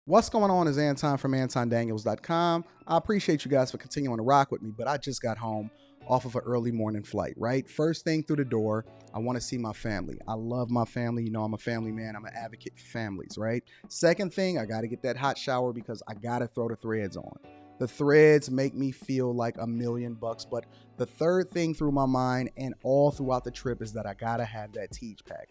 What's going on is Anton from AntonDaniels.com. I appreciate you guys for continuing to rock with me, but I just got home off of an early morning flight, right? First thing through the door, I want to see my family. I love my family. You know, I'm a family man. I'm an advocate for families, right? Second thing, I got to get that hot shower because I got to throw the threads on. The threads make me feel like $1,000,000, but the third thing through my mind and all throughout the trip is that I gotta have that Tiege pack.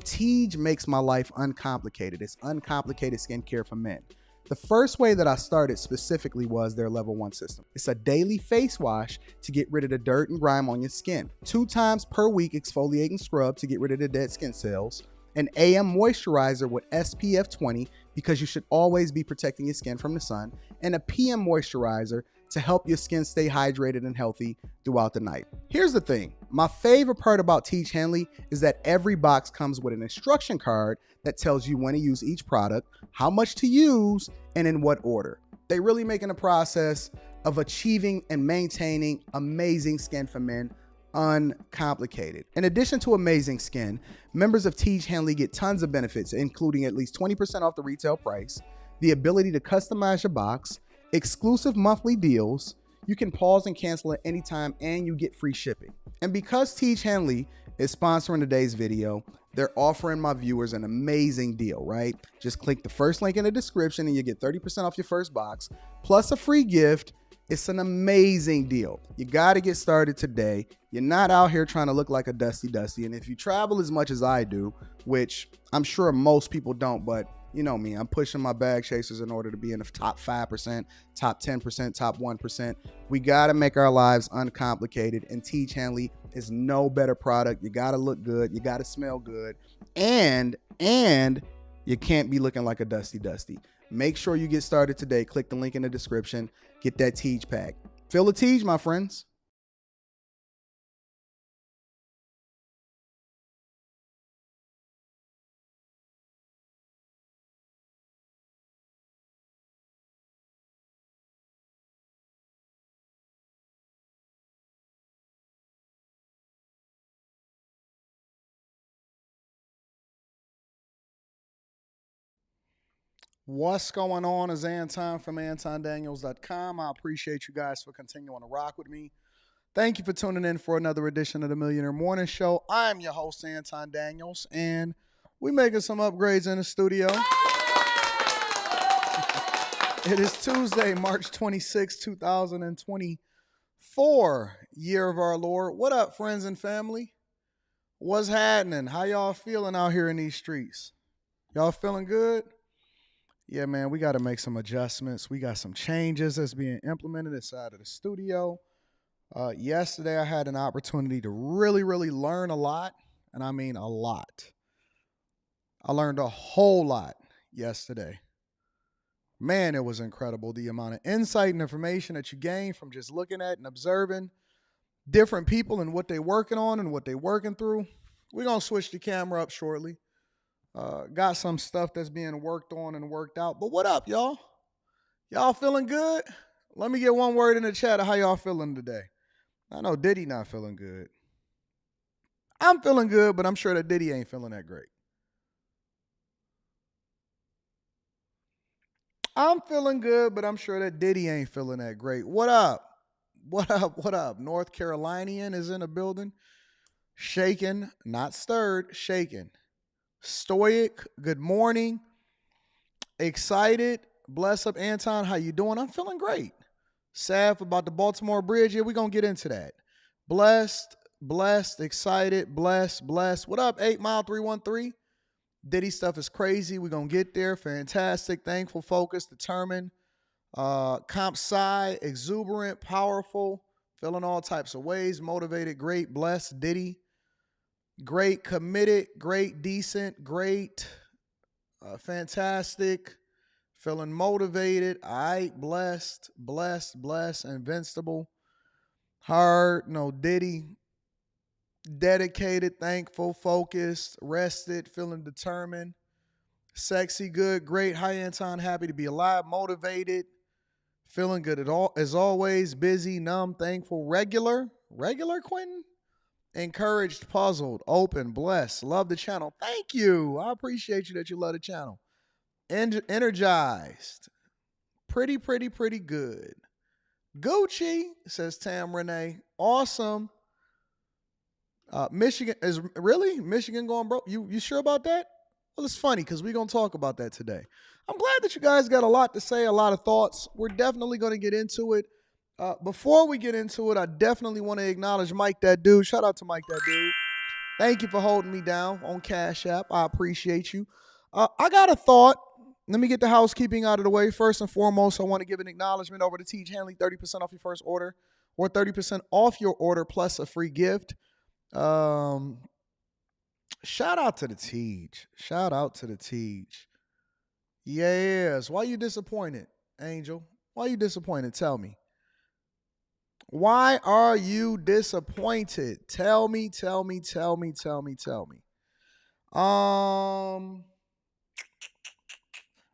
Tiege makes my life uncomplicated. It's uncomplicated skincare for men. The first way that I started specifically was their level 1 system. It's a daily face wash to get rid of the dirt and grime on your skin. 2 times per week exfoliating scrub to get rid of the dead skin cells. An AM moisturizer with SPF 20 because you should always be protecting your skin from the sun. And a PM moisturizer to help your skin stay hydrated and healthy throughout the night. Here's the thing. My favorite part about Tiege Hanley is that every box comes with an instruction card that tells you when to use each product, how much to use, and in what order. They really making the process of achieving and maintaining amazing skin for men uncomplicated. In addition to amazing skin, members of Tiege Hanley get tons of benefits, including at least 20% off the retail price, the ability to customize your box, exclusive monthly deals, you can pause and cancel at any time, and you get free shipping. And because Tiege Hanley is sponsoring today's video, they're offering my viewers an amazing deal, right? Just click the first link in the description and you get 30% off your first box, plus a free gift. It's an amazing deal. You got to get started today. You're not out here trying to look like a dusty. And if you travel as much as I do, which I'm sure most people don't, but you know me, I'm pushing my bag chasers in order to be in the top 5%, top 10%, top 1%. We got to make our lives uncomplicated, and Tiege Hanley is no better product. You got to look good. You got to smell good. And you can't be looking like a dusty. Make sure you get started today. Click the link in the description. Get that Tiege pack. Feel the Tiege, my friends. What's going on is Anton from AntonDaniels.com. I appreciate you guys for continuing to rock with me. Thank you for tuning in for another edition of the Millionaire Morning Show. I'm your host, Anton Daniels, and we're making some upgrades in the studio. It is Tuesday, March 26, 2024, year of our Lord. What up, friends and family? What's happening? How y'all feeling out here in these streets? Y'all feeling good? Yeah, man, we got to make some adjustments. We got some changes that's being implemented inside of the studio. Yesterday, I had an opportunity to really learn a lot, and I mean a lot. I learned a whole lot yesterday. Man, it was incredible, the amount of insight and information that you gain from just looking at and observing different people and what they're working on and what they're working through. We're going to switch the camera up shortly. Got some stuff that's being worked on and worked out. But what up, y'all? Y'all feeling good? Let me get one word in the chat of how y'all feeling today. I know Diddy not feeling good. I'm feeling good, but I'm sure that Diddy ain't feeling that great. I'm feeling good, but I'm sure that Diddy ain't feeling that great. What up? What up? What up? North Carolinian is in the building. Shaken, not stirred, shaken. Stoic, good morning. Excited. Bless up, Anton. How you doing? I'm feeling great. Sad about the Baltimore Bridge. Yeah, we're going to get into that. Blessed, excited, blessed. What up, 8 Mile 313? Diddy stuff is crazy. We're going to get there. Fantastic, thankful, focused, determined. Comp sci, exuberant, powerful, feeling all types of ways, motivated, great, blessed, Diddy. Great, committed, great, decent, great, fantastic, feeling motivated, all right, blessed, invincible, hard, no Diddy, dedicated, thankful, focused, rested, feeling determined, sexy, good, great, high Anton, happy to be alive, motivated, feeling good at all, as always, busy, numb, thankful, regular, Quentin? Encouraged, puzzled, open, blessed, love the channel. Thank you. I appreciate you that you love the channel. Energized. Pretty good. Gucci, says Tam Renee. Awesome. Michigan is really Michigan going broke. You sure about that? Well, it's funny because we're gonna talk about that today. I'm glad that you guys got a lot to say, a lot of thoughts. We're definitely gonna get into it. Before we get into it, I definitely want to acknowledge Mike That Dude. Shout out to Mike That Dude. Thank you for holding me down on Cash App. I appreciate you. I got a thought. Let me get the housekeeping out of the way. First and foremost, I want to give an acknowledgement over to Tiege Hanley, 30% off your first order or 30% off your order plus a free gift. Shout out to the Tiege. Shout out to the Tiege. Yes. Why you disappointed, Angel? Why you disappointed? Tell me. Why are you disappointed? Tell me.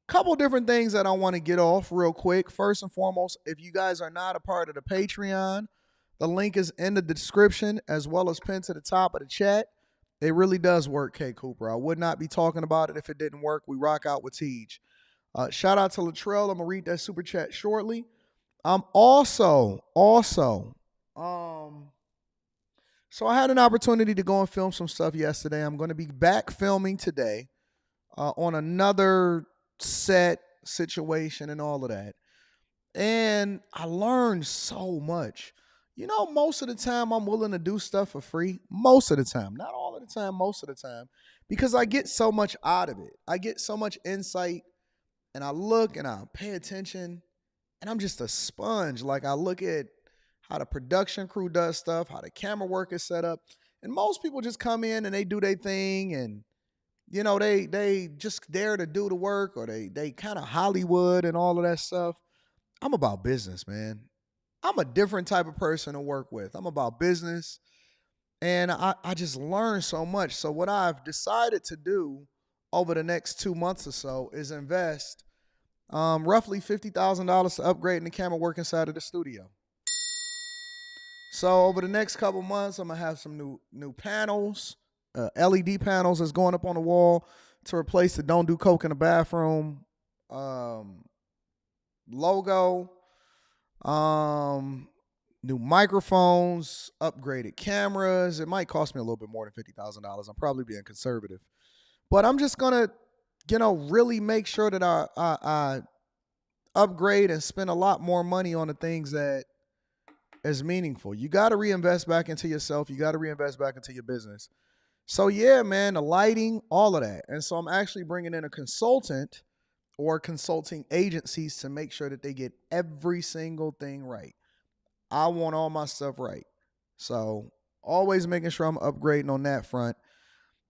Couple different things that I want to get off real quick. First and foremost, if you guys are not a part of the Patreon, the link is in the description as well as pinned to the top of the chat. It really does work, K. Cooper. I would not be talking about it if it didn't work. We rock out with Tiege. Shout out to Latrell. I'm going to read that super chat shortly. So I had an opportunity to go and film some stuff yesterday. I'm going to be back filming today on another set situation and all of that. And I learned so much. You know, most of the time I'm willing to do stuff for free. Most of the time. Not all of the time, most of the time. Because I get so much out of it. I get so much insight. And I look and I pay attention. And I'm just a sponge. Like, I look at how the production crew does stuff, how the camera work is set up. And most people just come in and they do their thing, and you know, they just dare to do the work, or they kind of Hollywood and all of that stuff. I'm about business, man. I'm a different type of person to work with. I'm about business, and I just learned so much. So what I've decided to do over the next 2 months or so is invest roughly $50,000 to upgrade the camera work inside of the studio. So over the next couple months, I'm gonna have some new panels, LED panels that's going up on the wall to replace the "Don't Do Coke in the Bathroom" logo. New microphones, upgraded cameras. It might cost me a little bit more than $50,000. I'm probably being conservative, but I'm just gonna, really make sure that I upgrade and spend a lot more money on the things that is meaningful. You got to reinvest back into yourself. You got to reinvest back into your business. So yeah, man, the lighting, all of that. And so I'm actually bringing in a consultant or consulting agencies to make sure that they get every single thing right. I want all my stuff right. So always making sure I'm upgrading on that front.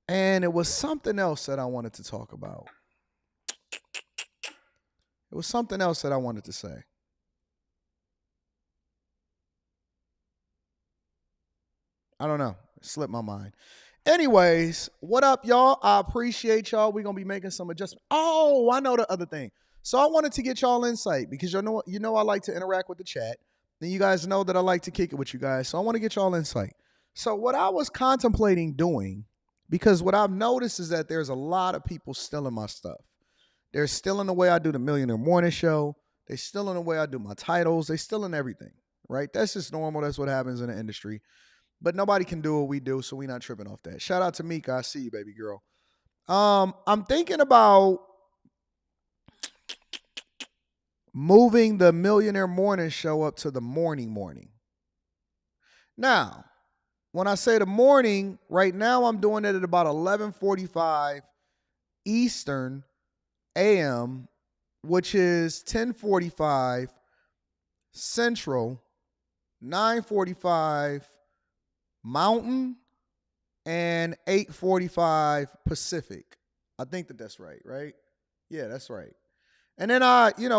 And it was something else that I wanted to talk about. It was something else that I wanted to say. I don't know. It slipped my mind. Anyways, what up, y'all? I appreciate y'all. We're going to be making some adjustments. Oh, I know the other thing. So I wanted to get y'all insight because you know I like to interact with the chat. And you guys know that I like to kick it with you guys. So I want to get y'all insight. So what I was contemplating doing, because what I've noticed is that there's a lot of people stealing my stuff. They're stealing the way I do the Millionaire Morning Show. They're stealing the way I do my titles. They're stealing everything, right? That's just normal. That's what happens in the industry. But nobody can do what we do, so we're not tripping off that. Shout out to Mika. I see you, baby girl. I'm thinking about moving the Millionaire Morning Show up to the morning. Now, when I say the morning, right now I'm doing it at about 11:45 Eastern AM, which is 10:45 Central, 9:45 Mountain, and 8:45 Pacific. I think that's right? Yeah, that's right. And then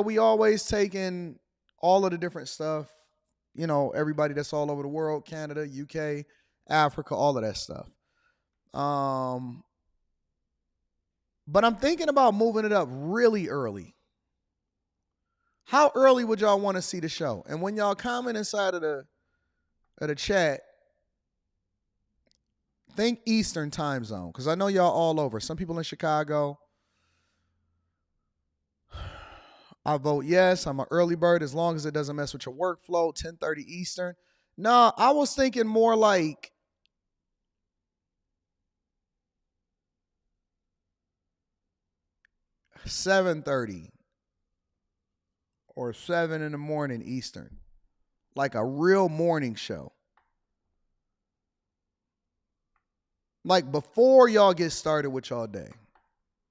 we always take in all of the different stuff, everybody that's all over the world, Canada, UK, Africa, all of that stuff. But I'm thinking about moving it up really early. How early would y'all want to see the show? And when y'all comment inside of the chat, think Eastern time zone, because I know y'all all over. Some people in Chicago. I vote yes. I'm an early bird as long as it doesn't mess with your workflow. 10:30 Eastern. No, I was thinking more like 7:30 or 7 in the morning Eastern. Like a real morning show. Like before y'all get started with y'all day.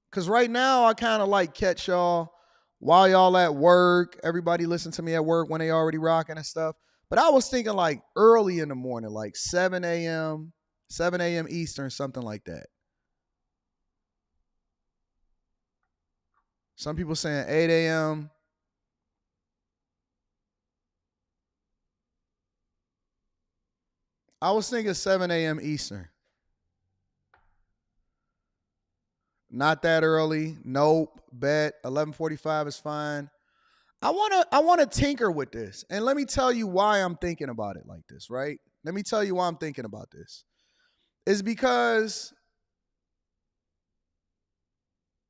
Because right now I kind of like catch y'all while y'all at work. Everybody listen to me at work when they already rocking and stuff. But I was thinking like early in the morning, like 7 a.m., 7 a.m. Eastern, something like that. Some people saying 8 a.m. I was thinking 7 a.m. Eastern. Not that early. Nope. Bet 11:45 is fine. I wanna tinker with this. And let me tell you why I'm thinking about it like this, right? Let me tell you why I'm thinking about this. Is because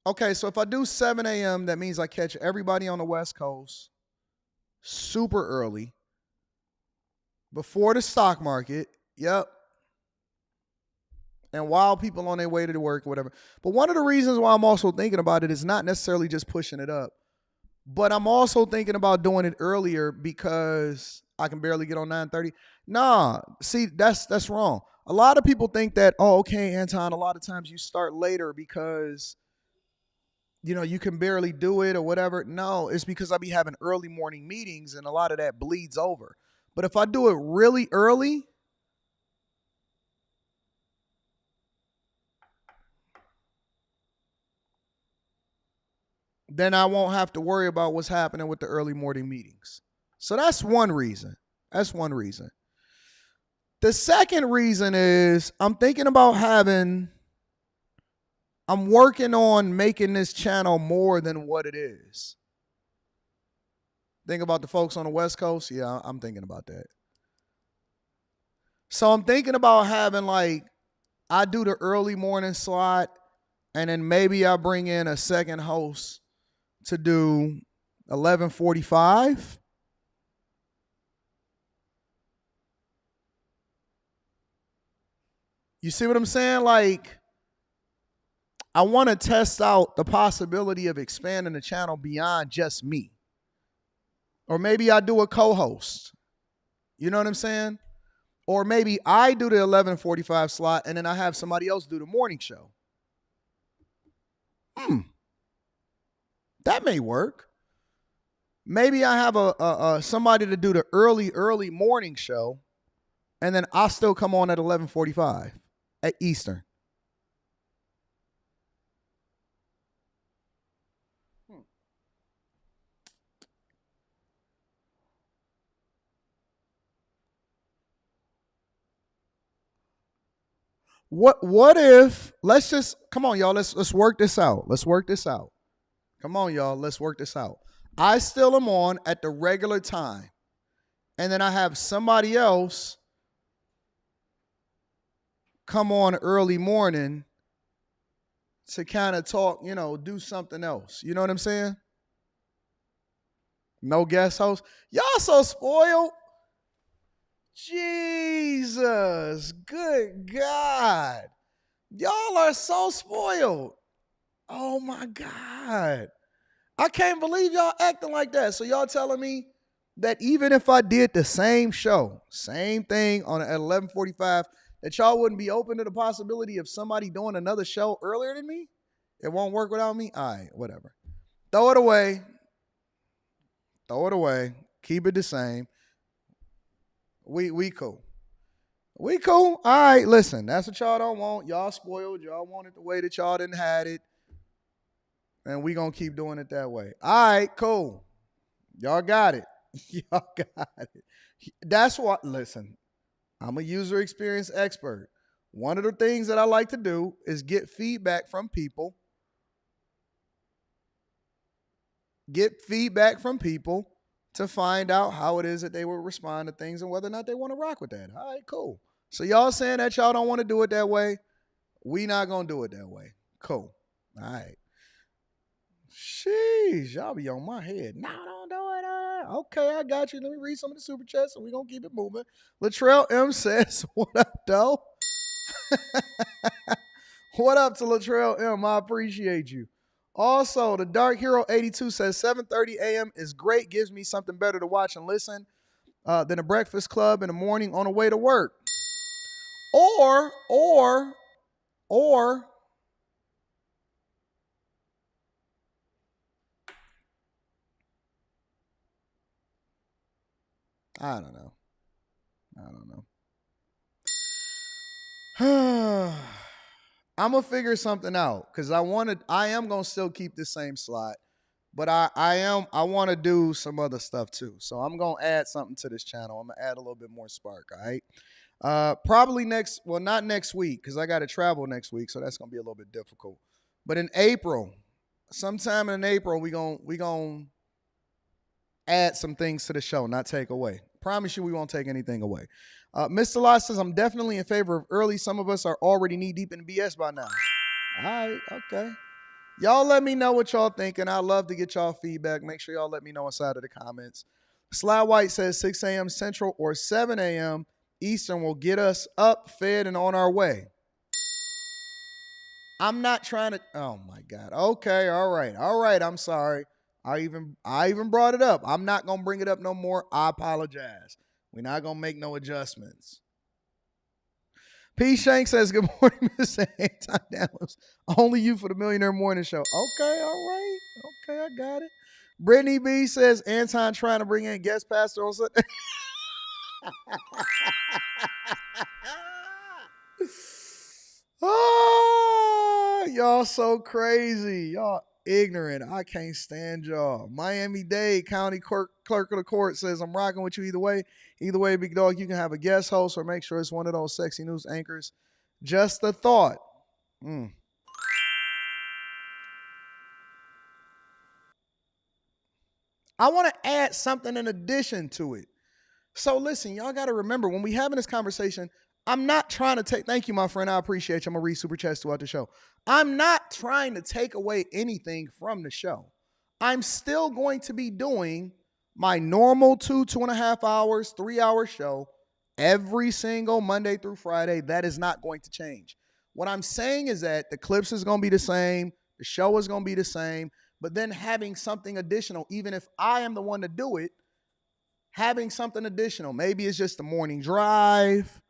okay, so if I do 7 a.m., that means I catch everybody on the West Coast super early before the stock market. Yep. And while people on their way to work, whatever. But one of the reasons why I'm also thinking about it is not necessarily just pushing it up, but I'm also thinking about doing it earlier because I can barely get on 9:30. Nah, see, that's wrong. A lot of people think that, oh, okay, Anton, a lot of times you start later because you can barely do it or whatever. No, it's because I be having early morning meetings and a lot of that bleeds over. But if I do it really early, then I won't have to worry about what's happening with the early morning meetings. So that's one reason. That's one reason. The second reason is I'm working on making this channel more than what it is. Think about the folks on the West Coast. Yeah, I'm thinking about that. So I'm thinking about having like, I do the early morning slot and then maybe I bring in a second host to do 11:45. You see what I'm saying? Like, I want to test out the possibility of expanding the channel beyond just me. Or maybe I do a co-host. You know what I'm saying? Or maybe I do the 11:45 slot and then I have somebody else do the morning show. That may work. Maybe I have a somebody to do the early morning show, and then I'll still come on at 11:45 at Eastern. What if let's just come on, y'all. Let's work this out. Let's work this out. Come on, y'all. Let's work this out. I still am on at the regular time, and then I have somebody else come on early morning to kind of talk, do something else. You know what I'm saying? No guest host. Y'all so spoiled. Jesus, good God. Y'all are so spoiled. Oh my God. I can't believe y'all acting like that. So y'all telling me that even if I did the same show, same thing at 11:45, that y'all wouldn't be open to the possibility of somebody doing another show earlier than me? It won't work without me? All right, whatever. Throw it away. Throw it away. Keep it the same. We cool. We cool. All right, listen, that's what y'all don't want. Y'all spoiled. Y'all want it the way that y'all didn't had it. And we gonna keep doing it that way. All right, cool. Y'all got it. Y'all got it. That's what, listen, I'm a user experience expert. One of the things that I like to do is get feedback from people. To find out how it is that they will respond to things and whether or not they want to rock with that. All right, cool. So y'all saying that y'all don't want to do it that way, we not going to do it that way. Cool. All right. Sheesh, y'all be on my head. No, don't do it. Okay, I got you. Let me read some of the super chats and we're going to keep it moving. Latrell M says, what up, though? What up to Latrell M? I appreciate you. Also, the Dark Hero 82 says 7:30 a.m. is great. Gives me something better to watch and listen than a Breakfast Club in the morning on the way to work. Or, I don't know. I'm gonna figure something out because I am gonna still keep the same slot, but I want to do some other stuff too. So I'm gonna add something to this channel. I'm gonna add a little bit more spark. All right. Probably not next week because I got to travel next week, so that's gonna be a little bit difficult. But in April, sometime in April, we gonna add some things to the show, not take away. Promise you, we won't take anything away. Mr. Law says, I'm definitely in favor of early. Some of us are already knee deep in BS by now. All right, okay. Y'all let me know what y'all thinking. I love to get y'all feedback. Make sure y'all let me know inside of the comments. Sly White says 6 a.m. Central or 7 a.m. Eastern will get us up, fed, and on our way. I'm not trying to, oh my God. Okay, all right, I'm sorry. I even brought it up. I'm not gonna bring it up no more. I apologize. We're not gonna make no adjustments. P. Shank says, good morning, Mr. Anton Daniels. Only you for the Millionaire Morning Show. Okay, all right. Okay, I got it. Brittany B says, Anton trying to bring in guest pastor on Sunday. Oh, y'all so crazy. Y'all ignorant. I can't stand y'all. Miami-Dade County Clerk of the Court says, I'm rocking with you either way. Either way, big dog, you can have a guest host or make sure it's one of those sexy news anchors. Just a thought. I want to add something in addition to it. So listen, y'all got to remember when we having this conversation, I'm not trying to take, thank you, my friend. I appreciate you. I'm going to read super chats throughout the show. I'm not trying to take away anything from the show. I'm still going to be doing my normal 2.5 hours, 3-hour show every single Monday through Friday. That is not going to change. What I'm saying is that the clips is going to be the same. The show is going to be the same. But then having something additional, even if I am the one to do it, having something additional. Maybe it's just a morning drive.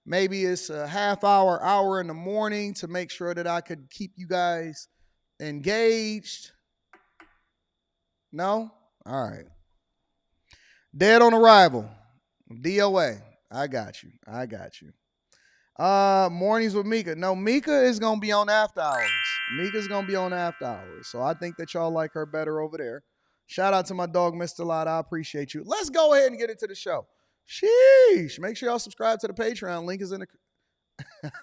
Maybe it's a hour in the morning to make sure that I could keep you guys engaged. No? All right. Dead on Arrival. DOA. I got you. Mornings with Mika. No, Mika is going to be on after hours. Mika's going to be on after hours. So I think that y'all like her better over there. Shout out to my dog, Mr. Lott. I appreciate you. Let's go ahead and get into the show. Sheesh. Make sure y'all subscribe to the Patreon. Link is in the...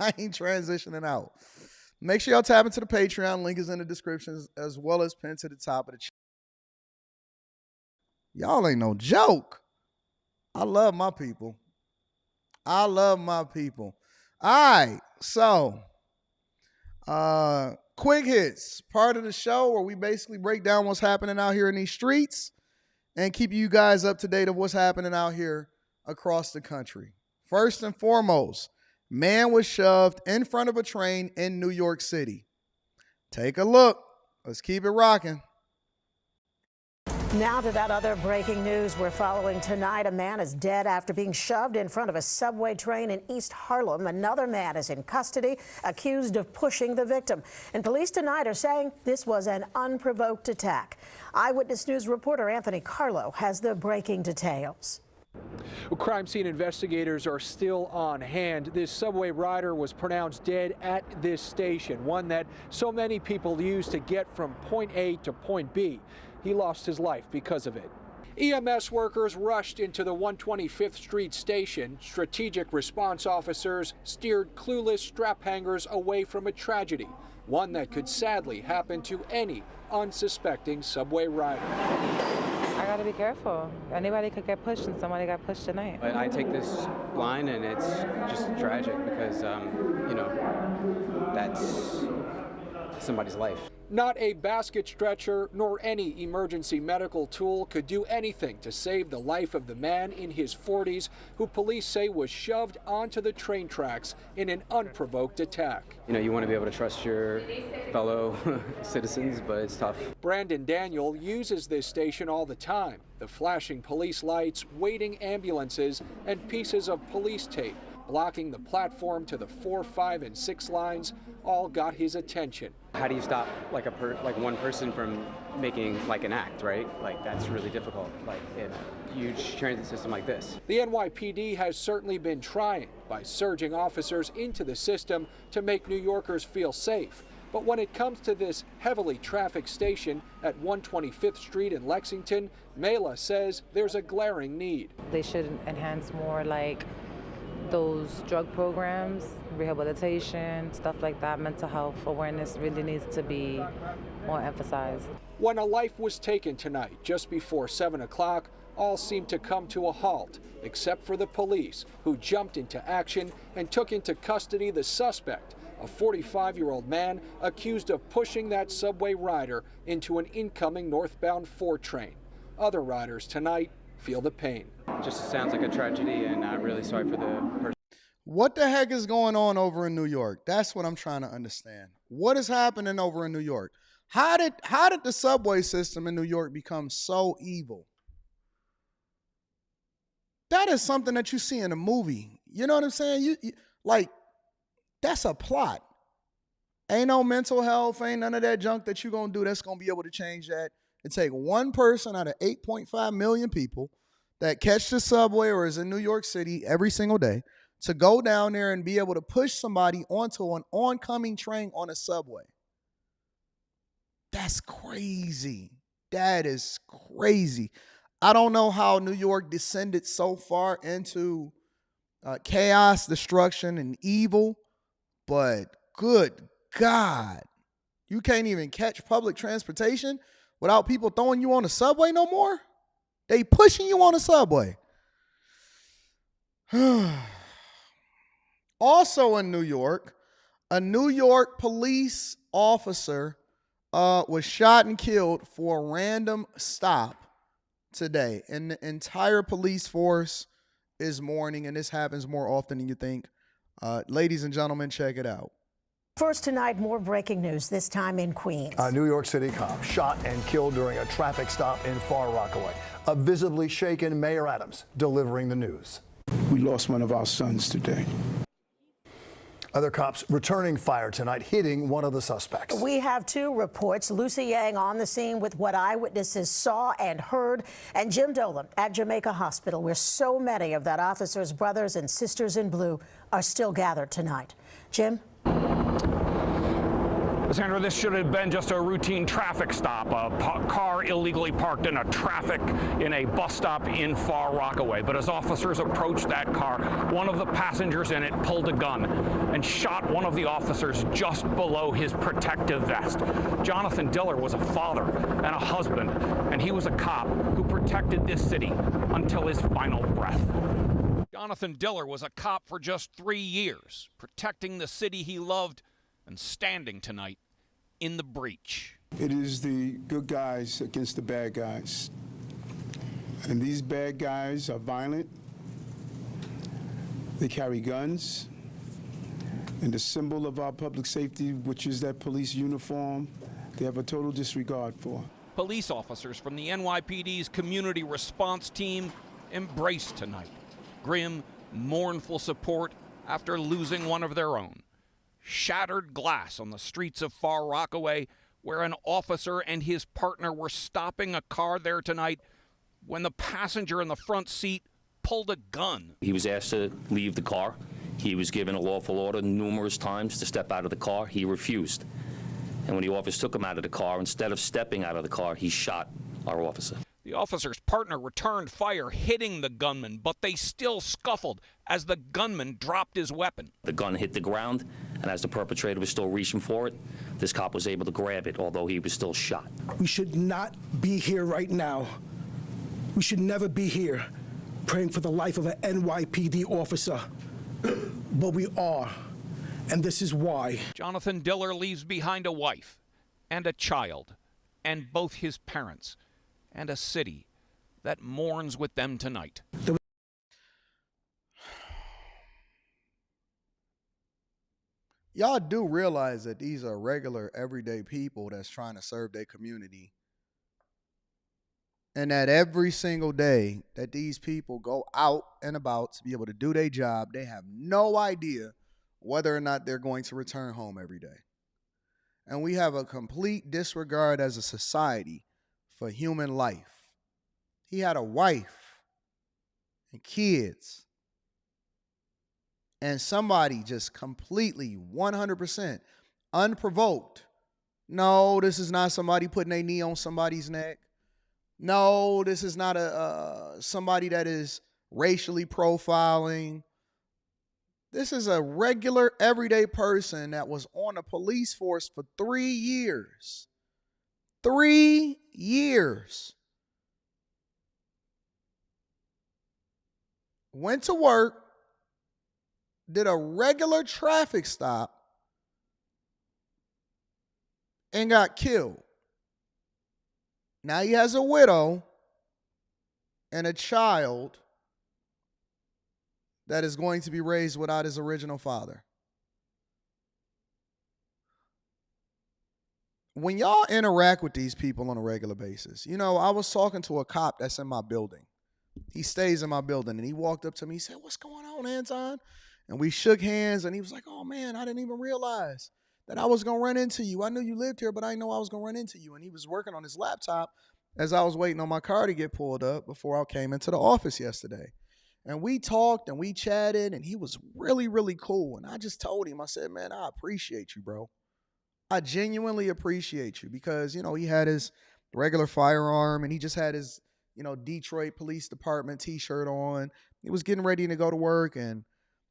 I ain't transitioning out. Make sure y'all tap into the Patreon. Link is in the description as well as pinned to the top of the channel. Y'all ain't no joke. I love my people. All right. So, quick hits, part of the show where we basically break down what's happening out here in these streets and keep you guys up to date of what's happening out here across the country. First and foremost, man was shoved in front of a train in New York City. Take a look. Let's keep it rocking. Now to that other breaking news we're following tonight. A man is dead after being shoved in front of a subway train in East Harlem. Another man is in custody, accused of pushing the victim. And police tonight are saying this was an unprovoked attack. Eyewitness News reporter Anthony Carlo has the breaking details. Well, crime scene investigators are still on hand. This subway rider was pronounced dead at this station, one that so many people use to get from point A to point B. He lost his life because of it. EMS workers rushed into the 125th Street station. Strategic response officers steered clueless strap hangers away from a tragedy, one that could sadly happen to any unsuspecting subway rider. I gotta be careful. Anybody could get pushed, and somebody got pushed tonight. But I take this line, and it's just tragic because, you know, that's somebody's life. Not a basket stretcher nor any emergency medical tool could do anything to save the life of the man in his 40s who police say was shoved onto the train tracks in an unprovoked attack. You know, you want to be able to trust your fellow citizens, but it's tough. Brandon Daniel uses this station all the time. The flashing police lights, waiting ambulances, and pieces of police tape blocking the platform to the 4, 5, and 6 lines all got his attention. How do you stop like one person from making like an act, right? Like that's really difficult, like in a huge transit system like this. The NYPD has certainly been trying by surging officers into the system to make New Yorkers feel safe. But when it comes to this heavily trafficked station at 125th Street in Lexington, Mela says there's a glaring need. They should enhance more like those drug programs, rehabilitation, stuff like that. Mental health awareness really needs to be more emphasized. When a life was taken tonight, just before 7 o'clock, all seemed to come to a halt, except for the police, who jumped into action and took into custody the suspect, a 45-year-old man accused of pushing that subway rider into an incoming northbound 4 train. Other riders tonight feel the pain. Just sounds like a tragedy, and I'm really sorry for the person. What the heck is going on over in New York? That's what I'm trying to understand. What is happening over in New York? How did the subway system in New York become so evil? That is something that you see in a movie. You know what I'm saying? You like, that's a plot. Ain't no mental health, ain't none of that junk that you're going to do that's going to be able to change that. It take one person out of 8.5 million people that catch the subway or is in New York City every single day to go down there and be able to push somebody onto an oncoming train on a subway. That's crazy. That is crazy. I don't know how New York descended so far into chaos, destruction, and evil, but good God, you can't even catch public transportation without people throwing you on the subway no more? They pushing you on the subway. Also in New York, a New York police officer was shot and killed for a random stop today. And the entire police force is mourning, and this happens more often than you think. Ladies and gentlemen, check it out. First tonight, more breaking news, this time in Queens. A New York City cop shot and killed during a traffic stop in Far Rockaway. A visibly shaken Mayor Adams delivering the news. We lost one of our sons today. Other cops returning fire tonight, hitting one of the suspects. We have 2 reports. Lucy Yang on the scene with what eyewitnesses saw and heard, and Jim Dolan at Jamaica Hospital, where so many of that officer's brothers and sisters in blue are still gathered tonight. Jim? Sandra, this should have been just a routine traffic stop. A car illegally parked in a bus stop in Far Rockaway. But as officers approached that car, one of the passengers in it pulled a gun and shot one of the officers just below his protective vest. Jonathan Diller was a father and a husband, and he was a cop who protected this city until his final breath. Jonathan Diller was a cop for just 3 years, protecting the city he loved and standing tonight in the breach. It is the good guys against the bad guys. And these bad guys are violent. They carry guns. And the symbol of our public safety, which is that police uniform, they have a total disregard for. Police officers from the NYPD's community response team embraced tonight. Grim, mournful support after losing one of their own. Shattered glass on the streets of Far Rockaway, where an officer and his partner were stopping a car there tonight when the passenger in the front seat pulled a gun. He was asked to leave the car. He was given a lawful order numerous times to step out of the car. He refused. And when the officer took him out of the car, instead of stepping out of the car, he shot our officer. The officer's partner returned fire, hitting the gunman, but they still scuffled as the gunman dropped his weapon. The gun hit the ground, and as the perpetrator was still reaching for it, this cop was able to grab it, although he was still shot. We should not be here right now. We should never be here praying for the life of an NYPD officer. But we are, and this is why. Jonathan Diller leaves behind a wife and a child, and both his parents, and a city that mourns with them tonight. Y'all do realize that these are regular, everyday people that's trying to serve their community. And that every single day that these people go out and about to be able to do their job, they have no idea whether or not they're going to return home every day. And we have a complete disregard as a society for human life. He had a wife and kids. And somebody just completely 100% unprovoked. No, this is not somebody putting a knee on somebody's neck. No, this is not somebody that is racially profiling. This is a regular, everyday person that was on the police force for 3 years. 3 years. Went to work, did a regular traffic stop, and got killed. Now he has a widow and a child that is going to be raised without his original father. When y'all interact with these people on a regular basis, you know, I was talking to a cop that's in my building. He stays in my building, and he walked up to me. He said, "What's going on, Anton?" And we shook hands, and he was like, "Oh, man, I didn't even realize that I was going to run into you. I knew you lived here, but I didn't know I was going to run into you." And he was working on his laptop as I was waiting on my car to get pulled up before I came into the office yesterday. And we talked and we chatted, and he was really, really cool. And I just told him, I said, "Man, I appreciate you, bro. I genuinely appreciate you," because, you know, he had his regular firearm, and he just had his, you know, Detroit Police Department t-shirt on. He was getting ready to go to work, and,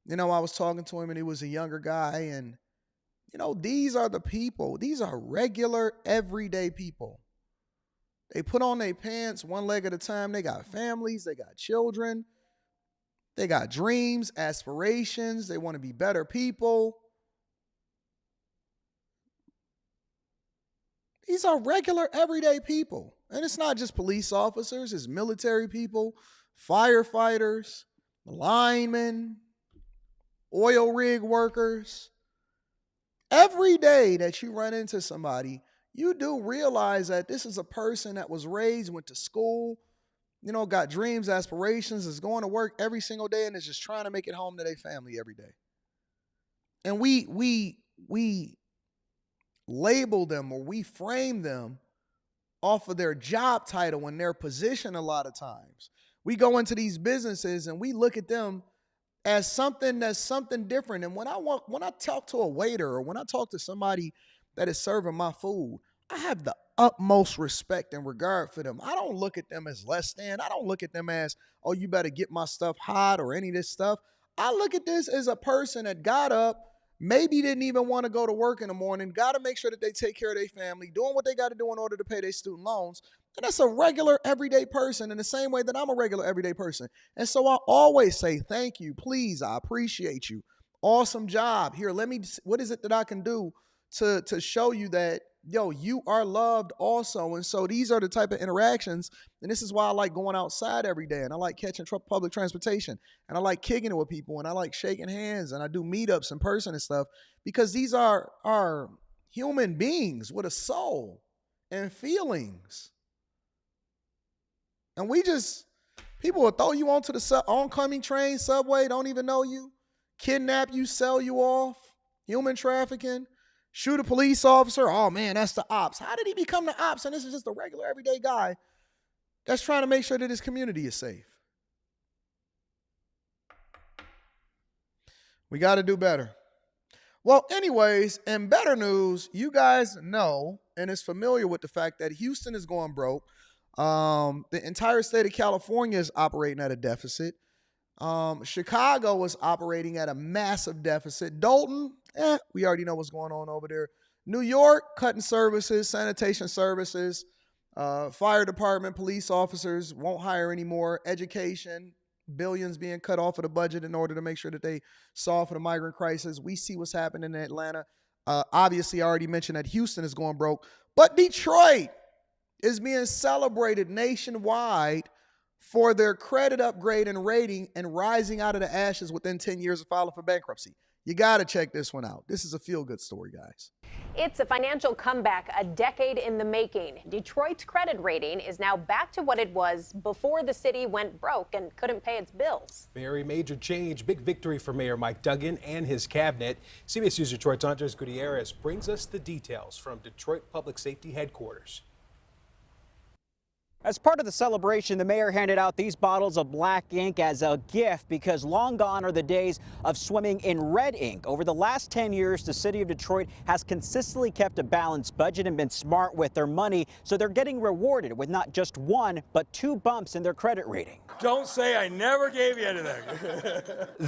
you know, I was talking to him, and he was a younger guy. And, you know, these are the people. These are regular, everyday people. They put on their pants one leg at a time. They got families. They got children. They got dreams, aspirations. They want to be better people. These are regular, everyday people. And it's not just police officers. It's military people, firefighters, linemen, oil rig workers. Every day that you run into somebody, you do realize that this is a person that was raised, went to school, you know, got dreams, aspirations, is going to work every single day, and is just trying to make it home to their family every day. And we label them, or we frame them off of their job title and their position a lot of times. We go into these businesses and we look at them as something that's something different. And when I talk to a waiter, or when I talk to somebody that is serving my food, I have the utmost respect and regard for them. I don't look at them as less than. I don't look at them as, "Oh, you better get my stuff hot," or any of this stuff. I look at this as a person that got up, maybe didn't even want to go to work in the morning, got to make sure that they take care of their family, doing what they got to do in order to pay their student loans. And that's a regular, everyday person, in the same way that I'm a regular, everyday person. And so I always say, "Thank you, please, I appreciate you. Awesome job. Here, what is it that I can do to show you that, yo, you are loved also?" And so these are the type of interactions. And this is why I like going outside every day, and I like catching public transportation, and I like kicking it with people, and I like shaking hands, and I do meetups in person and stuff, because these are human beings with a soul and feelings. And people will throw you onto the oncoming train, subway, don't even know you, kidnap you, sell you off, human trafficking, shoot a police officer. "Oh, man, that's the ops." How did he become the ops? And this is just a regular, everyday guy that's trying to make sure that his community is safe. We got to do better. Well, anyways, in better news, you guys know and is familiar with the fact that Houston is going broke. The entire state of California is operating at a deficit. Chicago is operating at a massive deficit. Dalton, we already know what's going on over there. New York, cutting services, sanitation services, fire department, police officers won't hire anymore. Education, billions being cut off of the budget in order to make sure that they solve for the migrant crisis. We see what's happening in Atlanta. Obviously, I already mentioned that Houston is going broke, but Detroit is being celebrated nationwide for their credit upgrade and rating and rising out of the ashes within 10 years of filing for bankruptcy. You got to check this one out. This is a feel-good story, guys. It's a financial comeback a decade in the making. Detroit's credit rating is now back to what it was before the city went broke and couldn't pay its bills. Very major change, big victory for Mayor Mike Duggan and his cabinet. CBS News Detroit's Andres Gutierrez brings us the details from Detroit Public Safety Headquarters. As part of the celebration, the mayor handed out these bottles of black ink as a gift because long gone are the days of swimming in red ink. Over the last 10 years, the city of Detroit has consistently kept a balanced budget and been smart with their money, so they're getting rewarded with not just one, but 2 bumps in their credit rating. Don't say I never gave you anything.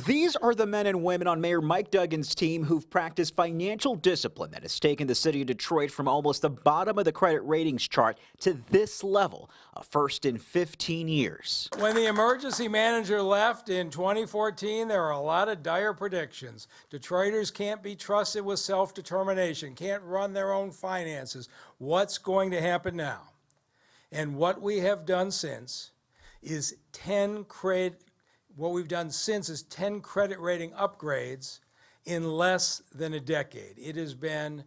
These are the men and women on Mayor Mike Duggan's team who've practiced financial discipline that has taken the city of Detroit from almost the bottom of the credit ratings chart to this level, a first in 15 years. When the emergency manager left in 2014, there were a lot of dire predictions. Detroiters can't be trusted with self-determination, can't run their own finances. What's going to happen now? And what we have done since is 10 credit rating upgrades in less than a decade. It has been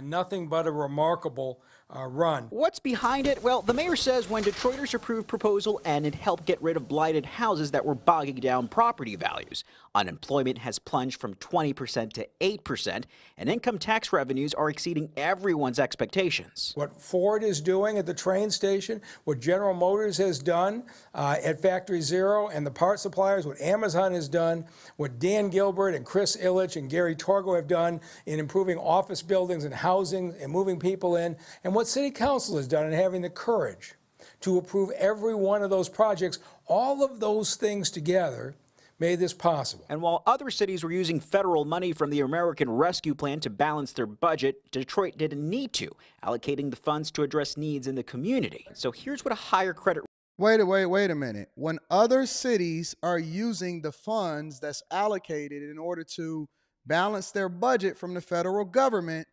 nothing but a remarkable run. What's behind it? Well, the mayor says when Detroiters approved proposal and it helped get rid of blighted houses that were bogging down property values. Unemployment has plunged from 20% to 8%, and income tax revenues are exceeding everyone's expectations. What Ford is doing at the train station, what General Motors has done at Factory Zero and the part suppliers, what Amazon has done, what Dan Gilbert and Chris Illich and Gary Torgo have done in improving office buildings and housing and moving people in, and what City Council has done in having the courage to approve every one of those projects, all of those things together made this possible. And while other cities were using federal money from the American Rescue Plan to balance their budget, Detroit didn't need to, allocating the funds to address needs in the community. So here's what a higher credit... Wait a minute. When other cities are using the funds that's allocated in order to balance their budget from the federal government,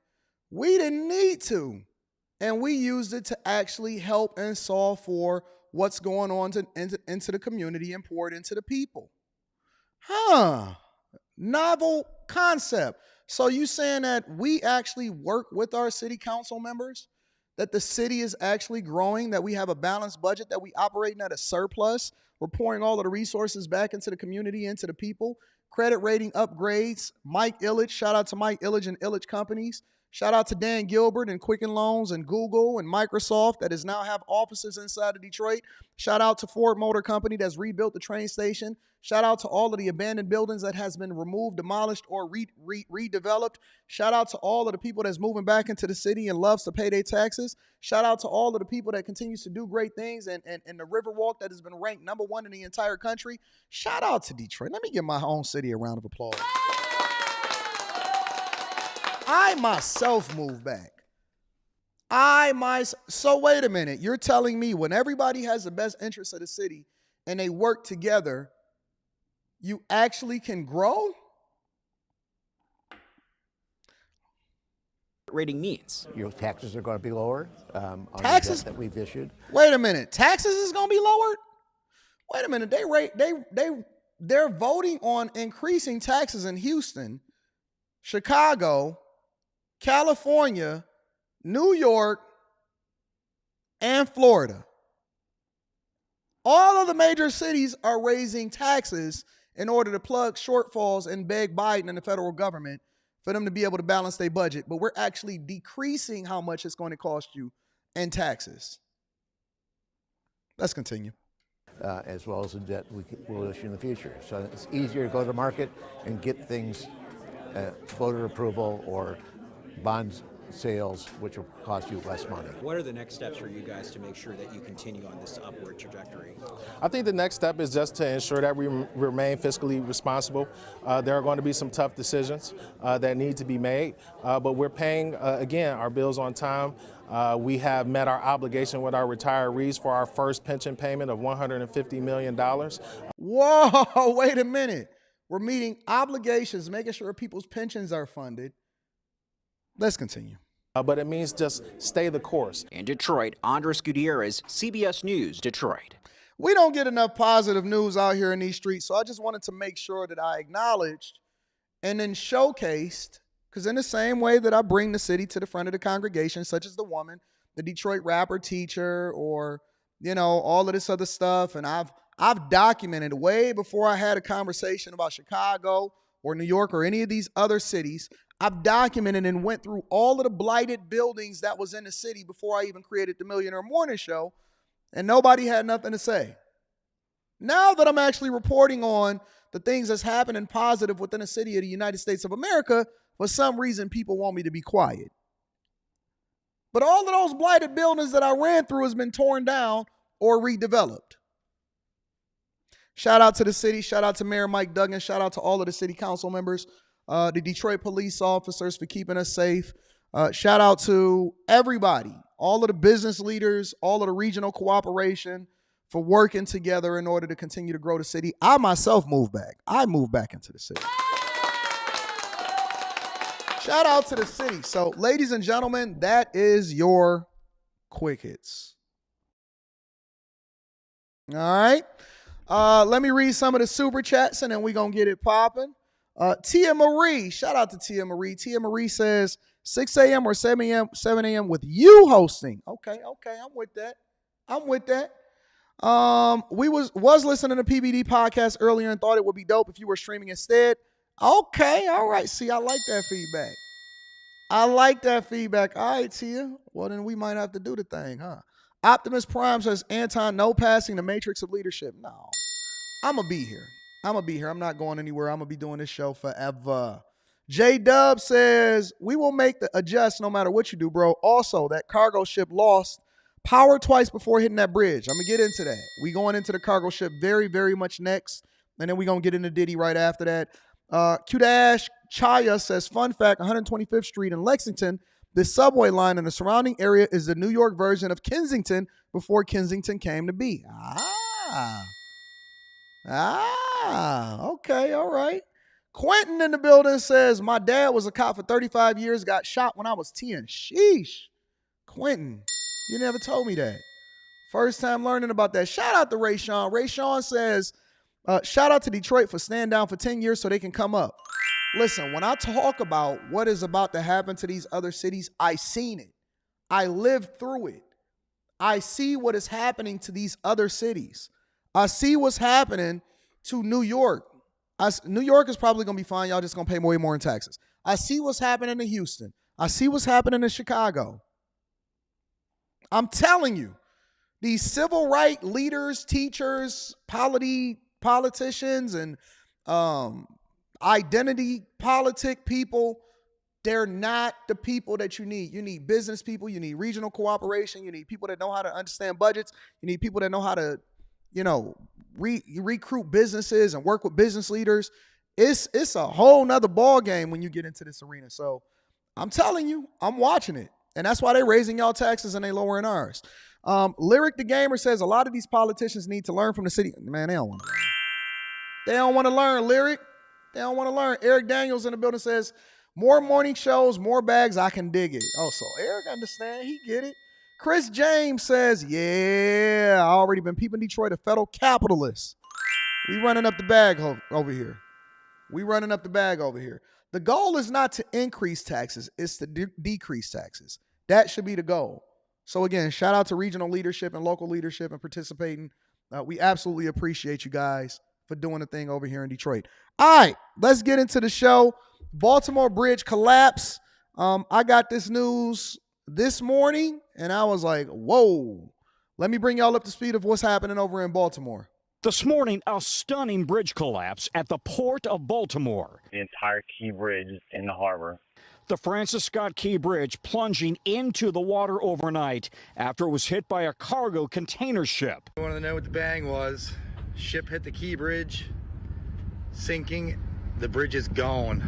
we didn't need to. And we used it to actually help and solve for what's going on into the community and pour it into the people. Novel concept. So you saying that we actually work with our city council members, that the city is actually growing, that we have a balanced budget, that we operating at a surplus, we're pouring all of the resources back into the community, into the people. Credit rating upgrades. Mike Illich, shout out to Mike Illich and Illich Companies. Shout out to Dan Gilbert and Quicken Loans and Google and Microsoft that is now have offices inside of Detroit. Shout out to Ford Motor Company that's rebuilt the train station. Shout out to all of the abandoned buildings that has been removed, demolished, or redeveloped. Shout out to all of the people that's moving back into the city and loves to pay their taxes. Shout out to all of the people that continues to do great things and the Riverwalk that has been ranked #1 in the entire country. Shout out to Detroit. Let me give my own city a round of applause. I myself moved back. So wait a minute. You're telling me when everybody has the best interest of the city and they work together, you actually can grow? Rating means your taxes are going to be lowered on taxes the debt that we've issued. Wait a minute. Taxes is going to be lowered? Wait a minute. They're voting on increasing taxes in Houston, Chicago, California, New York, and Florida. All of the major cities are raising taxes in order to plug shortfalls and beg Biden and the federal government for them to be able to balance their budget. But we're actually decreasing how much it's going to cost you in taxes. Let's continue. As well as the debt we'll issue in the future. So it's easier to go to market and get things, voter approval or bond sales, which will cost you less money. What are the next steps for you guys to make sure that you continue on this upward trajectory? I think the next step is just to ensure that we remain fiscally responsible. There are going to be some tough decisions that need to be made, but we're paying, again, our bills on time. We have met our obligation with our retirees for our first pension payment of $150 million. Whoa, wait a minute. We're meeting obligations, making sure people's pensions are funded. Let's continue. But it means just stay the course. In Detroit, Andres Gutierrez, CBS News, Detroit. We don't get enough positive news out here in these streets, so I just wanted to make sure that I acknowledged and then showcased, because in the same way that I bring the city to the front of the congregation, such as the woman, the Detroit rapper teacher, or, you know, all of this other stuff, and I've documented way before I had a conversation about Chicago or New York or any of these other cities. I've documented and went through all of the blighted buildings that was in the city before I even created the Millionaire Morning Show, and nobody had nothing to say. Now that I'm actually reporting on the things that's happening positive within the city of the United States of America, for some reason people want me to be quiet. But all of those blighted buildings that I ran through has been torn down or redeveloped. Shout out to the city. Shout out to Mayor Mike Duggan. Shout out to all of the city council members, the Detroit police officers for keeping us safe. Shout out to everybody, all of the business leaders, all of the regional cooperation for working together in order to continue to grow the city. I myself moved back. I moved back into the city. Shout out to the city. So, ladies and gentlemen, that is your quick hits. All right. Let me read some of the super chats and then we're going to get it popping. Tia Marie, shout out to Tia Marie. Tia Marie says 6 a.m. or 7 a.m. with you hosting. Okay, I'm with that. We was listening to PBD podcast earlier and thought it would be dope if you were streaming instead. Okay, all right. See, I like that feedback. All right, Tia. Well, then we might have to do the thing, huh? Optimus Prime says, Anton, no passing the matrix of leadership. No, I'm going to be here. I'm not going anywhere. I'm going to be doing this show forever. J-Dub says, we will make the adjust no matter what you do, bro. Also, that cargo ship lost power twice before hitting that bridge. I'm going to get into that. We going into the cargo ship very, very much next. And then we going to get into Diddy right after that. Q-Dash Chaya says, fun fact, 125th Street in Lexington, the subway line in the surrounding area is the New York version of Kensington before Kensington came to be. Okay, all right. Quentin in the building says, my dad was a cop for 35 years, got shot when I was 10. Sheesh. Quentin, you never told me that. First time learning about that. Shout out to Ray Sean. Ray Sean says, shout out to Detroit for staying down for 10 years so they can come up. Listen, when I talk about what is about to happen to these other cities, I seen it. I lived through it. I see what is happening to these other cities. I see what's happening to New York. New York is probably going to be fine. Y'all just going to pay way more in taxes. I see what's happening in Houston. I see what's happening in Chicago. I'm telling you, these civil rights leaders, teachers, politicians, and identity politic people, they're not the people that you need. You need business people. You need regional cooperation. You need people that know how to understand budgets. You need people that know how to, recruit businesses and work with business leaders. It's a whole nother ball game when you get into this arena. So I'm telling you, I'm watching it. And that's why they're raising y'all taxes and they lowering ours. Lyric the Gamer says a lot of these politicians need to learn from the city. Man, they don't want to learn. They don't want to learn, Lyric. They don't want to learn. Eric Daniels in the building says, more morning shows, more bags, I can dig it. Oh, so Eric understand. He get it. Chris James says, yeah, I already been peeping Detroit, a federal capitalist. We running up the bag over here. The goal is not to increase taxes. It's to decrease taxes. That should be the goal. So again, shout out to regional leadership and local leadership and participating. We absolutely appreciate you guys for doing the thing over here in Detroit. All right, let's get into the show. Baltimore Bridge Collapse. I got this news this morning, and I was like, whoa. Let me bring y'all up to speed of what's happening over in Baltimore. This morning, a stunning bridge collapse at the Port of Baltimore. The entire Key Bridge is in the harbor. The Francis Scott Key Bridge plunging into the water overnight after it was hit by a cargo container ship. I wanted to know what the bang was. Ship hit the Key Bridge, sinking. The bridge is gone.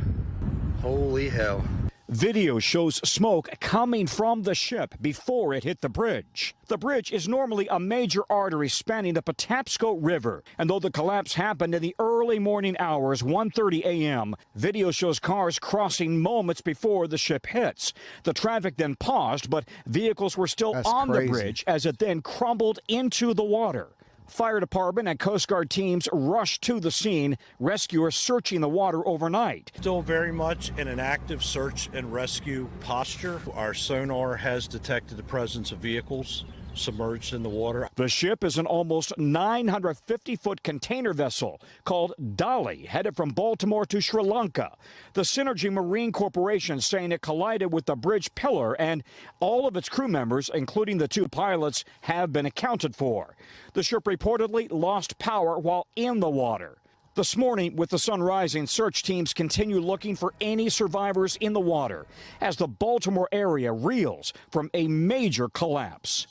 Holy hell. Video shows smoke coming from the ship before it hit the bridge. The bridge is normally a major artery spanning the Patapsco River, and though the collapse happened in the early morning hours, 1:30 a.m., video shows cars crossing moments before the ship hits. The traffic then paused, but vehicles were still on the bridge as it then crumbled into the water. Fire department and Coast Guard teams rushed to the scene, rescuers searching the water overnight. Still very much in an active search and rescue posture. Our sonar has detected the presence of vehicles submerged in the water. The ship is an almost 950-foot container vessel called Dolly, headed from Baltimore to Sri Lanka. The Synergy Marine Corporation saying it collided with the bridge pillar, and all of its crew members, including the 2 pilots, have been accounted for. The ship reportedly lost power while in the water. This morning, with the sun rising, search teams continue looking for any survivors in the water as the Baltimore area reels from a major collapse.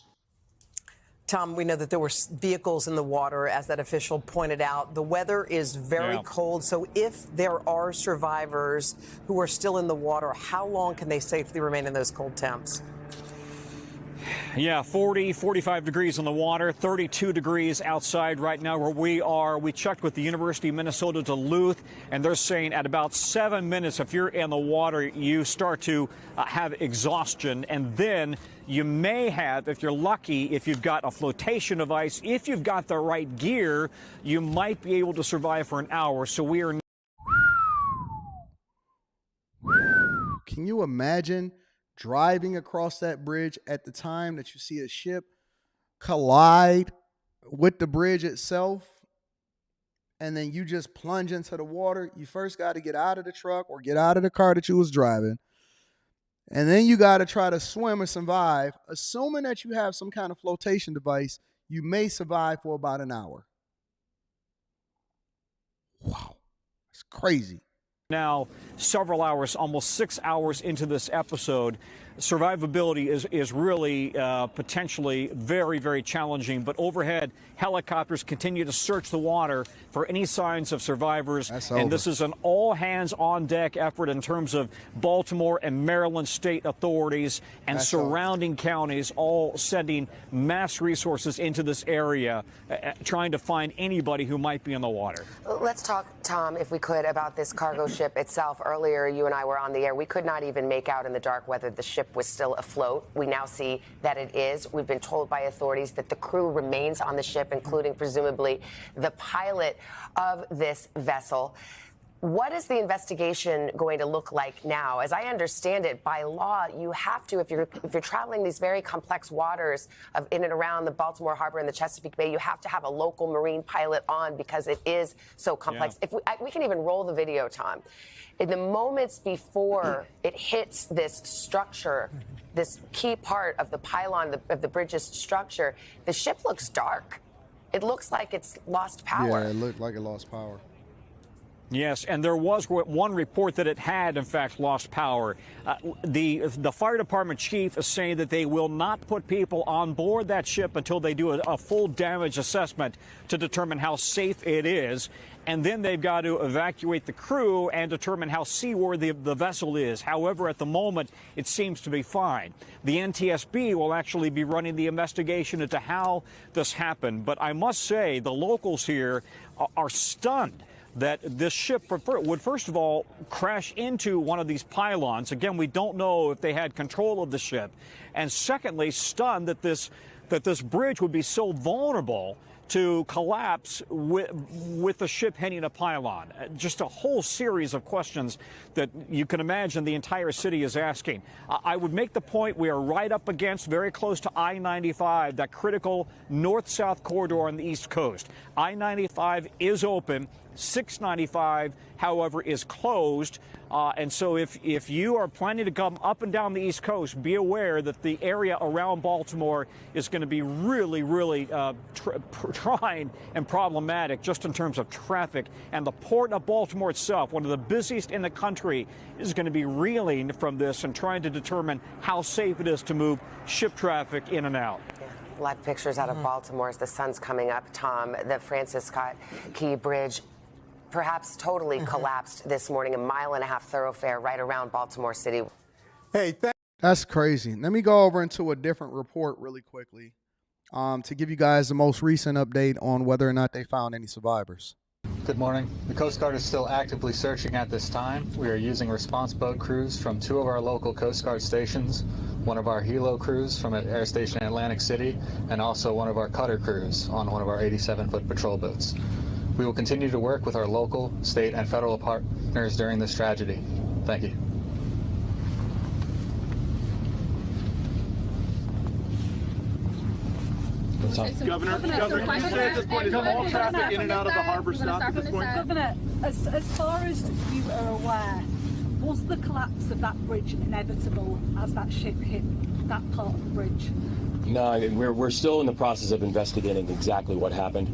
Tom, we know that there were vehicles in the water, as that official pointed out. The weather is very cold, so if there are survivors who are still in the water, how long can they safely remain in those cold temps? Yeah, 40, 45 degrees in the water, 32 degrees outside right now where we are. We checked with the University of Minnesota Duluth, and they're saying at about 7 minutes, if you're in the water, you start to have exhaustion. And then you may have, if you're lucky, if you've got a flotation device, if you've got the right gear, you might be able to survive for an hour. So we are. Can you imagine driving across that bridge at the time that you see a ship collide with the bridge itself, and then you just plunge into the water? You first got to get out of the truck or get out of the car that you was driving, and then you got to try to swim and survive. Assuming that you have some kind of flotation device, you may survive for about an hour. Wow, it's crazy. Now, several hours, almost 6 hours into this episode, survivability is really potentially very, very challenging. But overhead, helicopters continue to search the water for any signs of survivors. And this is an all-hands-on-deck effort in terms of Baltimore and Maryland state authorities and surrounding counties all sending mass resources into this area, trying to find anybody who might be in the water. Let's talk, Tom, if we could, about this cargo ship itself. Earlier, you and I were on the air. We could not even make out in the dark whether the ship was still afloat. We now see that it is. We've been told by authorities that the crew remains on the ship, including presumably the pilot of this vessel. What is the investigation going to look like now? As I understand it, by law, you have to, if you're traveling these very complex waters in and around the Baltimore Harbor and the Chesapeake Bay, you have to have a local marine pilot on because it is so complex. Yeah. If we can even roll the video, Tom. In the moments before it hits this structure, this key part of the pylon of the bridge's structure, the ship looks dark. It looks like it's lost power. Yeah, it looked like it lost power. Yes, and there was one report that it had, in fact, lost power. The fire department chief is saying that they will not put people on board that ship until they do a full damage assessment to determine how safe it is. And then they've got to evacuate the crew and determine how seaworthy the vessel is. However, at the moment, it seems to be fine. The NTSB will actually be running the investigation into how this happened. But I must say, the locals here are stunned that this ship would, first of all, crash into one of these pylons. Again, we don't know if they had control of the ship. And secondly, stunned that this bridge would be so vulnerable to collapse with the ship hitting a pylon. Just a whole series of questions that you can imagine the entire city is asking. I would make the point we are right up against, very close to I-95, that critical north-south corridor on the East Coast. I-95 is open. 695, however, is closed. And so if you are planning to come up and down the East Coast, be aware that the area around Baltimore is going to be really, really trying and problematic just in terms of traffic. And the port of Baltimore itself, one of the busiest in the country, is going to be reeling from this and trying to determine how safe it is to move ship traffic in and out. Live pictures out of Baltimore as the sun's coming up, Tom. The Francis Scott Key Bridge perhaps totally collapsed this morning, a mile-and-a-half thoroughfare right around Baltimore City. Hey, that's crazy. Let me go over into a different report really quickly to give you guys the most recent update on whether or not they found any survivors. Good morning. The Coast Guard is still actively searching at this time. We are using response boat crews from 2 of our local Coast Guard stations, one of our helo crews from an air station in Atlantic City, and also one of our cutter crews on one of our 87-foot patrol boats. We will continue to work with our local, state, and federal partners during this tragedy. Thank you. Governor, can you say at this point, is all traffic in and out of the harbor stopped at this point? Governor, as far as you are aware, was the collapse of that bridge inevitable as that ship hit that part of the bridge? No, we're still in the process of investigating exactly what happened,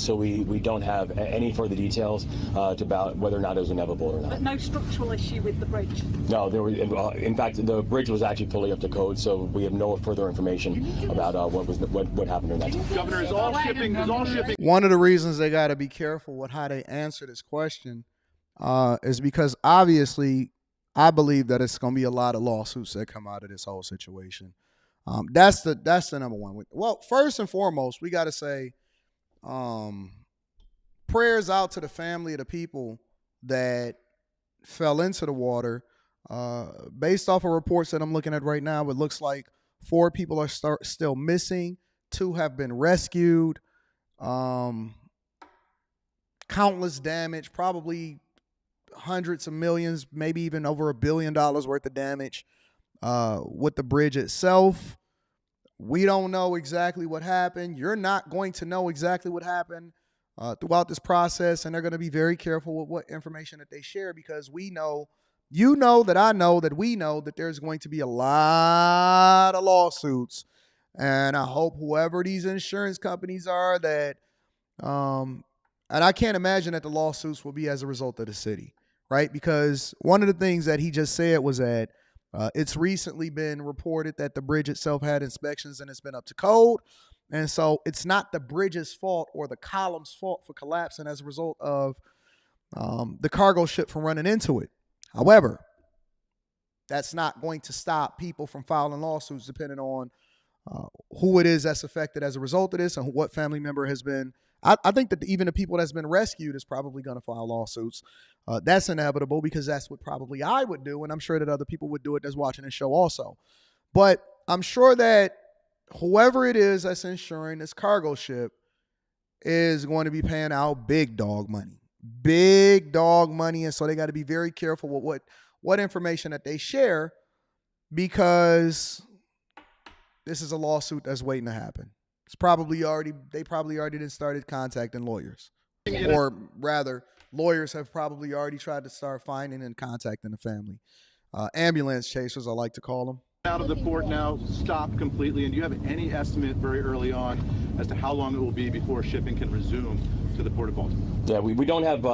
so we don't have any further details about whether or not it was inevitable or not. But no structural issue with the bridge? No, there was. In fact, the bridge was actually fully up to code, so we have no further information about what happened during that time. Governor, is all shipping? One of the reasons they got to be careful with how they answer this question is because obviously I believe that it's going to be a lot of lawsuits that come out of this whole situation. That's the number one. Well, first and foremost, we got to say prayers out to the family of the people that fell into the water. Based off of reports that I'm looking at right now, it looks like 4 people are still missing. 2 have been rescued. Countless damage, probably hundreds of millions, maybe even over $1 billion worth of damage. With the bridge itself, we don't know exactly what happened. You're not going to know exactly what happened throughout this process, and they're going to be very careful with what information that they share because we know, you know that I know that we know that there's going to be a lot of lawsuits, and I hope whoever these insurance companies are that, and I can't imagine that the lawsuits will be as a result of the city, right? Because one of the things that he just said was that it's recently been reported that the bridge itself had inspections and it's been up to code. And so it's not the bridge's fault or the column's fault for collapsing as a result of the cargo ship from running into it. However, that's not going to stop people from filing lawsuits depending on who it is that's affected as a result of this and what family member has been. I think that even the people that's been rescued is probably going to file lawsuits. That's inevitable because that's what probably I would do, and I'm sure that other people would do it that's watching this show also. But I'm sure that whoever it is that's insuring this cargo ship is going to be paying out big dog money. Big dog money, and so they got to be very careful with what information that they share because this is a lawsuit that's waiting to happen. They probably already started contacting lawyers, or rather, lawyers have probably already tried to start finding and contacting the family. Ambulance chasers, I like to call them. Out of the port now, stopped completely, and do you have any estimate very early on as to how long it will be before shipping can resume to the port of Baltimore? Yeah, we don't have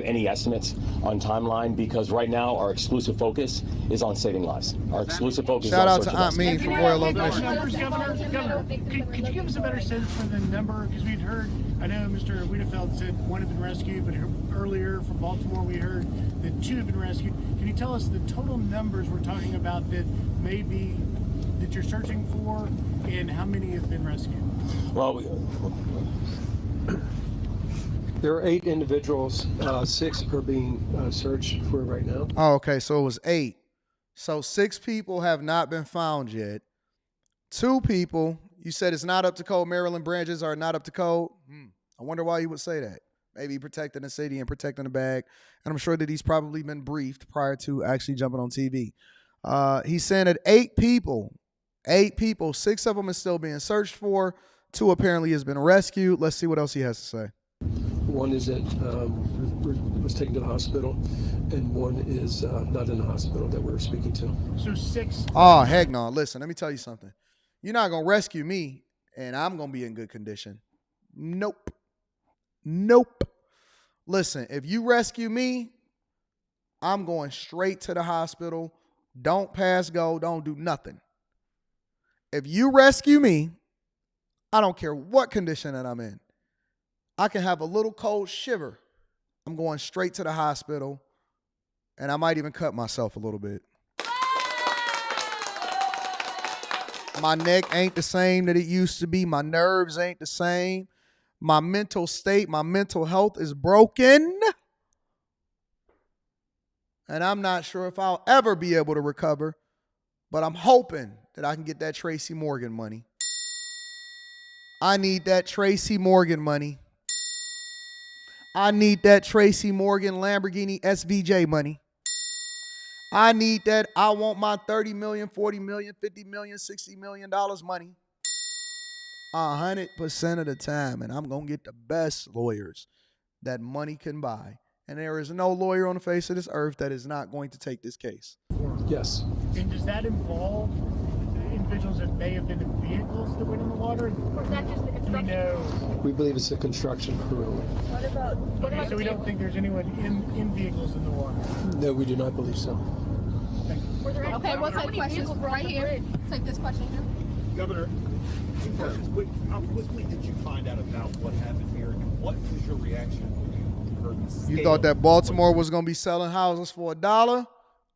any estimates on timeline because right now our exclusive focus is on saving lives. Our exclusive focus. Shout is on out to Aunt Mean from Royal Oak Mission. Governor, could you give us a better sense for the number? Because we'd heard, I know Mr. Wiedefeld said 1 had been rescued, but earlier from Baltimore we heard that 2 have been rescued. Can you tell us the total numbers we're talking about that maybe that you're searching for, and how many have been rescued? Well, there are 8 individuals. 6 are being searched for right now. Oh, okay. So it was 8. So 6 people have not been found yet. 2 people, you said it's not up to code. Maryland branches are not up to code. I wonder why he would say that. Maybe protecting the city and protecting the bag. And I'm sure that he's probably been briefed prior to actually jumping on TV. He's saying that 8 people, 6 of them is still being searched for. 2 apparently has been rescued. Let's see what else he has to say. 1 is was taken to the hospital, and 1 is not in the hospital that we're speaking to. So 6. Oh, heck no. Listen, let me tell you something. You're not going to rescue me, and I'm going to be in good condition. Nope. Listen, if you rescue me, I'm going straight to the hospital. Don't pass go. Don't do nothing. If you rescue me, I don't care what condition that I'm in. I can have a little cold shiver. I'm going straight to the hospital, and I might even cut myself a little bit. My neck ain't the same that it used to be. My nerves ain't the same. My mental state, my mental health is broken. And I'm not sure if I'll ever be able to recover, but I'm hoping that I can get that Tracy Morgan money. I need that Tracy Morgan money. I need that Tracy Morgan Lamborghini SVJ money. I need that. I want my $30 million, $40 million, $50 million, $60 million money 100% of the time. And I'm going to get the best lawyers that money can buy. And there is no lawyer on the face of this earth that is not going to take this case. Yes. And does that involve individuals that may have been in vehicles that went in the water? Or is that just the construction? No. We believe it's a construction crew. What about so we don't think there's anyone in vehicles in the water? No, we do not believe so. Okay, what's that question? Right here. Take this question here. Governor, two questions. How quickly did you find out about what happened here, and what was your reaction when you heard the scale? You thought that Baltimore was going to be selling houses for $1?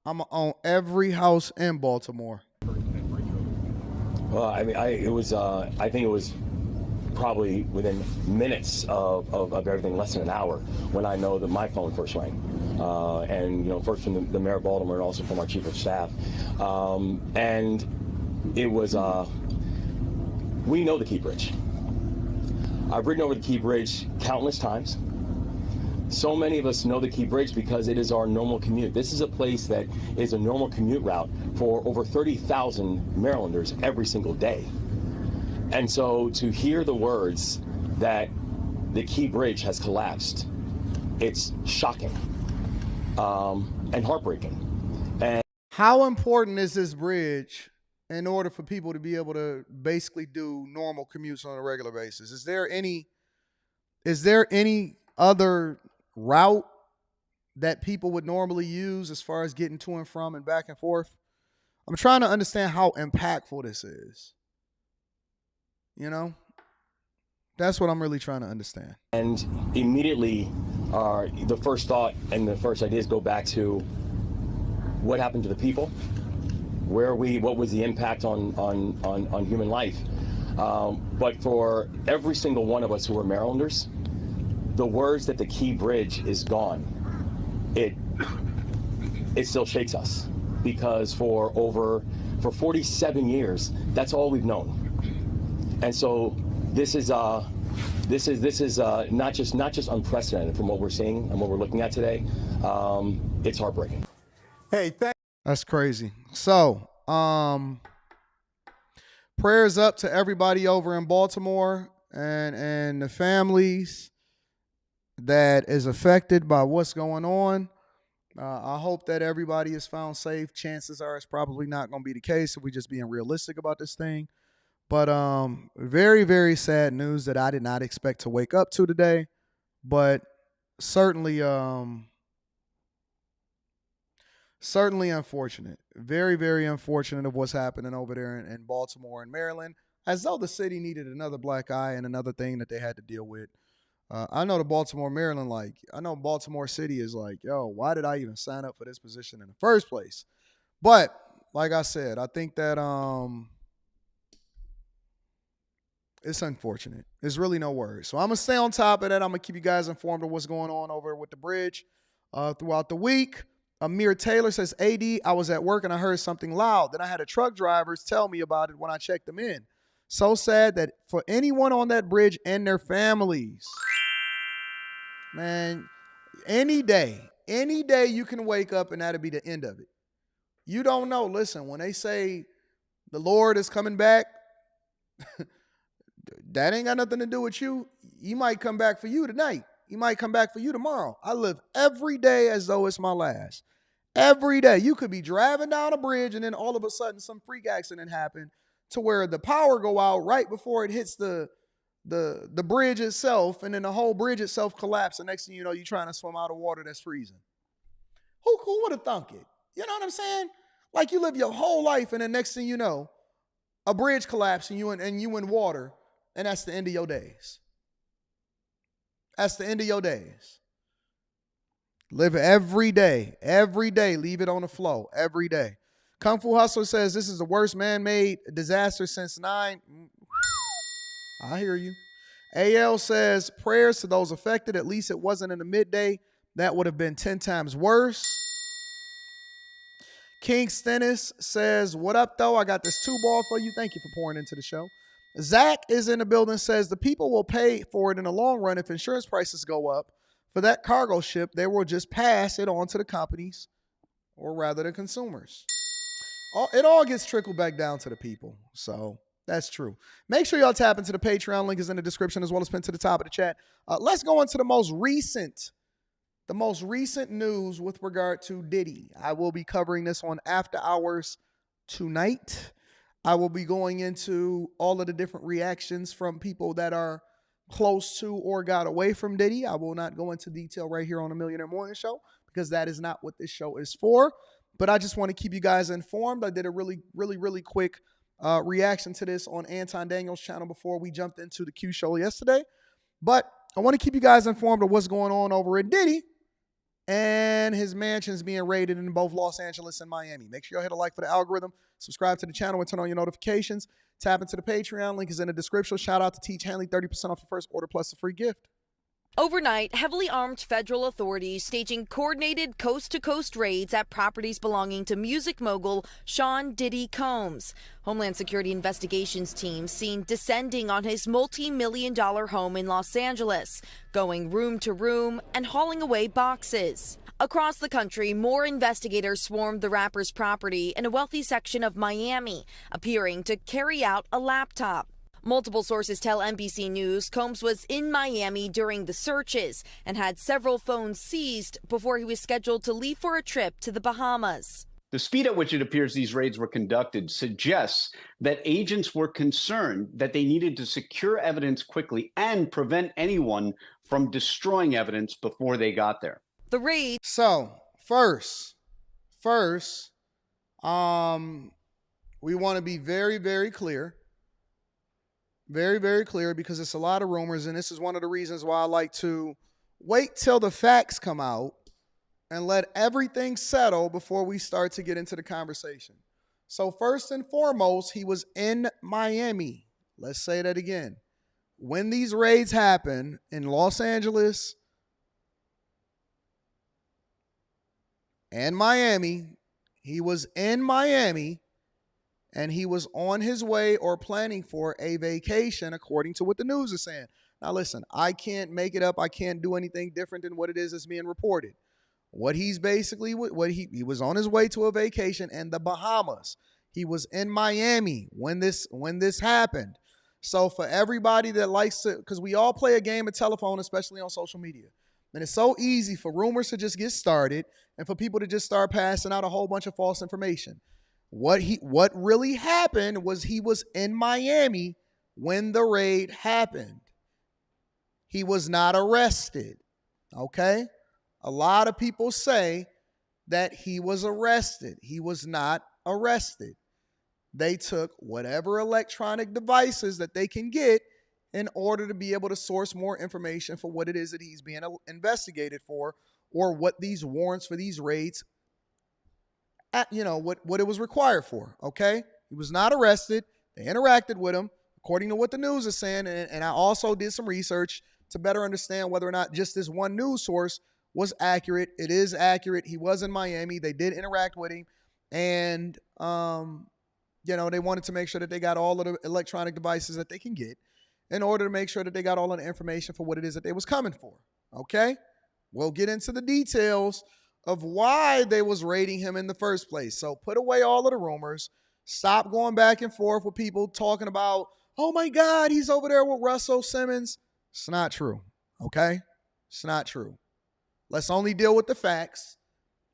I'm going to own every house in Baltimore. Well, I mean, I think it was probably within minutes of everything, less than an hour, when I know that my phone first rang. And, first from the mayor of Baltimore and also from our chief of staff. And it was, we know the Key Bridge. I've ridden over the Key Bridge countless times. So many of us know the Key Bridge because it is our normal commute. This is a place that is a normal commute route for over 30,000 Marylanders every single day. And so to hear the words that the Key Bridge has collapsed, it's shocking and heartbreaking. And how important is this bridge in order for people to be able to basically do normal commutes on a regular basis? Is there any other route that people would normally use as far as getting to and from and back and forth? I'm trying to understand how impactful this is. That's what I'm really trying to understand. And immediately, the first thought and the first ideas go back to what happened to the people, what was the impact on human life. But for every single one of us who are Marylanders, the words that the Key Bridge is gone, it still shakes us, because for 47 years, that's all we've known. And so this is not just unprecedented from what we're seeing and what we're looking at today. It's heartbreaking. Hey, that's crazy. So, prayers up to everybody over in Baltimore and the families that is affected by what's going on. I hope that everybody is found safe. Chances are it's probably not going to be the case if we're just being realistic about this thing. But very, very sad news that I did not expect to wake up to today. But certainly unfortunate. Very, very unfortunate of what's happening over there in Baltimore and Maryland. As though the city needed another black eye and another thing that they had to deal with. I know the Baltimore, Maryland, I know Baltimore City is like, yo, why did I even sign up for this position in the first place? But like I said, I think that it's unfortunate. There's really no worries. So I'm going to stay on top of that. I'm going to keep you guys informed of what's going on over with the bridge throughout the week. Amir Taylor says, AD, I was at work and I heard something loud. Then I had a truck driver tell me about it when I checked them in. So sad that for anyone on that bridge and their families, man, any day you can wake up and that'll be the end of it. You don't know. Listen, when they say the Lord is coming back, that ain't got nothing to do with you. He might come back for you tonight. He might come back for you tomorrow. I live every day as though it's my last. Every day. You could be driving down a bridge and then all of a sudden some freak accident happened to where the power go out right before it hits the bridge itself, and then the whole bridge itself collapse. The next thing you know, you're trying to swim out of water that's freezing. Who would have thunk it? You know what I'm saying? Like you live your whole life, and the next thing you know, a bridge collapse and you in water, and that's the end of your days. That's the end of your days. Live every day, leave it on the flow every day. Kung Fu Hustler says this is the worst man-made disaster since 9. I hear you. AL says prayers to those affected. At least it wasn't in the midday. That would have been 10 times worse. King Stennis says, what up, though? I got this 2-ball for you. Thank you for pouring into the show. Zach is in the building, says the people will pay for it in the long run if insurance prices go up. For that cargo ship, they will just pass it on to the companies, or rather the consumers. It all gets trickled back down to the people. So that's true. Make sure y'all tap into the Patreon. Link is in the description as well as pinned to the top of the chat. Let's go into the most recent news with regard to Diddy. I will be covering this on After Hours tonight. I will be going into all of the different reactions from people that are close to or got away from Diddy. I will not go into detail right here on the Millionaire Morning Show because that is not what this show is for. But I just want to keep you guys informed. I did a really quick reaction to this on Anton Daniels' channel before we jumped into the Q show yesterday. But I want to keep you guys informed of what's going on over at Diddy and his mansions being raided in both Los Angeles and Miami. Make sure y'all hit a like for the algorithm, subscribe to the channel, and turn on your notifications. Tap into the Patreon. Link is in the description. Shout out to Tiege Hanley, 30% off your first order plus a free gift. Overnight, heavily armed federal authorities staging coordinated coast-to-coast raids at properties belonging to music mogul Sean Diddy Combs. Homeland Security investigations team seen descending on his multi-million-dollar home in Los Angeles, going room to room and hauling away boxes. Across the country, more investigators swarmed the rapper's property in a wealthy section of Miami, appearing to carry out a laptop. Multiple sources tell NBC News Combs was in Miami during the searches and had several phones seized before he was scheduled to leave for a trip to the Bahamas. The speed at which it appears these raids were conducted suggests that agents were concerned that they needed to secure evidence quickly and prevent anyone from destroying evidence before they got there. The raid. So, first, we want to be very clear. Very clear, because it's a lot of rumors, and this is one of the reasons why I like to wait till the facts come out and let everything settle before we start to get into the conversation. So first and foremost, he was in Miami. Let's say that again. When these raids happen in Los Angeles and Miami, he was in Miami. And he was on his way or planning for a vacation, according to what the news is saying. Now, listen, I can't make it up. I can't do anything different than what it is that's being reported. What he's basically, he was on his way to a vacation in the Bahamas. He was in Miami when this happened. So for everybody that likes to, because we all play a game of telephone, especially on social media. And it's so easy for rumors to just get started and for people to just start passing out a whole bunch of false information. What really happened was he was in Miami when the raid happened. He was not arrested, okay? A lot of people say that he was arrested. He was not arrested. They took whatever electronic devices that they can get in order to be able to source more information for what it is that he's being investigated for, or what these warrants for these raids, what it was required for, okay? He was not arrested. They interacted with him, according to what the news is saying, and I also did some research to better understand whether or not just this one news source was accurate. It is accurate. He was in Miami. They did interact with him, and, they wanted to make sure that they got all of the electronic devices that they can get in order to make sure that they got all of the information for what it is that they was coming for, okay? We'll get into the details of why they was raiding him in the first place. So put away all of the rumors. Stop going back and forth with people talking about, oh my God, he's over there with Russell Simmons. It's not true, okay? It's not true. Let's only deal with the facts.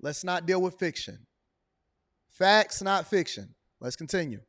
Let's not deal with fiction. Facts, not fiction. Let's continue.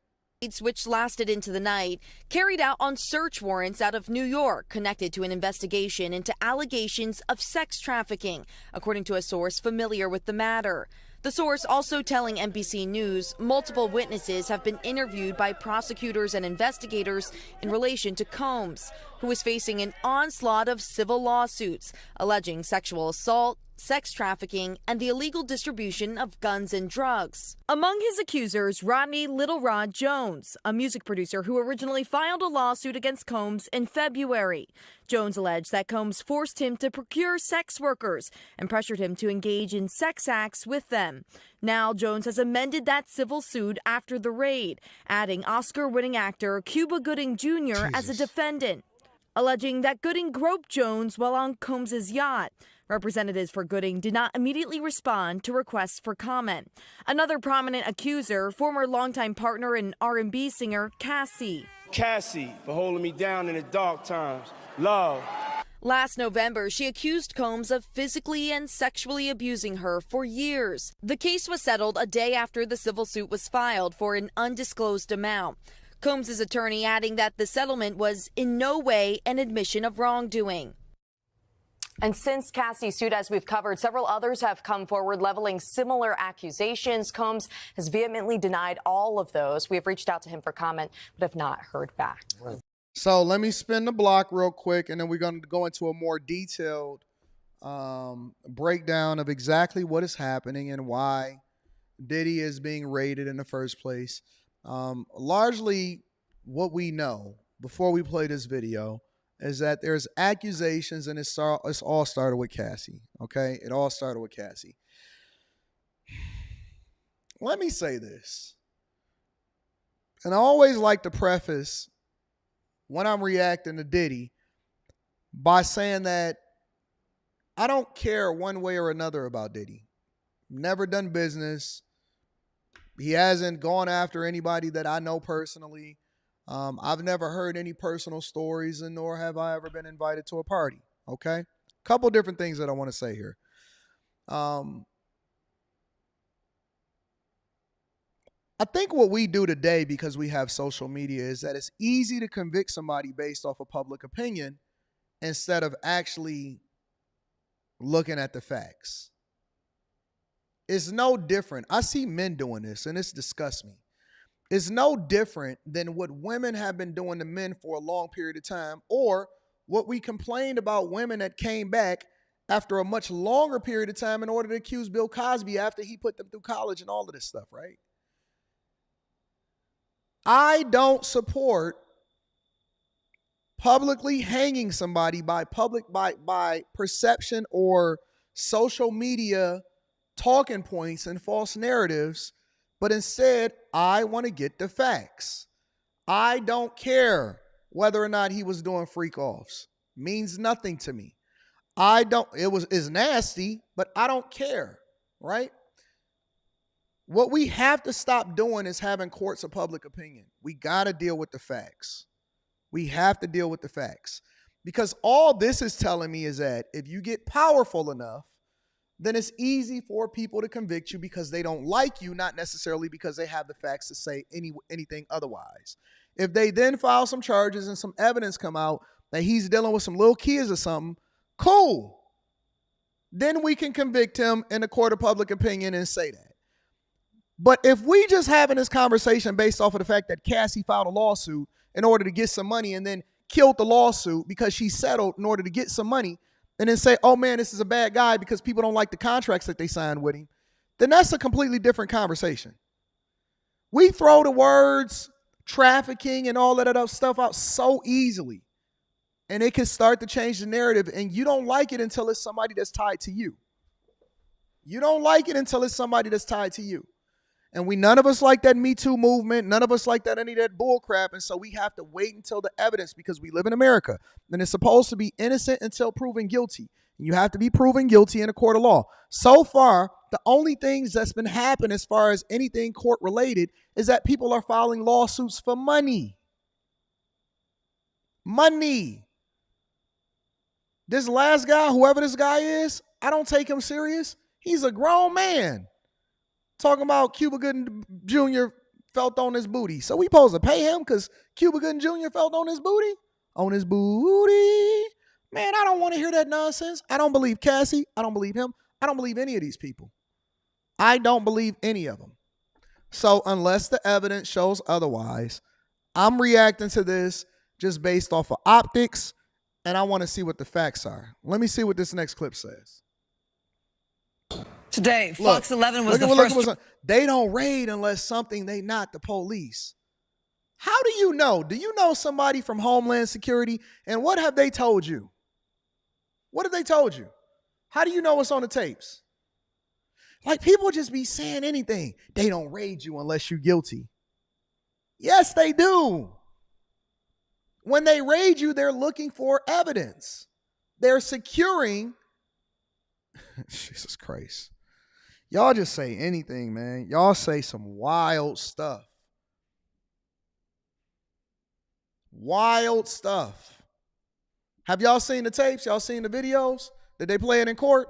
Which lasted into the night, carried out on search warrants out of New York, connected to an investigation into allegations of sex trafficking, according to a source familiar with the matter. The source also telling NBC News multiple witnesses have been interviewed by prosecutors and investigators in relation to Combs. who is facing an onslaught of civil lawsuits alleging sexual assault, sex trafficking, and the illegal distribution of guns and drugs. Among his accusers, Rodney Little Rod Jones, a music producer who originally filed a lawsuit against Combs in February. Jones alleged that Combs forced him to procure sex workers and pressured him to engage in sex acts with them. Now, Jones has amended that civil suit after the raid, adding Oscar-winning actor Cuba Gooding Jr. as a defendant, alleging that Gooding groped Jones while on Combs' yacht. Representatives for Gooding did not immediately respond to requests for comment. Another prominent accuser, former longtime partner and R&B singer Cassie. Cassie, for holding me down in the dark times. Love. Last November, she accused Combs of physically and sexually abusing her for years. The case was settled a day after the civil suit was filed for an undisclosed amount. Combs' attorney adding that the settlement was in no way an admission of wrongdoing. And since Cassie's suit, as we've covered, several others have come forward leveling similar accusations. Combs has vehemently denied all of those. We have reached out to him for comment, but have not heard back. So let me spin the block real quick, and then we're going to go into a more detailed breakdown of exactly what is happening and why Diddy is being raided in the first place. Largely what we know before we play this video is that there's accusations, and it's all started with Cassie, okay? It all started with Cassie. Let me say this, and I always like to preface when I'm reacting to Diddy by saying that I don't care one way or another about Diddy. Never done business. He hasn't gone after anybody that I know personally. I've never heard any personal stories, and nor have I ever been invited to a party, okay? Couple different things that I want to say here. I think what we do today, because we have social media, is that it's easy to convict somebody based off of public opinion instead of actually looking at the facts. It's no different. I see men doing this, and this disgusts me. It's no different than what women have been doing to men for a long period of time, or what we complained about women that came back after a much longer period of time in order to accuse Bill Cosby after he put them through college and all of this stuff, right? I don't support publicly hanging somebody by perception or social media talking points and false narratives, but instead, I want to get the facts. I don't care whether or not he was doing freak offs. Means nothing to me. It's nasty, but I don't care, right? What we have to stop doing is having courts of public opinion. We got to deal with the facts. We have to deal with the facts. Because all this is telling me is that if you get powerful enough, then it's easy for people to convict you because they don't like you, not necessarily because they have the facts to say anything otherwise. If they then file some charges and some evidence come out that he's dealing with some little kids or something, cool. Then we can convict him in a court of public opinion and say that. But if we just having this conversation based off of the fact that Cassie filed a lawsuit in order to get some money and then killed the lawsuit because she settled in order to get some money, and then say, oh man, this is a bad guy because people don't like the contracts that they signed with him, then that's a completely different conversation. We throw the words trafficking and all of that other stuff out so easily, and it can start to change the narrative, and you don't like it until it's somebody that's tied to you. You don't like it until it's somebody that's tied to you. And none of us like that Me Too movement. None of us like that, any of that bull crap. And so we have to wait until the evidence, because we live in America. And it's supposed to be innocent until proven guilty. And you have to be proven guilty in a court of law. So far, the only things that's been happening as far as anything court related is that people are filing lawsuits for money. Money. This last guy, whoever this guy is, I don't take him serious. He's a grown man. Talking about Cuba Gooding Jr. felt on his booty. So we supposed to pay him because Cuba Gooding Jr. felt on his booty? On his booty. Man, I don't want to hear that nonsense. I don't believe Cassie. I don't believe him. I don't believe any of these people. I don't believe any of them. So unless the evidence shows otherwise, I'm reacting to this just based off of optics, and I want to see what the facts are. Let me see what this next clip says. Today, Fox 11 was the first. They don't raid unless something they not the police. How do you know? Do you know somebody from Homeland Security? And what have they told you? What have they told you? How do you know what's on the tapes? Like, people just be saying anything. They don't raid you unless you're guilty. Yes, they do. When they raid you, they're looking for evidence. They're securing. Jesus Christ. Y'all just say anything, man. Y'all say some wild stuff. Wild stuff. Have y'all seen the tapes? Y'all seen the videos? Did they play it in court?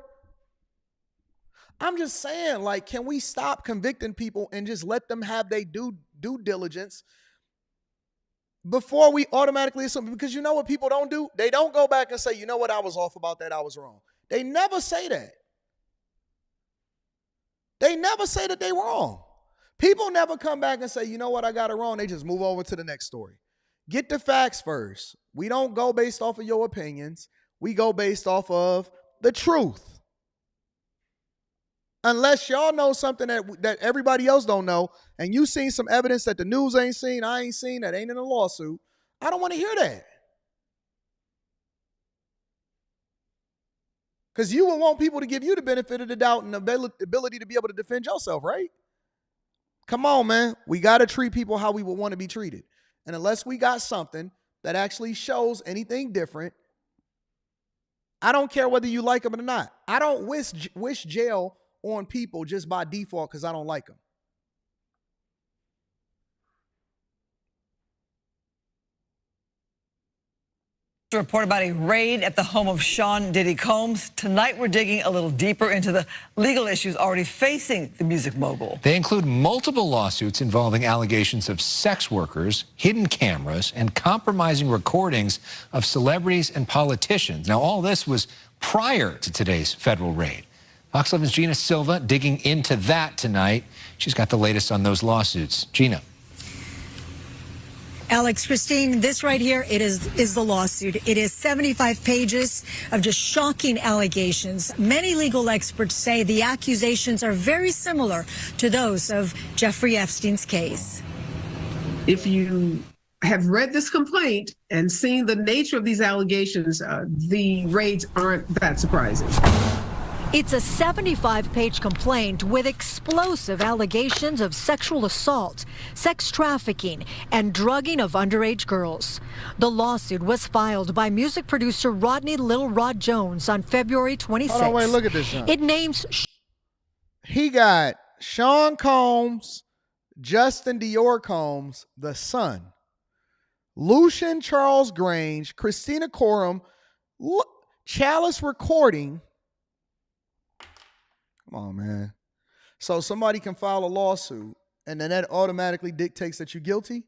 I'm just saying, like, can we stop convicting people and just let them have their due diligence before we automatically assume? Because you know what people don't do? They don't go back and say, you know what, I was off about that, I was wrong. They never say that. They never say that they wrong. People never come back and say, you know what, I got it wrong. They just move over to the next story. Get the facts first. We don't go based off of your opinions. We go based off of the truth. Unless y'all know something that everybody else don't know, and you seen some evidence that the news ain't seen, I ain't seen, that ain't in a lawsuit, I don't want to hear that. Because you would want people to give you the benefit of the doubt and the ability to be able to defend yourself, right? Come on, man. We got to treat people how we would want to be treated. And unless we got something that actually shows anything different, I don't care whether you like them or not. I don't wish jail on people just by default because I don't like them. Report about a raid at the home of Sean Diddy Combs. Tonight, we're digging a little deeper into the legal issues already facing the music mogul. They include multiple lawsuits involving allegations of sex workers, hidden cameras, and compromising recordings of celebrities and politicians. Now, all this was prior to today's federal raid. Fox 11's Gina Silva digging into that tonight. She's got the latest on those lawsuits. Gina. Alex, Christine, this right here, it is the lawsuit. It is 75 pages of just shocking allegations. Many legal experts say the accusations are very similar to those of Jeffrey Epstein's case. If you have read this complaint and seen the nature of these allegations, the raids aren't that surprising. It's a 75-page complaint with explosive allegations of sexual assault, sex trafficking, and drugging of underage girls. The lawsuit was filed by music producer Rodney Little Rod Jones on February 26th. Hold on, wait, look at this, Sean. It names... He got Sean Combs, Justin Dior Combs, the son, Lucian Charles Grange, Christina Coram, Chalice Recording. Come on, man. So somebody can file a lawsuit, and then that automatically dictates that you're guilty?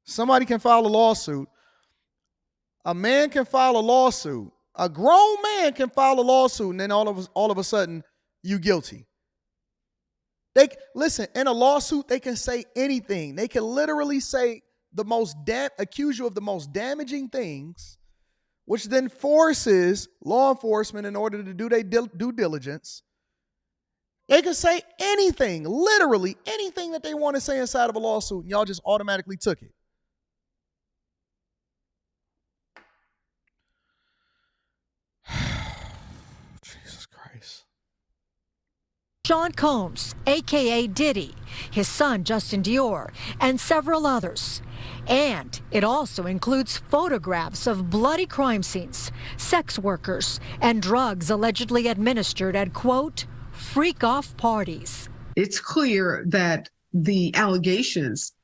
Somebody can file a lawsuit. A man can file a lawsuit. A grown man can file a lawsuit, and then all of a sudden, you guilty. Listen, in a lawsuit, they can say anything. They can literally say accuse you of the most damaging things, which then forces law enforcement, in order to do their due diligence, they can say anything, literally anything that they want to say inside of a lawsuit, and y'all just automatically took it. Jesus Christ. Sean Combs, a.k.a. Diddy, his son Justin Dior, and several others. And it also includes photographs of bloody crime scenes, sex workers, and drugs allegedly administered at, quote, freak-off parties. It's clear that the allegations,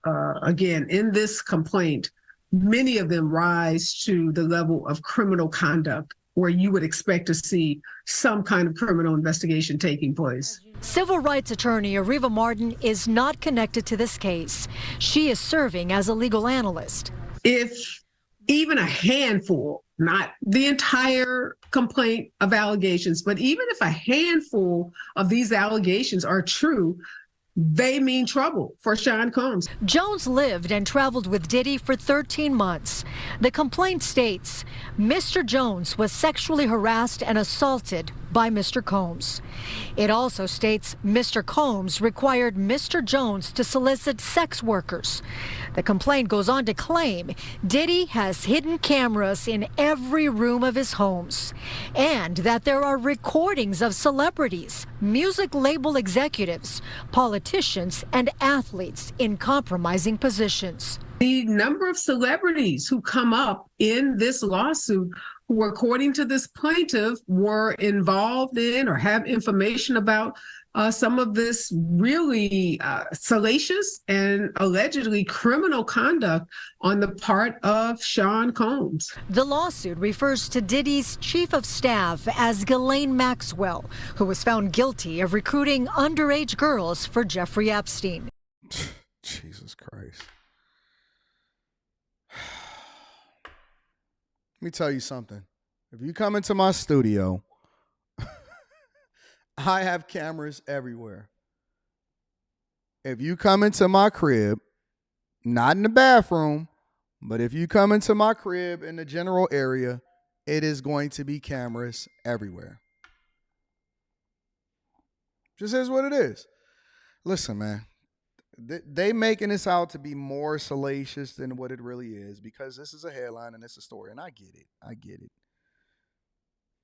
again, in this complaint, many of them rise to the level of criminal conduct where you would expect to see some kind of criminal investigation taking place. Civil rights attorney Ariva Martin is not connected to this case. She is serving as a legal analyst. If even a handful, not the entire complaint of allegations, but even if a handful of these allegations are true, they mean trouble for Sean Combs. Jones lived and traveled with Diddy for 13 months. The complaint states Mr. Jones was sexually harassed and assaulted by Mr. Combs. It also states Mr. Combs required Mr. Jones to solicit sex workers. The complaint goes on to claim Diddy has hidden cameras in every room of his homes and that there are recordings of celebrities, music label executives, politicians, and athletes in compromising positions. The number of celebrities who come up in this lawsuit who, according to this plaintiff, were involved in or have information about some of this really salacious and allegedly criminal conduct on the part of Sean Combs. The lawsuit refers to Diddy's chief of staff as Ghislaine Maxwell, who was found guilty of recruiting underage girls for Jeffrey Epstein. Jesus Christ. Let me tell you something. If you come into my studio, I have cameras everywhere. If you come into my crib, not in the bathroom, but if you come into my crib in the general area, it is going to be cameras everywhere. Just is what it is. Listen, man. They making this out to be more salacious than what it really is because this is a headline and it's a story. And I get it.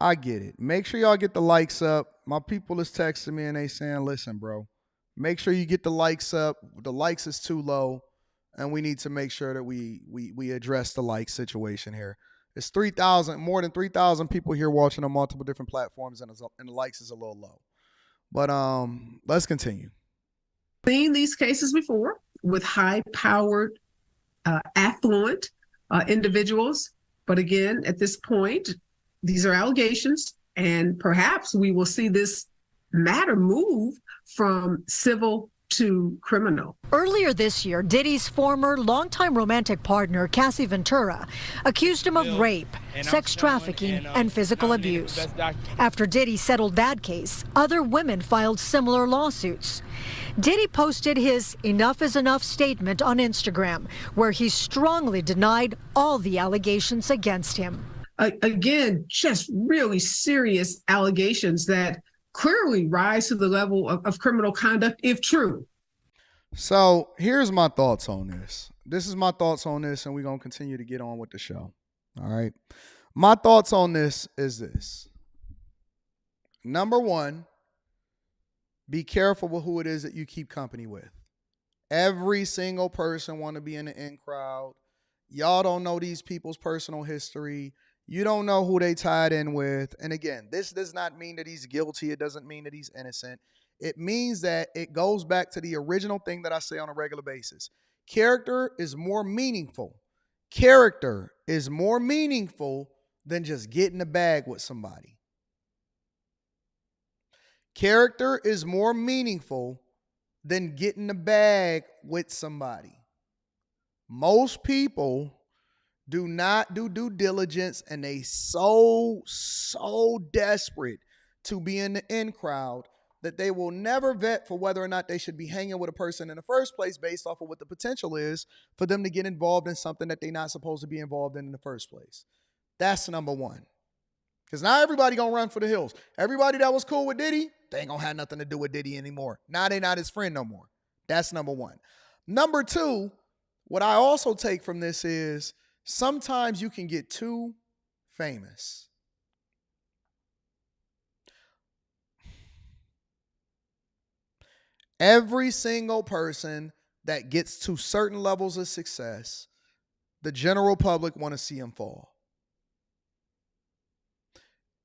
I get it. Make sure y'all get the likes up. My people is texting me and they saying, listen, bro, make sure you get the likes up. The likes is too low. And we need to make sure that we address the like situation here. It's 3,000, more than 3,000 people here watching on multiple different platforms and the likes is a little low. But let's continue. Seen these cases before with high-powered, affluent individuals. But again, at this point, these are allegations, and perhaps we will see this matter move from civil to criminal. Earlier this year, Diddy's former longtime romantic partner, Cassie Ventura, accused him of rape, sex trafficking, and physical abuse. After Diddy settled that case, other women filed similar lawsuits. Diddy posted his Enough is Enough statement on Instagram, where he strongly denied all the allegations against him. Again, just really serious allegations that clearly rise to the level of criminal conduct, if true. So here's my thoughts on this. This is my thoughts on this, and we're going to continue to get on with the show. All right. My thoughts on this is this. Number one, be careful with who it is that you keep company with. Every single person want to be in the in crowd. Y'all don't know these people's personal history. You don't know who they tied in with. And again, this does not mean that he's guilty. It doesn't mean that he's innocent. It means that it goes back to the original thing that I say on a regular basis. Character is more meaningful. Character is more meaningful than just getting a bag with somebody. Character is more meaningful than getting a bag with somebody. Most people do not do due diligence, and they so desperate to be in the in crowd that they will never vet for whether or not they should be hanging with a person in the first place based off of what the potential is for them to get involved in something that they're not supposed to be involved in the first place. That's number one. Because now everybody gonna run for the hills. Everybody that was cool with Diddy, they ain't gonna have nothing to do with Diddy anymore. Now they not his friend no more. That's number one. Number two, what I also take from this is sometimes you can get too famous. Every single person that gets to certain levels of success, the general public want to see him fall.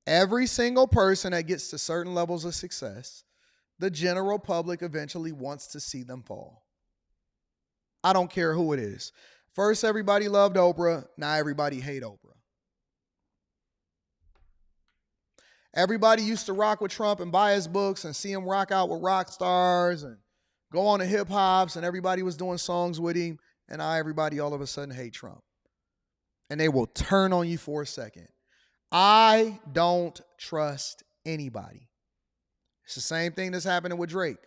Every single person that gets to certain levels of success, the general public eventually wants to see them fall. I don't care who it is. First, everybody loved Oprah. Now everybody hate Oprah. Everybody used to rock with Trump and buy his books and see him rock out with rock stars and go on to hip hops, and everybody was doing songs with him. And now everybody all of a sudden hate Trump. And they will turn on you for a second. I don't trust anybody. It's the same thing that's happening with Drake.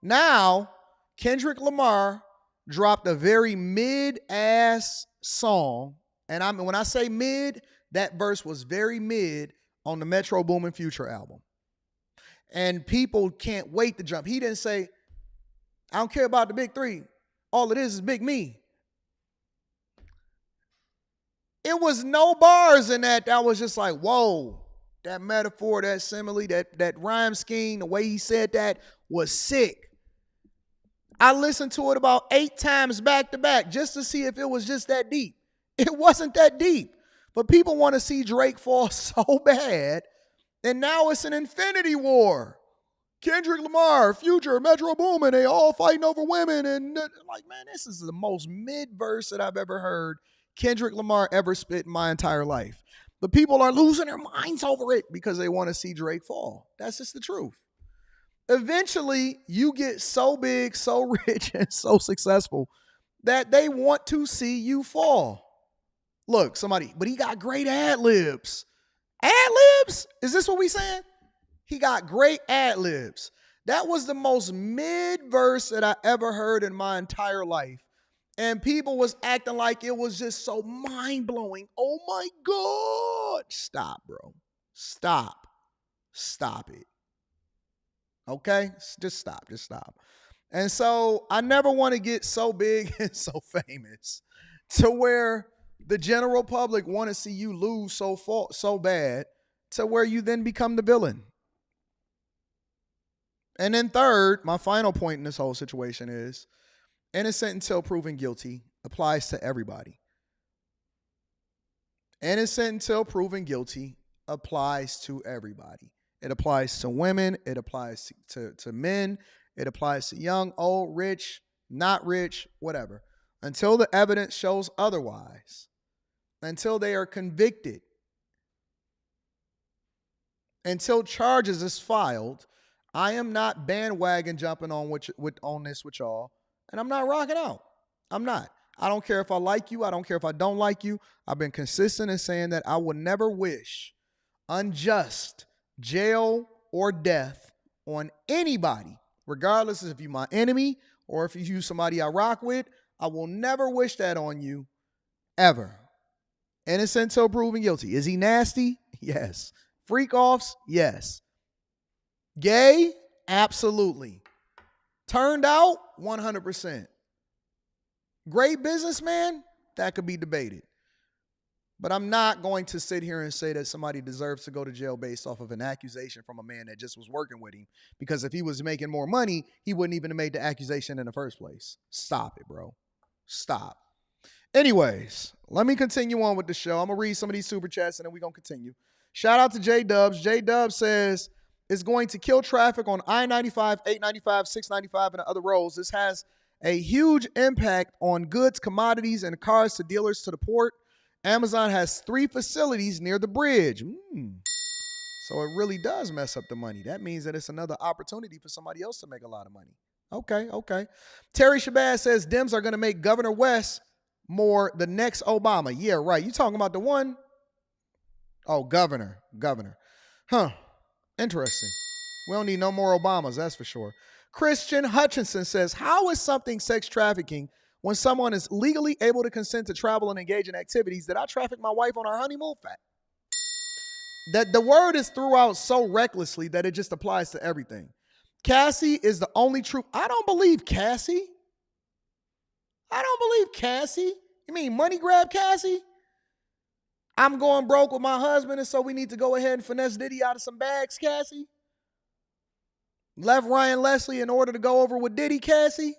Now, Kendrick Lamar dropped a very mid-ass song. And when I say mid, that verse was very mid on the Metro Boomin' Future album. And people can't wait to jump. He didn't say, I don't care about the big three. All it is Big Me. It was no bars in that was just like, whoa. That metaphor, that simile, that rhyme scheme, the way he said that was sick. I listened to it about 8 times back to back just to see if it was just that deep. It wasn't that deep. But people want to see Drake fall so bad. And now it's an infinity war. Kendrick Lamar, Future, Metro Boomin, they all fighting over women. And like, man, this is the most mid verse that I've ever heard Kendrick Lamar ever spit in my entire life. But people are losing their minds over it because they want to see Drake fall. That's just the truth. Eventually, you get so big, so rich, and so successful that they want to see you fall. Look, but he got great ad-libs. Ad-libs? Is this what we saying? He got great ad-libs. That was the most mid-verse that I ever heard in my entire life. And people was acting like it was just so mind-blowing. Oh my God. Stop, bro. Stop. Stop it. Okay? Just stop. Just stop. And so I never want to get so big and so famous to where the general public want to see you lose so bad to where you then become the villain. And then third, my final point in this whole situation is innocent until proven guilty applies to everybody. Innocent until proven guilty applies to everybody. It applies to women. It applies to men. It applies to young, old, rich, not rich, whatever. Until the evidence shows otherwise. Until they are convicted. Until charges is filed. I am not bandwagon jumping on this with y'all. And I'm not rocking out. I'm not. I don't care if I like you. I don't care if I don't like you. I've been consistent in saying that I would never wish unjust jail or death on anybody, regardless if you're my enemy or if you somebody I rock with. I will never wish that on you, ever. Innocent until proven guilty. Is he nasty? Yes. Freak offs? Yes. Gay? Absolutely. Turned out? 100%. Great businessman? That could be debated. But I'm not going to sit here and say that somebody deserves to go to jail based off of an accusation from a man that just was working with him. Because if he was making more money, he wouldn't even have made the accusation in the first place. Stop it, bro. Stop. Anyways, let me continue on with the show. I'm going to read some of these super chats and then we're going to continue. Shout out to J-Dubs. J-Dubs says, it's going to kill traffic on I-95, 895, 695, and other roads. This has a huge impact on goods, commodities, and cars to dealers to the port. Amazon has 3 facilities near the bridge. So it really does mess up the money. That means that it's another opportunity for somebody else to make a lot of money. Okay. Terry Shabazz says Dems are going to make Governor West more the next Obama. Yeah, right. You talking about the one? Oh, governor. Huh. Interesting. We don't need no more Obamas, that's for sure. Christian Hutchinson says, how is something sex trafficking when someone is legally able to consent to travel and engage in activities that I traffic my wife on our honeymoon? That the word is thrown out so recklessly that it just applies to everything. Cassie is the only true. I don't believe Cassie. You mean money grab Cassie? I'm going broke with my husband, and so we need to go ahead and finesse Diddy out of some bags, Cassie? Left Ryan Leslie in order to go over with Diddy, Cassie?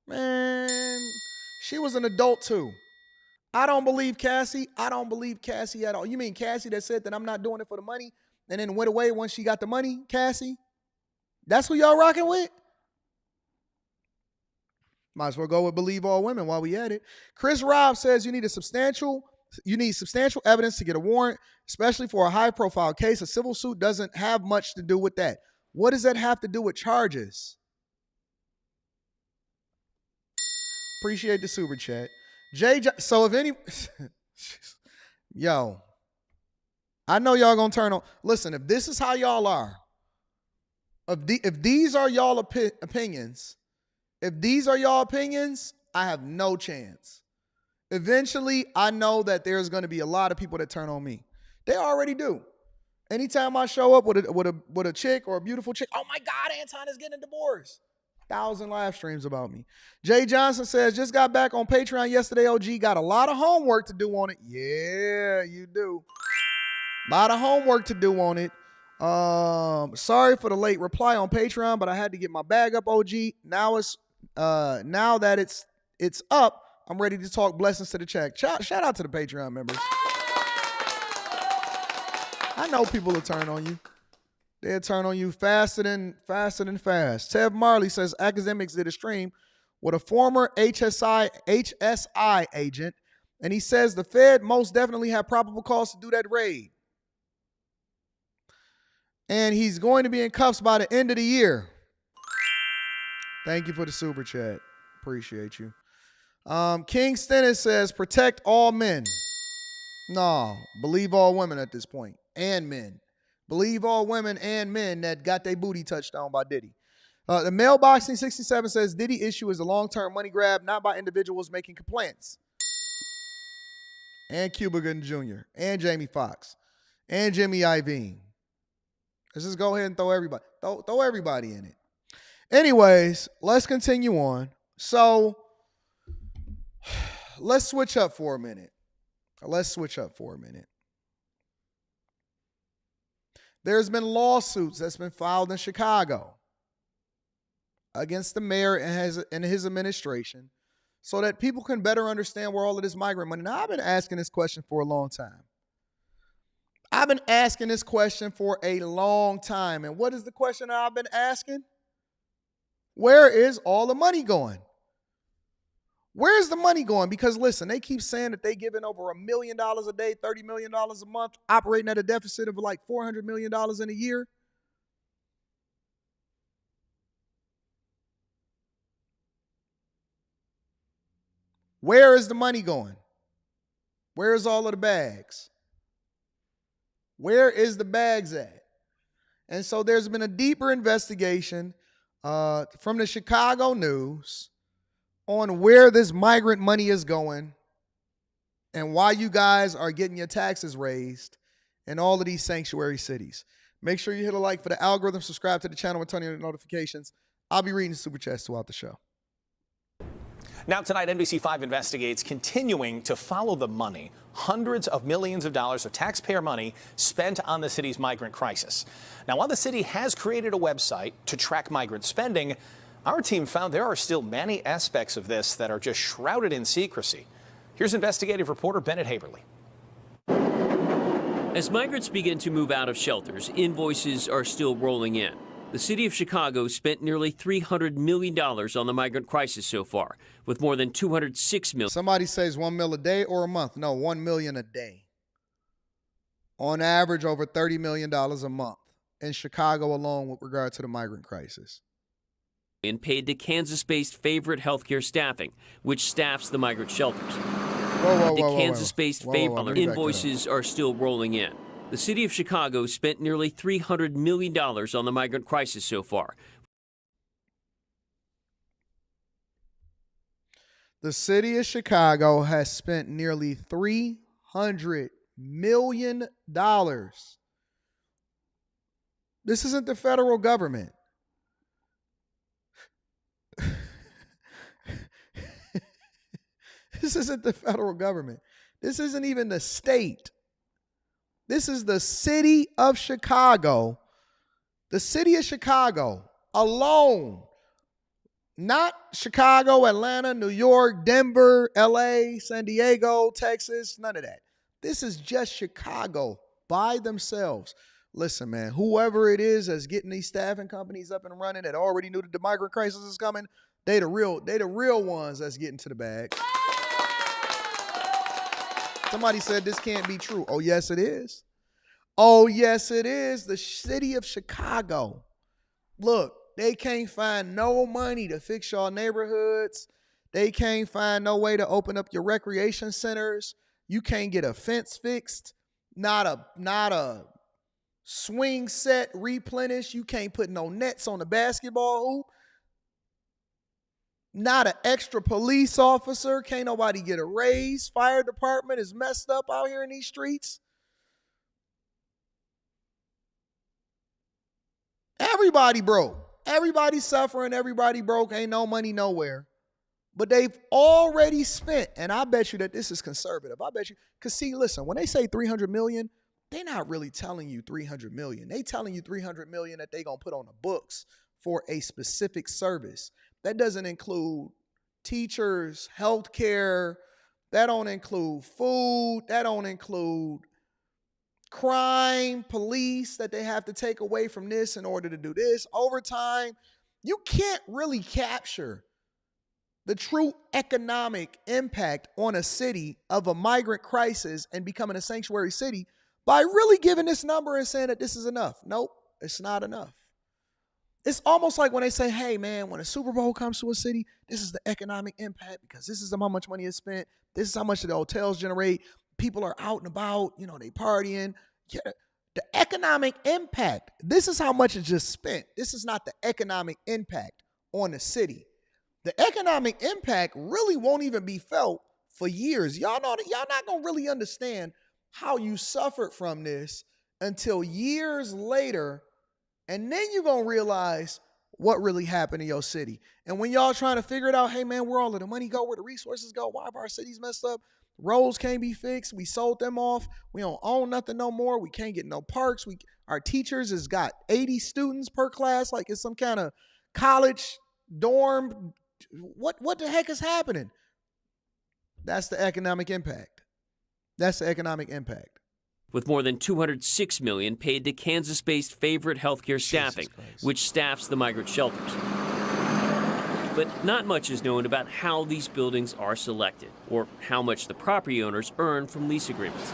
Man, she was an adult too. I don't believe Cassie. I don't believe Cassie at all. You mean Cassie that said that I'm not doing it for the money and then went away once she got the money, Cassie? That's who y'all rocking with? Might as well go with believe all women while we at it. Chris Robb says you need substantial evidence to get a warrant, especially for a high-profile case. A civil suit doesn't have much to do with that. What does that have to do with charges? Appreciate the super chat. So if any... Yo. I know y'all gonna turn on... Listen, if this is how y'all are, If these are y'all opinions, I have no chance. Eventually, I know that there's going to be a lot of people that turn on me. They already do. Anytime I show up with a chick or a beautiful chick, oh my God, Anton is getting divorced. 1,000 live streams about me. Jay Johnson says, just got back on Patreon yesterday, OG. Got a lot of homework to do on it. Yeah, you do. A lot of homework to do on it. Sorry for the late reply on Patreon, but I had to get my bag up, OG. Now that it's up, I'm ready to talk blessings to the chat. Shout out to the Patreon members. I know people will turn on you. They'll turn on you faster than fast. Tev Marley says academics did a stream with a former HSI agent, and he says the Fed most definitely had probable cause to do that raid. And he's going to be in cuffs by the end of the year. Thank you for the super chat. Appreciate you. King Stennis says protect all men. No, believe all women at this point. And men. Believe all women and men that got their booty touched on by Diddy. The Mailboxing 67 says Diddy issue is a long-term money grab, not by individuals making complaints. And Cuba Gooding Jr. and Jamie Foxx and Jimmy Iovine. Let's just go ahead and throw everybody in it. Anyways, let's continue on. So let's switch up for a minute. There's been lawsuits that's been filed in Chicago against the mayor and his administration so that people can better understand where all of this migrant money. Now, I've been asking this question for a long time. And what is the question that I've been asking? Where is all the money going? Where's the money going? Because listen, they keep saying that they giving over $1 million a day, $30 million a month, operating at a deficit of like $400 million in a year. Where is the money going? Where is all of the bags? Where is the bags at? And so there's been a deeper investigation from the Chicago News on where this migrant money is going and why you guys are getting your taxes raised in all of these sanctuary cities. Make sure you hit a like for the algorithm, subscribe to the channel, and turn on your notifications. I'll be reading super chats throughout the show. Now tonight, NBC5 investigates continuing to follow the money. Hundreds of millions of dollars of taxpayer money spent on the city's migrant crisis. Now, while the city has created a website to track migrant spending, our team found there are still many aspects of this that are just shrouded in secrecy. Here's investigative reporter Bennett Haberly. As migrants begin to move out of shelters, invoices are still rolling in. The city of Chicago spent nearly $300 million on the migrant crisis so far, with more than $206 million. Somebody says $1 million a day or a month. No, $1 million a day. On average, over $30 million a month in Chicago alone with regard to the migrant crisis. And paid to Kansas-based Favorite Healthcare Staffing, which staffs the migrant shelters. The Kansas-based Favorite invoices are still rolling in. The city of Chicago spent nearly $300 million on the migrant crisis so far. The city of Chicago has spent nearly $300 million. This isn't the federal government. This isn't the federal government. This isn't even the state. This is the city of Chicago. The city of Chicago alone. Not Chicago, Atlanta, New York, Denver, LA, San Diego, Texas, none of that. This is just Chicago by themselves. Listen, man, whoever it is that's getting these staffing companies up and running that already knew that the migrant crisis is coming, they the real ones that's getting to the bag. Somebody said this can't be true. Oh, yes, it is. Oh, yes, it is. The city of Chicago. Look, they can't find no money to fix y'all neighborhoods. They can't find no way to open up your recreation centers. You can't get a fence fixed. Not a swing set, replenish. You can't put no nets on the basketball hoop. Not an extra police officer. Can't nobody get a raise. Fire department is messed up out here in these streets. Everybody broke. Everybody suffering. Everybody broke. Ain't no money nowhere. But they've already spent, and I bet you that this is conservative. I bet you, because see, listen, when they say 300 million, they're not really telling you 300 million. They telling you 300 million that they gonna put on the books for a specific service. That doesn't include teachers, healthcare. That don't include food. That don't include crime, police that they have to take away from this in order to do this. Overtime. You can't really capture the true economic impact on a city of a migrant crisis and becoming a sanctuary city by really giving this number and saying that this is enough. Nope, it's not enough. It's almost like when they say, hey, man, when a Super Bowl comes to a city, this is the economic impact because this is how much money is spent. This is how much the hotels generate. People are out and about, you know, they partying. Yeah, the economic impact, this is how much is just spent. This is not the economic impact on the city. The economic impact really won't even be felt for years. Y'all not going to really understand how you suffered from this until years later. And then you're going to realize what really happened in your city. And when y'all trying to figure it out, hey, man, where all of the money go, where the resources go, why have our cities messed up? Roads can't be fixed. We sold them off. We don't own nothing no more. We can't get no parks. Our teachers has got 80 students per class, like it's some kind of college dorm. What the heck is happening? That's the economic impact. That's the economic impact. With more than $206 million paid to Kansas-based Favorite Healthcare Staffing, which staffs the migrant shelters. But not much is known about how these buildings are selected or how much the property owners earn from lease agreements.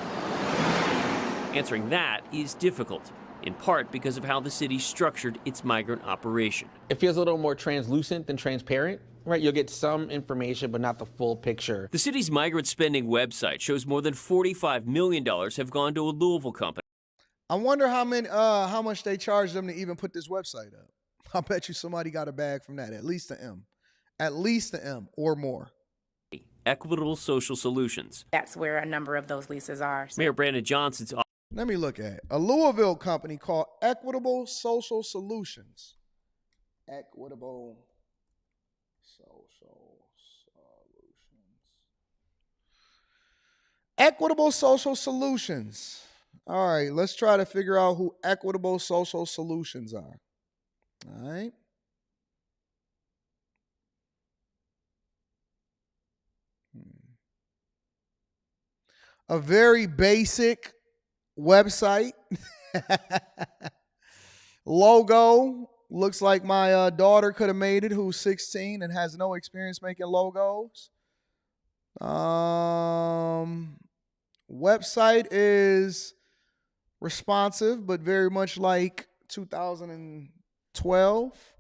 Answering that is difficult, in part because of how the city structured its migrant operation. It feels a little more translucent than transparent. Right, you'll get some information, but not the full picture. The city's migrant spending website shows more than $45 million have gone to a Louisville company. I wonder how much they charge them to even put this website up. I bet you somebody got a bag from that, at least an M or more. Equitable Social Solutions. That's where a number of those leases are. Mayor Brandon Johnson's. Let me look at it. A Louisville company called Equitable Social Solutions. Equitable Social Solutions. Equitable Social Solutions. All right, let's try to figure out who Equitable Social Solutions are. All right. A very basic website. Logo. Looks like my daughter could have made it, who's 16 and has no experience making logos. Website is responsive, but very much like 2012.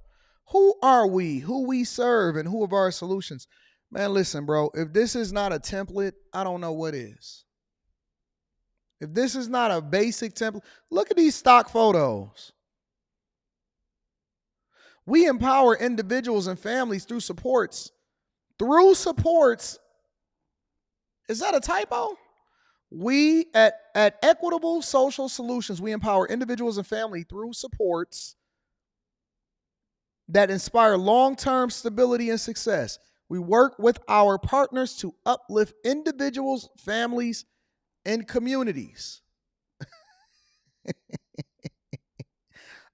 Who are we? Who we serve and who of our solutions? Man, listen, bro, if this is not a template, I don't know what is. If this is not a basic template, look at these stock photos. We empower individuals and families through supports. Through supports. Is that a typo? We at Equitable Social Solutions, we empower individuals and families through supports that inspire long-term stability and success. We work with our partners to uplift individuals, families, and communities.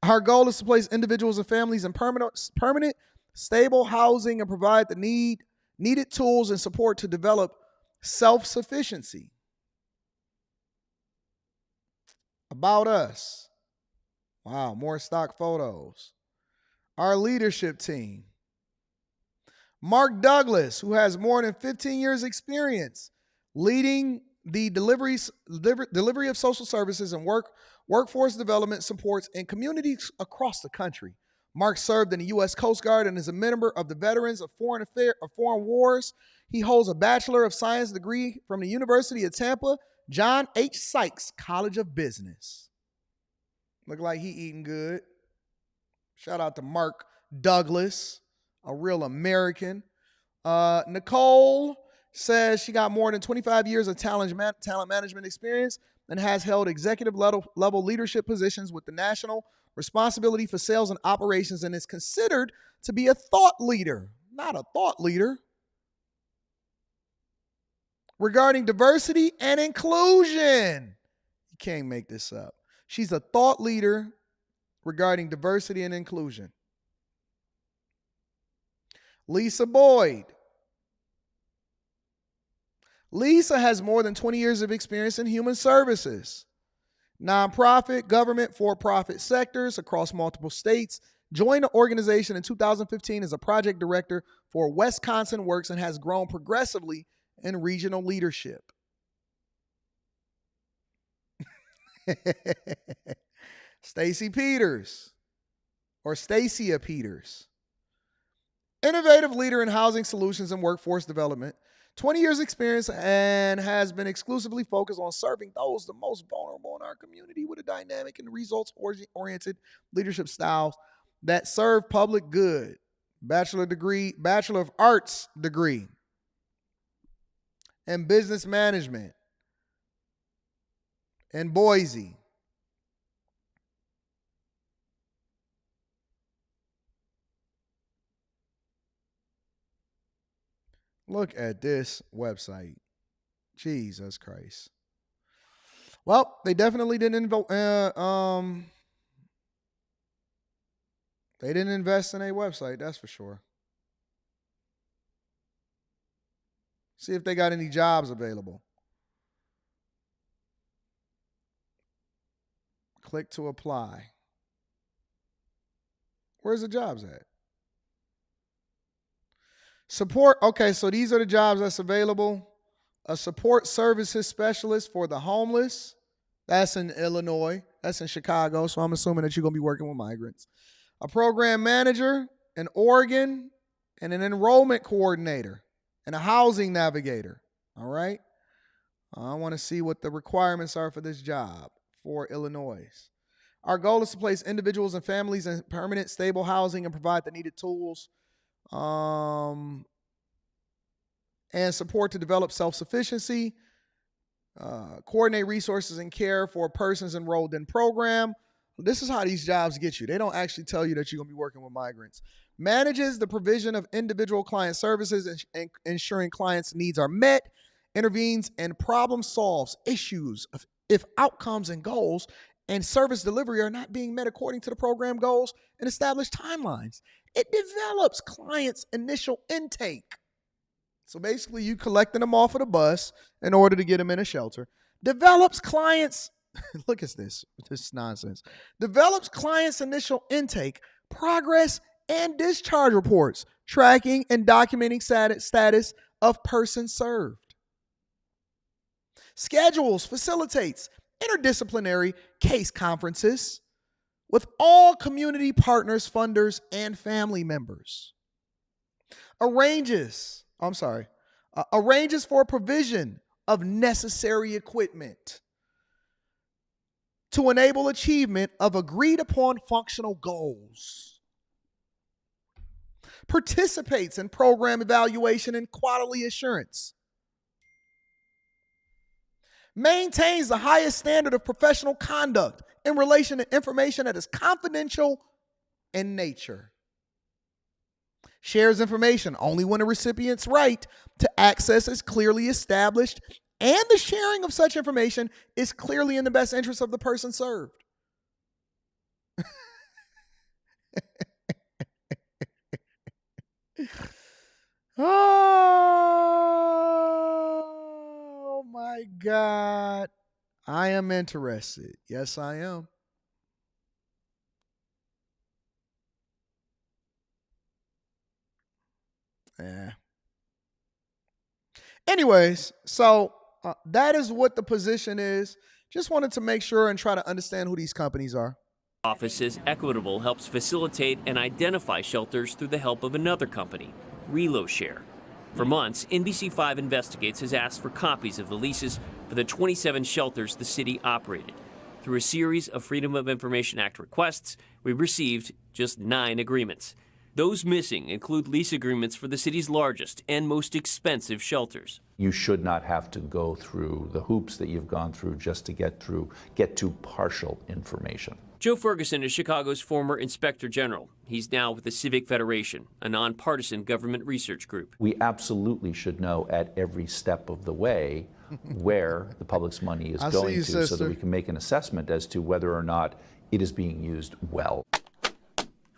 Our goal is to place individuals and families in permanent, stable housing and provide the needed tools and support to develop self-sufficiency. About us. Wow, more stock photos. Our leadership team. Mark Douglas, who has more than 15 years experience leading the delivery of social services and workforce development supports in communities across the country. Mark served in the U.S. Coast Guard and is a member of the Veterans of Foreign Wars. He holds a Bachelor of Science degree from the University of Tampa, John H. Sykes College of Business. Look like he eating good. Shout out to Mark Douglas, a real American. Nicole says she got more than 25 years of talent management experience and has held executive level leadership positions with the National Responsibility for Sales and Operations and is considered to be a thought leader, not a thought leader, regarding diversity and inclusion. You can't make this up. She's a thought leader regarding diversity and inclusion. Lisa Boyd. Lisa has more than 20 years of experience in human services, nonprofit, government, for-profit sectors across multiple states. Joined the organization in 2015 as a project director for Wisconsin Works and has grown progressively in regional leadership. Stacia Peters. Innovative leader in housing solutions and workforce development. 20 years experience and has been exclusively focused on serving those the most vulnerable in our community with a dynamic and results-oriented leadership styles that serve public good. Bachelor of Arts degree in business management in Boise. Look at this website. Jesus Christ. Well, they definitely didn't invest in a website, that's for sure. See if they got any jobs available. Click to apply. Where's the jobs at? Support. Okay, so these are the jobs that's available. A support services specialist for the homeless. That's in Illinois. That's in Chicago, so I'm assuming that you're going to be working with migrants. A program manager in Oregon, and an enrollment coordinator, and a housing navigator. All right? I want to see what the requirements are for this job for Illinois. Our goal is to place individuals and families in permanent, stable housing and provide the needed tools and support to develop self-sufficiency, coordinate resources and care for persons enrolled in program. This is how these jobs get you. They don't actually tell you that you're going to be working with migrants. Manages the provision of individual client services and ensuring clients' needs are met. Intervenes and problem solves issues if outcomes and goals and service delivery are not being met according to the program goals and established timelines. It develops clients' initial intake. So basically, you collecting them off of the bus in order to get them in a shelter. Develops clients, look at this nonsense. Develops clients' initial intake, progress, and discharge reports, tracking and documenting status of persons served. Schedules, facilitates interdisciplinary case conferences with all community partners, funders, and family members. Arranges for provision of necessary equipment to enable achievement of agreed upon functional goals. Participates in program evaluation and quality assurance. Maintains the highest standard of professional conduct in relation to information that is confidential in nature. Shares information only when a recipient's right to access is clearly established and the sharing of such information is clearly in the best interest of the person served. Oh my God. I am interested. Yes, I am. Yeah. Anyways, so that is what the position is. Just wanted to make sure and try to understand who these companies are. Office says Equitable helps facilitate and identify shelters through the help of another company, ReloShare. For months, NBC5 Investigates has asked for copies of the leases for the 27 shelters the city operated. Through a series of Freedom of Information Act requests, we received just 9 agreements. Those missing include lease agreements for the city's largest and most expensive shelters. You should not have to go through the hoops that you've gone through just to get to partial information. Joe Ferguson is Chicago's former Inspector General. He's now with the Civic Federation, a nonpartisan government research group. We absolutely should know at every step of the way where the public's money is going to, so that we can make an assessment as to whether or not it is being used well.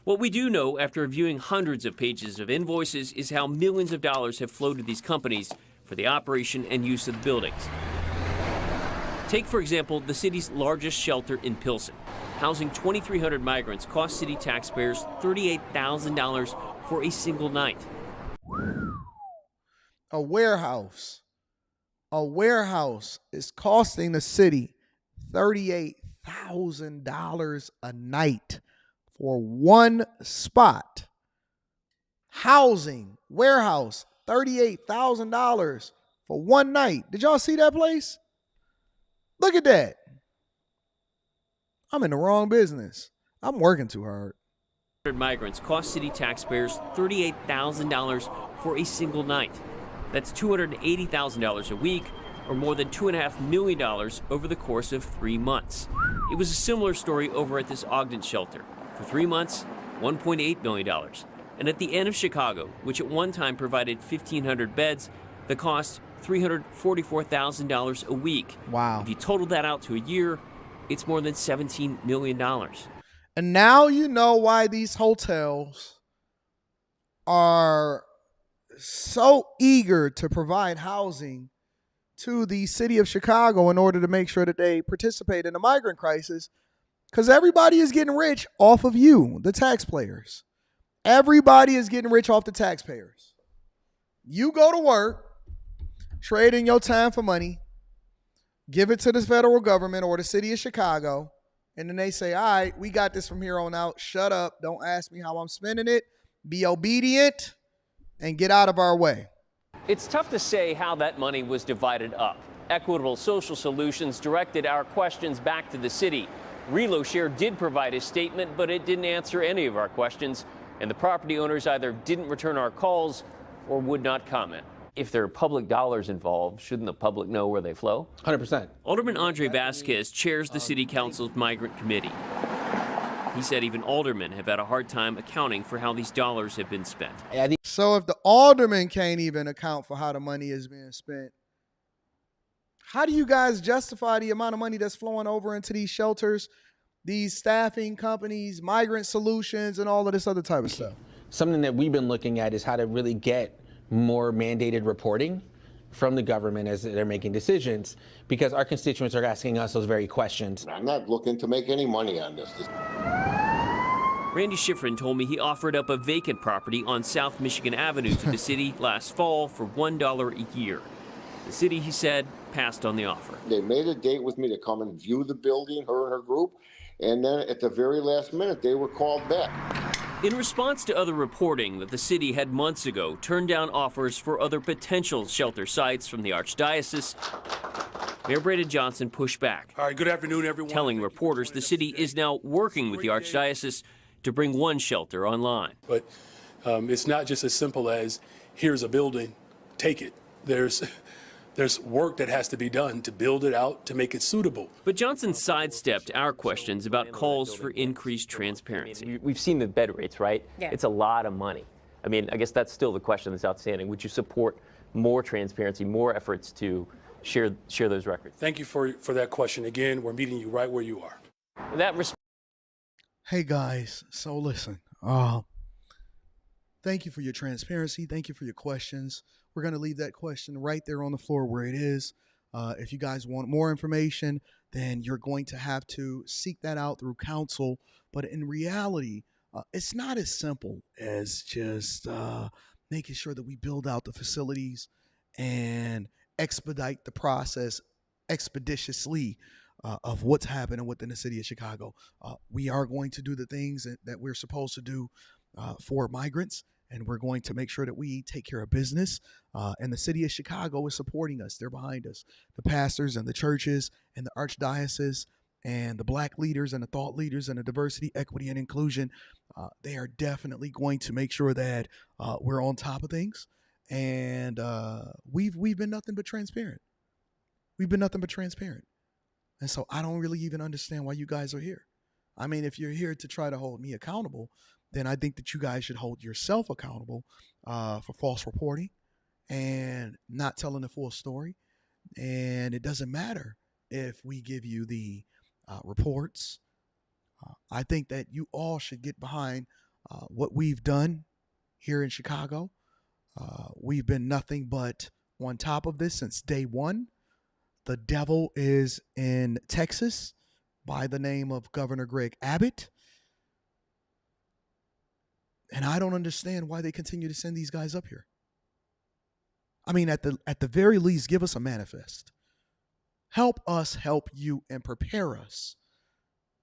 What we do know after reviewing hundreds of pages of invoices is how millions of dollars have flowed to these companies for the operation and use of the buildings. Take, for example, the city's largest shelter in Pilsen. Housing 2,300 migrants cost city taxpayers $38,000 for a single night. A warehouse is costing the city $38,000 a night for one spot. Housing, warehouse, $38,000 for one night. Did y'all see that place? Look at that. I'm in the wrong business. I'm working too hard. Migrants cost city taxpayers $38,000 for a single night. That's $280,000 a week, or more than $2.5 million over the course of 3 months. It was a similar story over at this Ogden shelter. For 3 months, $1.8 million. And at the Inn of Chicago, which at one time provided 1,500 beds, the cost $344,000 a week. Wow. If you total that out to a year, it's more than $17 million. And now you know why these hotels are so eager to provide housing to the city of Chicago in order to make sure that they participate in the migrant crisis. Because everybody is getting rich off of you, the taxpayers. Everybody is getting rich off the taxpayers. You go to work, trade in your time for money, give it to the federal government or the city of Chicago, and then they say, all right, we got this from here on out. Shut up. Don't ask me how I'm spending it. Be obedient and get out of our way. It's tough to say how that money was divided up. Equitable Social Solutions directed our questions back to the city. ReloShare did provide a statement, but it didn't answer any of our questions, and the property owners either didn't return our calls or would not comment. If there are public dollars involved, shouldn't the public know where they flow? 100%. Alderman Andre Vasquez chairs the City Council's Migrant Committee. He said even aldermen have had a hard time accounting for how these dollars have been spent. So if the aldermen can't even account for how the money is being spent, how do you guys justify the amount of money that's flowing over into these shelters, these staffing companies, migrant solutions, and all of this other type of stuff? Something that we've been looking at is how to really get more mandated reporting from the government as they're making decisions, because our constituents are asking us those very questions. I'm not looking to make any money on this. Randy Schifrin told me he offered up a vacant property on South Michigan Avenue to the city last fall for $1 a year. The city, he said, passed on the offer. They made a date with me to come and view the building, her and her group, and then at the very last minute, they were called back. In response to other reporting that the city had months ago turned down offers for other potential shelter sites from the Archdiocese, Mayor Braden Johnson pushed back. All right, good afternoon, everyone. Telling reporters the city is now working with the Archdiocese to bring one shelter online. But it's not just as simple as, here's a building, take it. There's work that has to be done to build it out, to make it suitable. But Johnson sidestepped our questions about calls for increased transparency. We've seen the bed rates, right? Yeah. It's a lot of money. I mean, I guess that's still the question that's outstanding. Would you support more transparency, more efforts to share those records? Thank you for that question. Again, we're meeting you right where you are. Hey guys, so listen, thank you for your transparency. Thank you for your questions. We're going to leave that question right there on the floor where it is. If you guys want more information, then you're going to have to seek that out through counsel. But in reality, it's not as simple as just making sure that we build out the facilities and expedite the process expeditiously of what's happening within the city of Chicago. We are going to do the things that we're supposed to do for migrants, and we're going to make sure that we take care of business. And the city of Chicago is supporting us. They're behind us. The pastors and the churches and the Archdiocese, And the black leaders and the thought leaders and the diversity, equity, and inclusion, they are definitely going to make sure that we're on top of things. And we've been nothing but transparent. We've been nothing but transparent. And so I don't really even understand why you guys are here. I mean, if you're here to try to hold me accountable, then I think that you guys should hold yourself accountable for false reporting and not telling the full story. And it doesn't matter if we give you the reports. I think that you all should get behind what we've done here in Chicago. We've been nothing but on top of this since day one. The devil is in Texas by the name of Governor Greg Abbott. And I don't understand why they continue to send these guys up here. I mean, at the very least, give us a manifest. Help us help you and prepare us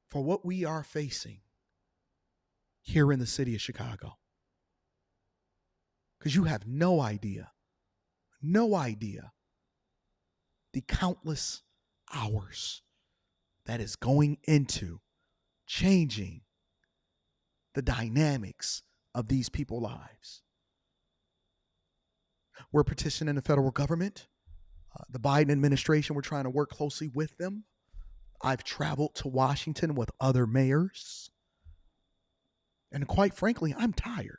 for what we are facing here in the city of Chicago. Because you have no idea the countless hours that is going into changing the dynamics of these people's lives. We're petitioning the federal government, the Biden administration. We're trying to work closely with them. I've traveled to Washington with other mayors. And quite frankly, I'm tired.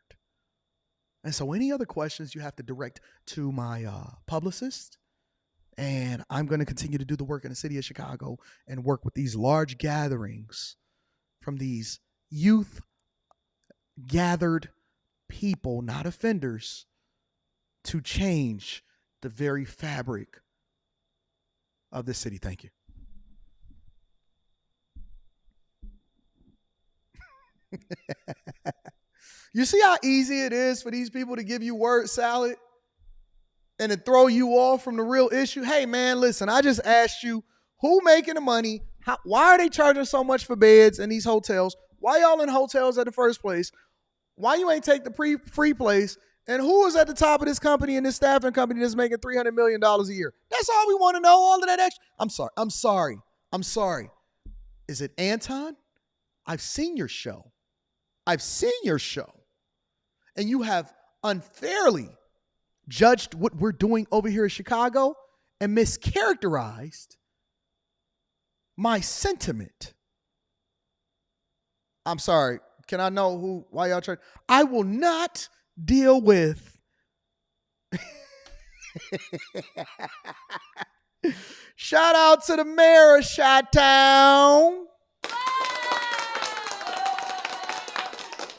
And so any other questions you have to direct to my publicist. And I'm going to continue to do the work in the city of Chicago and work with these large gatherings from these youth gathered people, not offenders, to change the very fabric of the city. Thank you. You see how easy it is for these people to give you word salad and to throw you off from the real issue? Hey, man, listen, I just asked you, who making the money? Why are they charging so much for beds in these hotels? Why y'all in hotels in the first place? Why you ain't take the free place? And who is at the top of this company and this staffing company that's making $300 million a year? That's all we want to know, all of that extra. I'm sorry. Is it Anton? I've seen your show. And you have unfairly judged what we're doing over here in Chicago and mischaracterized my sentiment. I'm sorry. Can I know why y'all trying? I will not deal with shout out to the mayor of Chi-Town.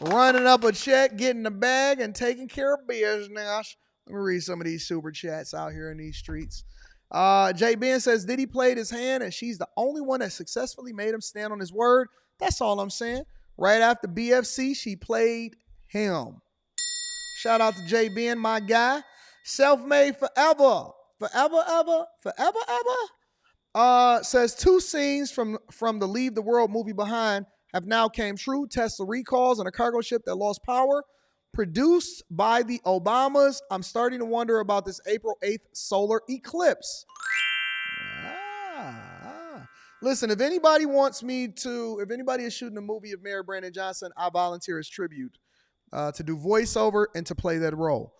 Running up a check, getting the bag, and taking care of business. Let me read some of these super chats out here in these streets. Jay Ben says, Diddy played his hand, and she's the only one that successfully made him stand on his word. That's all I'm saying. Right after BFC, she played him. Shout out to Jay Ben, my guy. Self-made forever. Forever. Says 2 scenes from the Leave the World movie behind have now came true. Tesla recalls on a cargo ship that lost power. Produced by the Obamas. I'm starting to wonder about this April 8th solar eclipse. Listen, if anybody is shooting a movie of Mayor Brandon Johnson, I volunteer as tribute to do voiceover and to play that role.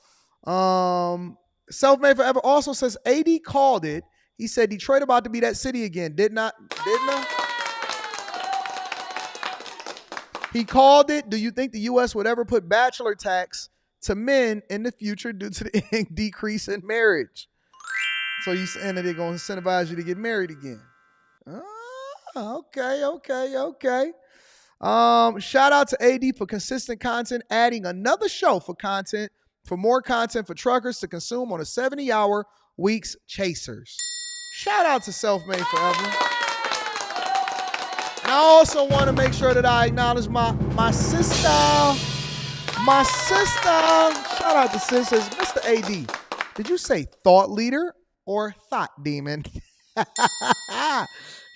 Self-made forever also says AD called it. He said Detroit about to be that city again. Didn't I? He called it. Do you think the U.S. would ever put bachelor tax to men in the future due to the decrease in marriage? So you saying that they're going to incentivize you to get married again? Okay. Shout out to AD for consistent content, adding another show for more content for truckers to consume on a 70-hour week's Chasers. Shout out to Self-Made Forever. And I also want to make sure that I acknowledge my sister. My sister. Shout out to sisters. Mr. AD, did you say thought leader or thought demon?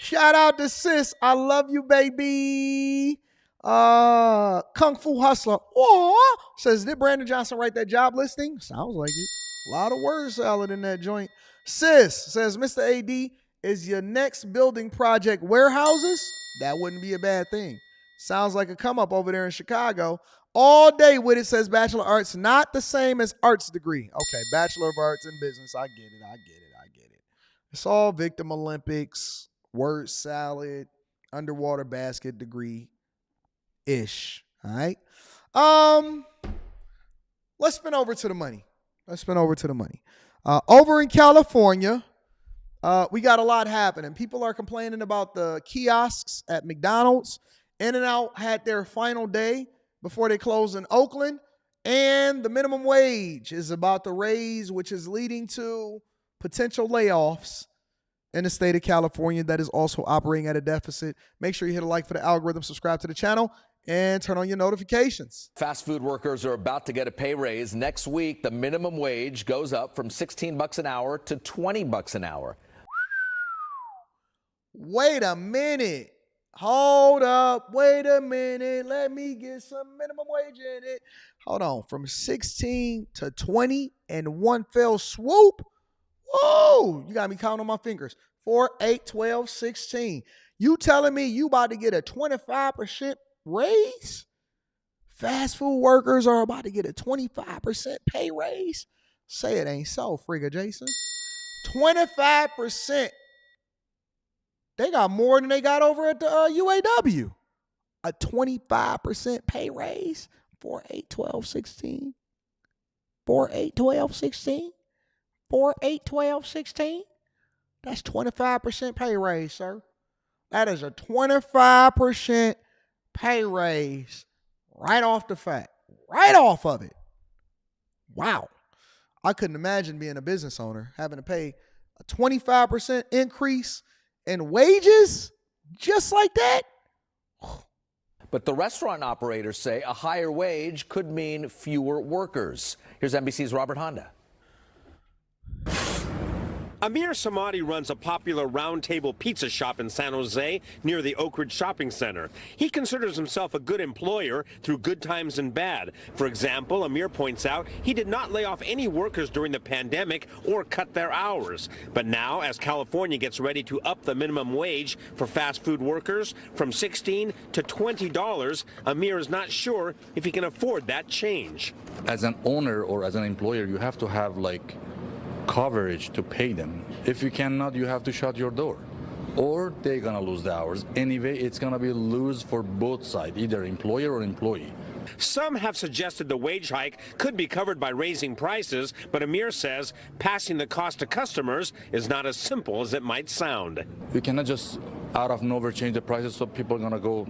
Shout out to sis. I love you, baby. Kung Fu Hustler. Oh, says, did Brandon Johnson write that job listing? Sounds like it. A lot of word salad in that joint. Sis says, Mr. AD, Is your next building project warehouses? That wouldn't be a bad thing. Sounds like a come up over there in Chicago. All day with it, says Bachelor of Arts, not the same as arts degree. Okay, Bachelor of Arts in business. I get it. It's all Victim Olympics, word salad, underwater basket degree-ish. All right. Let's spin over to the money. Over in California, we got a lot happening. People are complaining about the kiosks at McDonald's. In-N-Out had their final day before they closed in Oakland. And the minimum wage is about to raise, which is leading to potential layoffs in the state of California that is also operating at a deficit. Make sure you hit a like for the algorithm, subscribe to the channel, and turn on your notifications. Fast food workers are about to get a pay raise. Next week, the minimum wage goes up from $16 an hour to $20 an hour. Wait a minute. Hold up. Wait a minute. Let me get some minimum wage in it. Hold on. From 16 to 20 in one fell swoop. Whoa. You got me counting on my fingers. 4, 8, 12, 16. You telling me you about to get a 25% raise? Fast food workers are about to get a 25% pay raise? Say it ain't so, Frigga Jason. 25%. They got more than they got over at the UAW. A 25% pay raise. 4, 8, 12, 16. 4, 8, 12, 16. 4, 8, 12, 16. That's 25% pay raise, sir. That is a 25% pay raise right off the fact. Right off of it. Wow. I couldn't imagine being a business owner having to pay a 25% increase in wages just like that. But the restaurant operators say a higher wage could mean fewer workers. Here's NBC's Robert Honda. Amir Samadi runs a popular Round Table pizza shop in San Jose near the Oak Ridge Shopping Center. He considers himself a good employer through good times and bad. For example, Amir points out he did not lay off any workers during the pandemic or cut their hours. But now, as California gets ready to up the minimum wage for fast food workers from $16 to $20, Amir is not sure if he can afford that change. As an owner or as an employer, you have to have coverage to pay them. If you cannot, you have to shut your door, or they're gonna lose the hours. Anyway, it's gonna be lose for both sides, either employer or employee. Some have suggested the wage hike could be covered by raising prices, but Amir says passing the cost to customers is not as simple as it might sound. You cannot just out of nowhere change the prices so people are gonna go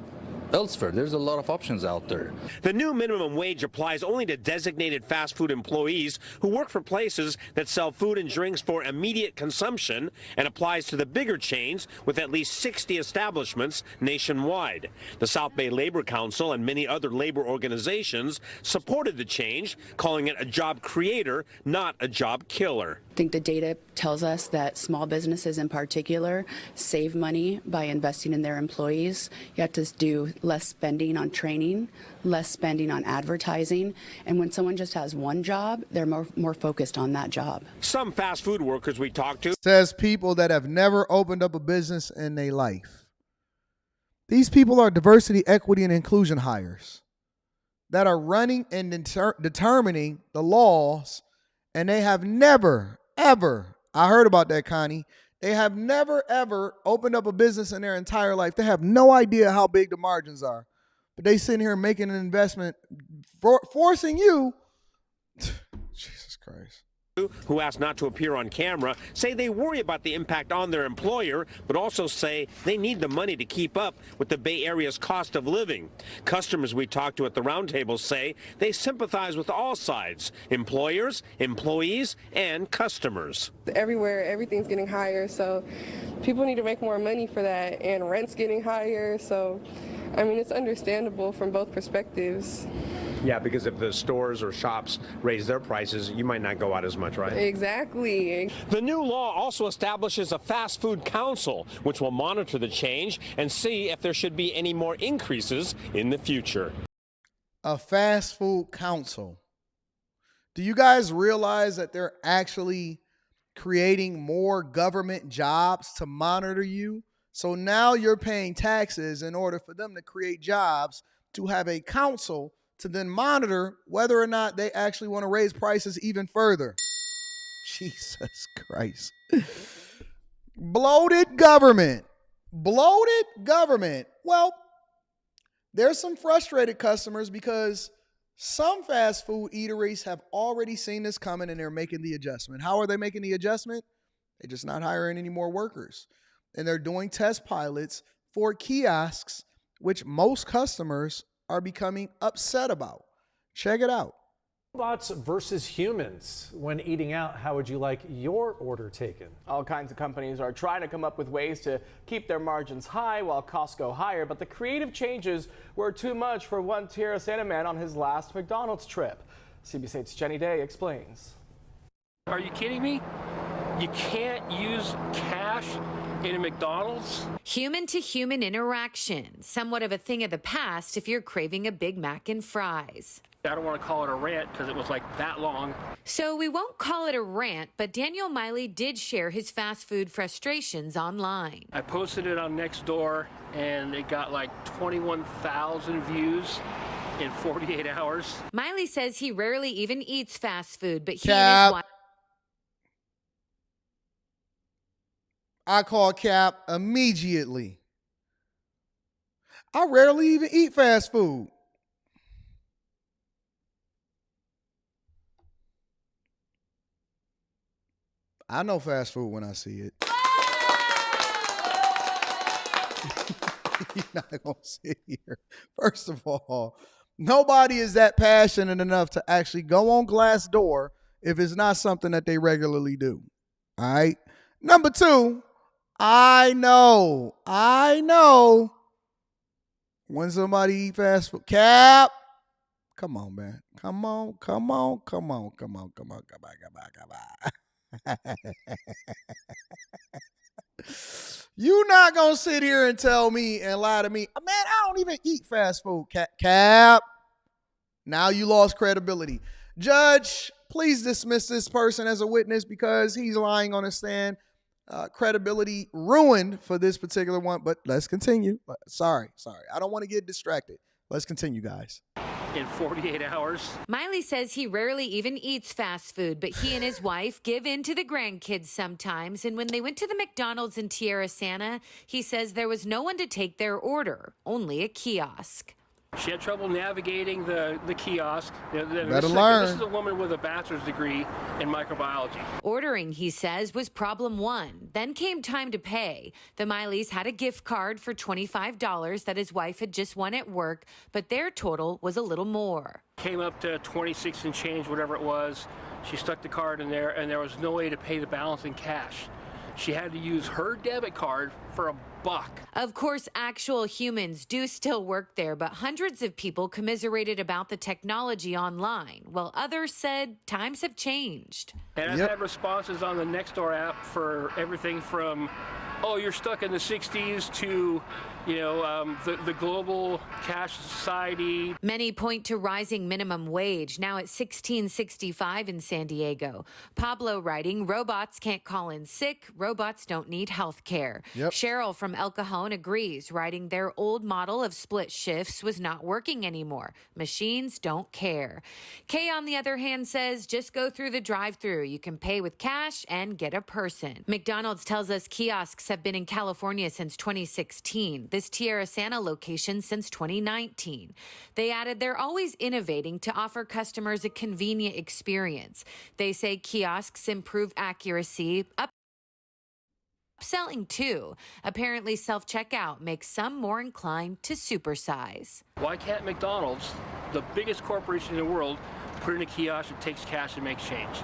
elsewhere. There's a lot of options out there. The new minimum wage applies only to designated fast food employees who work for places that sell food and drinks for immediate consumption, and applies to the bigger chains with at least 60 establishments nationwide. The South Bay Labor Council and many other labor organizations supported the change, calling it a job creator, not a job killer. I think the data tells us that small businesses in particular save money by investing in their employees. You have to do less spending on training, less spending on advertising, and when someone just has one job, they're more focused on that job. Some fast food workers we talked to says people that have never opened up a business in their life. These people are diversity, equity, and inclusion hires that are running and determining the laws, and they have never, ever, I heard about that, Connie, they have never, ever opened up a business in their entire life. They have no idea how big the margins are. But they sitting here making an investment, forcing you. Jesus Christ. Who asked not to appear on camera say they worry about the impact on their employer, but also say they need the money to keep up with the Bay Area's cost of living. Customers we talked to at the roundtable say they sympathize with all sides, employers, employees, and customers. Everywhere, everything's getting higher, so people need to make more money for that, and rent's getting higher, so I mean, it's understandable from both perspectives. Yeah, because if the stores or shops raise their prices, you might not go out as much, right? Exactly. The new law also establishes a fast food council, which will monitor the change and see if there should be any more increases in the future. A fast food council. Do you guys realize that they're actually creating more government jobs to monitor you. So now you're paying taxes in order for them to create jobs to have a council to then monitor whether or not they actually want to raise prices even further. Jesus Christ. Bloated government. Bloated government. Well, there's some frustrated customers because some fast food eateries have already seen this coming and they're making the adjustment. How are they making the adjustment? They're just not hiring any more workers. And they're doing test pilots for kiosks, which most customers are becoming upset about. Check it out. Robots versus humans. When eating out, how would you like your order taken? All kinds of companies are trying to come up with ways to keep their margins high while costs go higher, but the creative changes were too much for one Tiege Hanley man on his last McDonald's trip. CBS 8's Jenny Day explains. Are you kidding me? You can't use cash in a McDonald's? Human-to-human interaction, somewhat of a thing of the past if you're craving a Big Mac and fries. I don't want to call it a rant because it was like that long. So we won't call it a rant, but Daniel Miley did share his fast food frustrations online. I posted it on Nextdoor and it got like 21,000 views in 48 hours. Miley says he rarely even eats fast food, but he Cap. and his wife... I call Cap immediately. I rarely even eat fast food. I know fast food when I see it. You're not going to sit here. First of all, nobody is that passionate enough to actually go on Glassdoor if it's not something that they regularly do. All right. Number two, I know when somebody eat fast food. Cap, come on, man. Come on. You not gonna sit here and tell me and lie to me, man, I don't even eat fast food. Cap. Now you lost credibility. Judge, please dismiss this person as a witness because he's lying on a stand. Credibility ruined for this particular one, but let's continue. Sorry. I don't want to get distracted. Let's continue, guys. In 48 hours. Miley says he rarely even eats fast food, but he and his wife give in to the grandkids sometimes. And when they went to the McDonald's in Tiege Hanley, he says there was no one to take their order, only a kiosk. She had trouble navigating the kiosk. Better learn. This is a woman with a bachelor's degree in microbiology. Ordering, he says, was problem one. Then came time to pay. The Mileys had a gift card for $25 that his wife had just won at work, but their total was a little more. Came up to 26 and change, whatever it was. She stuck the card in there, and there was no way to pay the balance in cash. She had to use her debit card for $1. Of course, actual humans do still work there, but hundreds of people commiserated about the technology online, while others said times have changed. And I've had responses on the Nextdoor app for everything from, oh, you're stuck in the 60s to, the global cash society. Many point to rising minimum wage, now at $16.65 in San Diego. Pablo writing, robots can't call in sick, robots don't need health care. Yep. Cheryl from El Cajon agrees, writing their old model of split shifts was not working anymore. Machines don't care. Kay, on the other hand, says just go through the drive-thru. You can pay with cash and get a person. McDonald's tells us kiosks have been in California since 2016. This Tiege Hanley location since 2019. They added they're always innovating to offer customers a convenient experience. They say kiosks improve accuracy, upselling too. Apparently self-checkout makes some more inclined to supersize. Why can't McDonald's, the biggest corporation in the world, put in a kiosk that takes cash and makes change?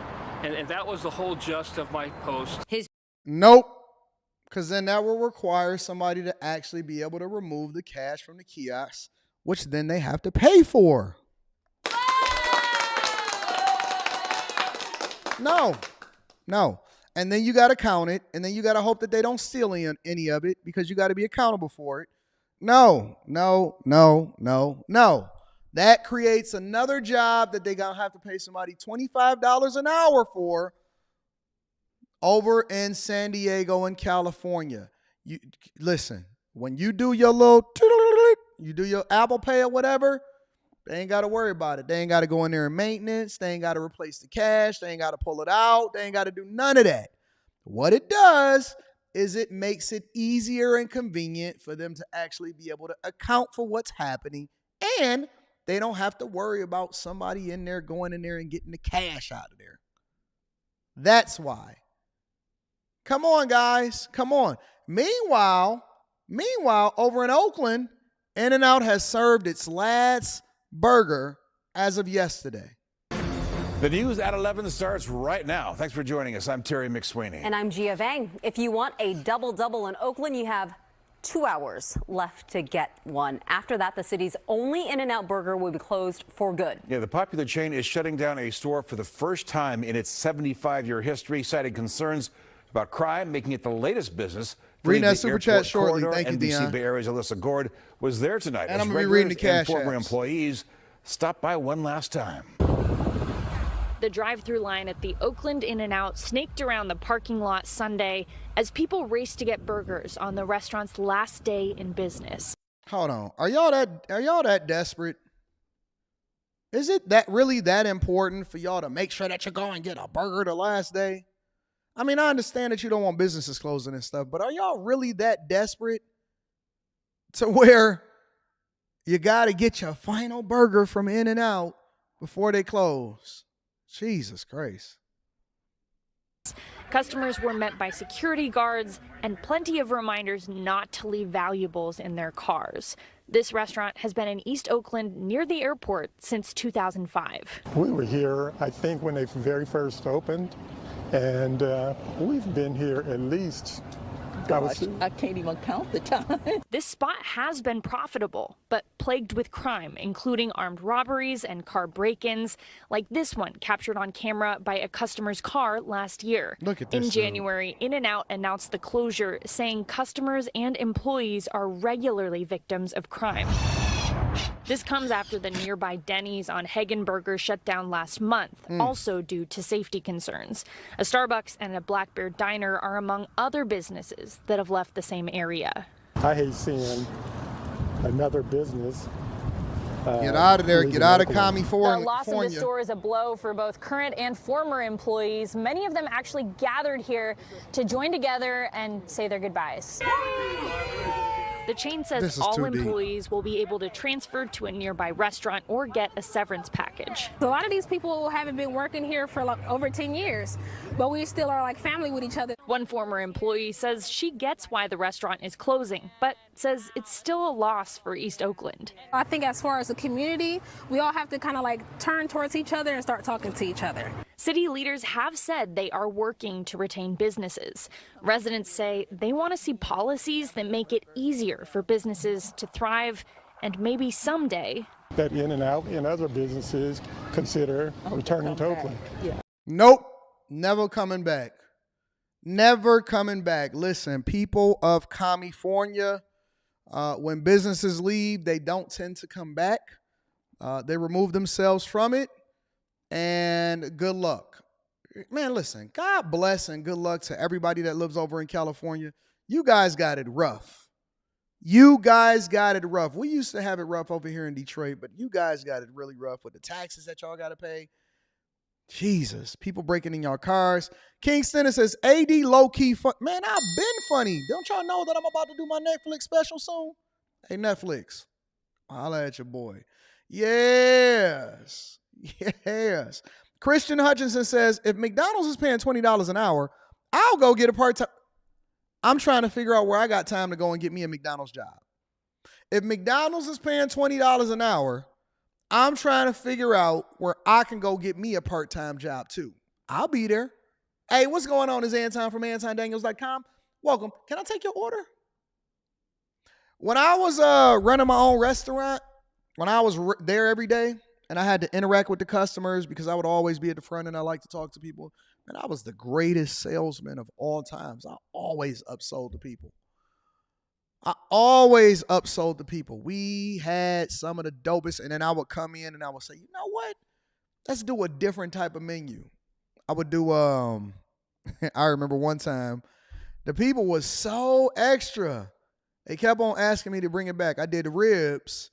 And that was the whole gist of my post. Nope. Because then that will require somebody to actually be able to remove the cash from the kiosk, which then they have to pay for. No. And then you got to count it, and then you got to hope that they don't steal any of it because you got to be accountable for it. No. That creates another job that they going to have to pay somebody $25 an hour for. over in San Diego and California, you listen, when you do your little, you do your Apple Pay or whatever, they ain't got to worry about it. They ain't got to go in there and maintenance. They ain't got to replace the cash. They ain't got to pull it out. They ain't got to do none of that. What it does is it makes it easier and convenient for them to actually be able to account for what's happening, and they don't have to worry about somebody in there going in there and getting the cash out of there. That's why. Come on, guys. Come on. Meanwhile, over in Oakland, In-N-Out has served its last burger as of yesterday. The news at 11 starts right now. Thanks for joining us. I'm Terry McSweeney. And I'm Gia Vang. If you want a double-double in Oakland, you have 2 hours left to get one. After that, the city's only In-N-Out burger will be closed for good. Yeah, the popular chain is shutting down a store for the first time in its 75-year history, citing concerns about crime, making it the latest business. Reading that super chat shortly. Thank you, NBC Dion. Bay Area's Alyssa Gord was there tonight. And as I'm going to be reading the regulars cash and former apps. employees stopped by one last time. The drive-through line at the Oakland In-N-Out snaked around the parking lot Sunday as people raced to get burgers on the restaurant's last day in business. Hold on. Are y'all that desperate? Is it that really that important for y'all to make sure that you go and get a burger the last day? I mean, I understand that you don't want businesses closing and stuff, but are y'all really that desperate to where you got to get your final burger from In-N-Out before they close? Jesus Christ. Customers were met by security guards and plenty of reminders not to leave valuables in their cars. This restaurant has been in East Oakland near the airport since 2005. We were here, I think, when they very first opened, and we've been here at least, I can't even count the time. This spot has been profitable, but plagued with crime, including armed robberies and car break-ins, like this one captured on camera by a customer's car last year. Look at this. In January, In-N-Out announced the closure, saying customers and employees are regularly victims of crime. This comes after the nearby Denny's on Hagenberger shut down last month, also due to safety concerns. A Starbucks and a Black Bear Diner are among other businesses that have left the same area. I hate seeing another business. Get out of there. Get out of California. The loss of the store is a blow for both current and former employees. Many of them actually gathered here to join together and say their goodbyes. The chain says all employees will be able to transfer to a nearby restaurant or get a severance package. A lot of these people haven't been working here for like over 10 years, but we still are like family with each other. One former employee says she gets why the restaurant is closing, but says it's still a loss for East Oakland. I think as far as a community, we all have to kind of like turn towards each other and start talking to each other. City leaders have said they are working to retain businesses. Residents say they want to see policies that make it easier for businesses to thrive and maybe someday That In-N-Out and other businesses consider returning to Oakland. Nope. Never coming back. Never coming back. Listen, people of California, when businesses leave, they don't tend to come back. They remove themselves from it. And good luck. Man, listen, God bless and good luck to everybody that lives over in California. You guys got it rough. You guys got it rough. We used to have it rough over here in Detroit, but you guys got it really rough with the taxes that y'all got to pay. Jesus, people breaking in your cars. Kingston says, AD low-key fun. Man, I've been funny. Don't y'all know that I'm about to do my Netflix special soon? Hey, Netflix, holla at your boy. Yes. Yes. Christian Hutchinson says, if McDonald's is paying $20 an hour, I'll go get a part-time. I'm trying to figure out where I got time to go and get me a McDonald's job. If McDonald's is paying $20 an hour, I'm trying to figure out where I can go get me a part-time job too. I'll be there. Hey, what's going on? Is Anton from AntonDaniels.com. Welcome. Can I take your order? When I was running my own restaurant, when I was there every day, and I had to interact with the customers because I would always be at the front and I like to talk to people. And I was the greatest salesman of all times. I always upsold the people. We had some of the dopest, and then I would come in and I would say, you know what? Let's do a different type of menu. I would do I remember one time the people was so extra. They kept on asking me to bring it back. I did the ribs.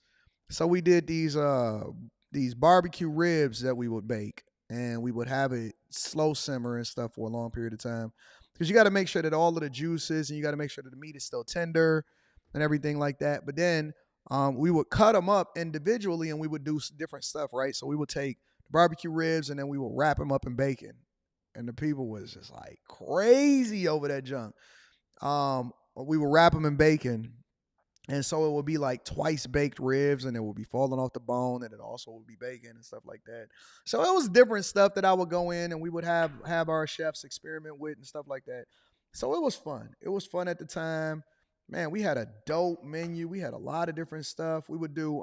So we did these barbecue ribs that we would bake, and we would have it slow simmer and stuff for a long period of time. Because you got to make sure that all of the juices, and you got to make sure that the meat is still tender and everything like that. But then we would cut them up individually, and we would do different stuff, right? So we would take barbecue ribs, and then we would wrap them up in bacon. And the people was just like crazy over that junk. We would wrap them in bacon. And so it would be like twice baked ribs, and it would be falling off the bone, and it also would be bacon and stuff like that. So it was different stuff that I would go in and we would have our chefs experiment with and stuff like that. So it was fun. It was fun at the time. Man, we had a dope menu. We had a lot of different stuff. We would do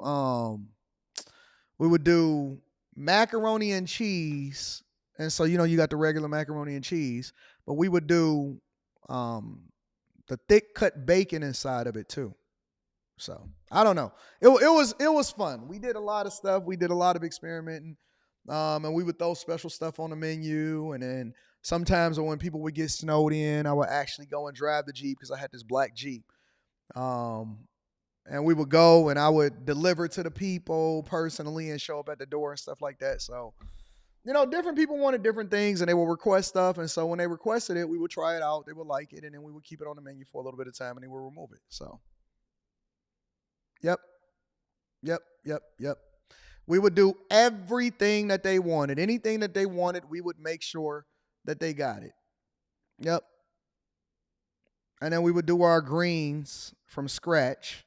macaroni and cheese. And so, you got the regular macaroni and cheese, but we would do the thick cut bacon inside of it too. So I don't know. It was fun. We did a lot of stuff. We did a lot of experimenting, and we would throw special stuff on the menu. And then sometimes when people would get snowed in, I would actually go and drive the Jeep because I had this black Jeep. And we would go and I would deliver to the people personally and show up at the door and stuff like that. So, different people wanted different things and they would request stuff. And so when they requested it, we would try it out. They would like it, and then we would keep it on the menu for a little bit of time, and they would remove it. So. Yep. We would do everything that they wanted. Anything that they wanted, we would make sure that they got it. Yep. And then we would do our greens from scratch.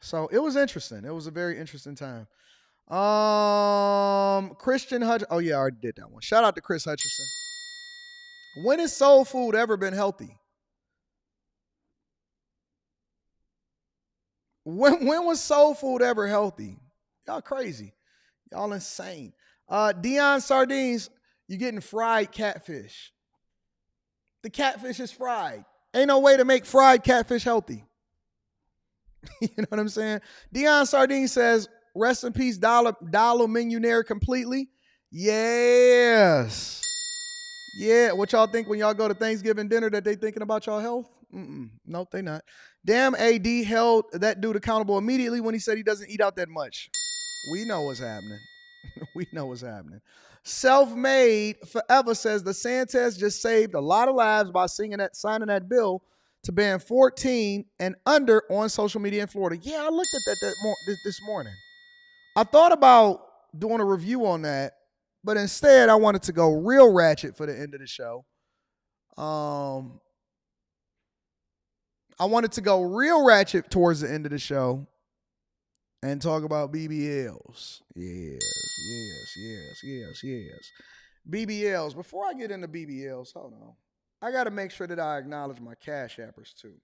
So it was interesting. It was a very interesting time. Christian Hutch. Oh yeah, I already did that one. Shout out to Chris Hutcherson. When has soul food ever been healthy? When was soul food ever healthy? Y'all crazy. Y'all insane. Dion Sardines, you getting fried catfish. The catfish is fried. Ain't no way to make fried catfish healthy. You know what I'm saying? Dion Sardines says, rest in peace, Dollar Millionaire completely. Yes. Yeah, what y'all think when y'all go to Thanksgiving dinner that they thinking about y'all health? Nope, they not. Damn, AD held that dude accountable immediately when he said he doesn't eat out that much. We know what's happening. We know what's happening. Self-Made Forever says the Santos just saved a lot of lives by signing that bill to ban 14 and under on social media in Florida. Yeah, I looked at that this morning. I thought about doing a review on that, but instead I wanted to go real ratchet for the end of the show. I wanted to go real ratchet towards the end of the show and talk about BBLs. Yes. BBLs. Before I get into BBLs, hold on. I got to make sure that I acknowledge my Cash Appers too.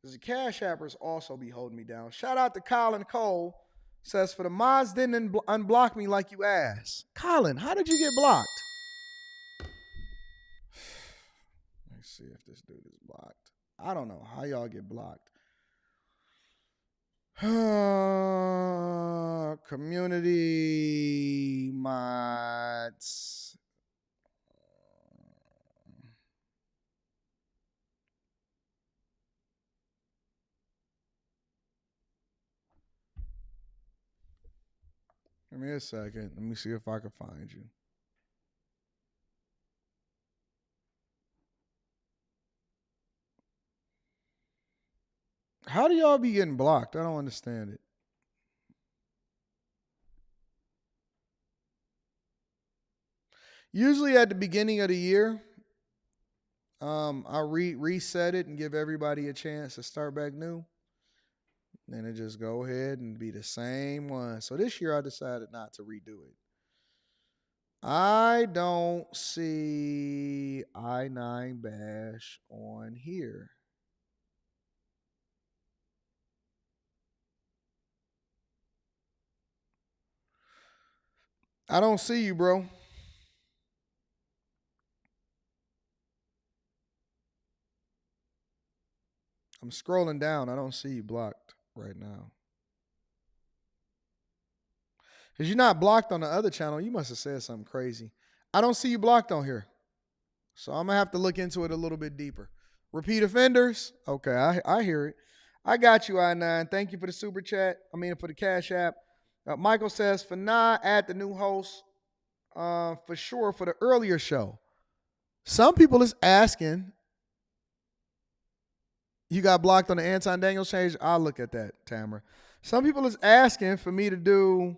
Because the Cash Appers also be holding me down. Shout out to Colin Cole. Says, for the mods didn't unblock me like you asked. Colin, how did you get blocked? Let's see if this dude is blocked. I don't know how y'all get blocked. Community mods. Give me a second. Let me see if I can find you. How do y'all be getting blocked? I don't understand it. Usually at the beginning of the year, I reset it and give everybody a chance to start back new. Then it just go ahead and be the same one. So this year I decided not to redo it. I don't see I-9 Bash on here. I don't see you, bro. I'm scrolling down. I don't see you blocked right now. Because you're not blocked on the other channel. You must have said something crazy. I don't see you blocked on here. So I'm going to have to look into it a little bit deeper. Repeat offenders? Okay, I hear it. I got you, I9. Thank you for the super chat. For the Cash App. Michael says, for now, add the new host for sure for the earlier show. Some people is asking. You got blocked on the Anton Daniels change? I'll look at that, Tamara. Some people is asking for me to do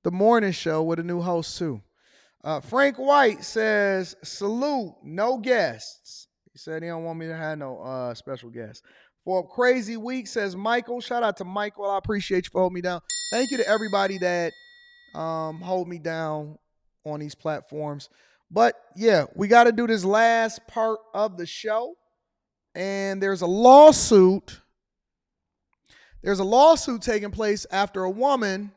the morning show with a new host too. Frank White says, salute, no guests. He said he don't want me to have no special guests. For a crazy week, says Michael. Shout out to Michael. I appreciate you for holding me down. Thank you to everybody that hold me down on these platforms. But yeah, we got to do this last part of the show. And there's a lawsuit. There's a lawsuit taking place after a woman.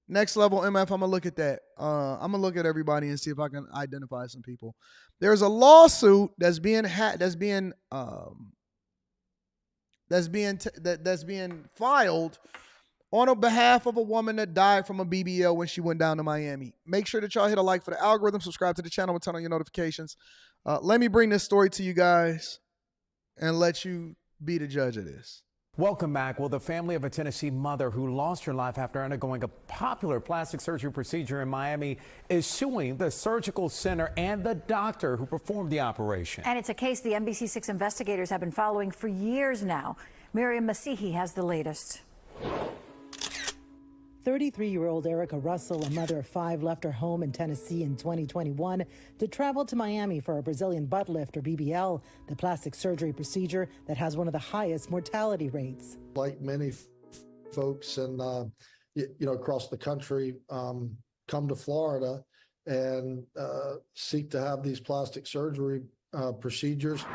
Next level MF, I'm gonna look at that. I'm gonna look at everybody and see if I can identify some people. There's a lawsuit that's being filed on behalf of a woman that died from a BBL when she went down to Miami. Make sure that y'all hit a like for the algorithm, subscribe to the channel, and turn on your notifications. Let me bring this story to you guys and let you be the judge of this. Welcome back. Well, the family of a Tennessee mother who lost her life after undergoing a popular plastic surgery procedure in Miami is suing the surgical center and the doctor who performed the operation. And it's a case the NBC6 investigators have been following for years now. Miriam Masihi has the latest. 33-year-old Erica Russell, a mother of 5, left her home in Tennessee in 2021 to travel to Miami for a Brazilian butt lift, or BBL, the plastic surgery procedure that has one of the highest mortality rates. Like many folks and across the country, come to Florida and seek to have these plastic surgery procedures.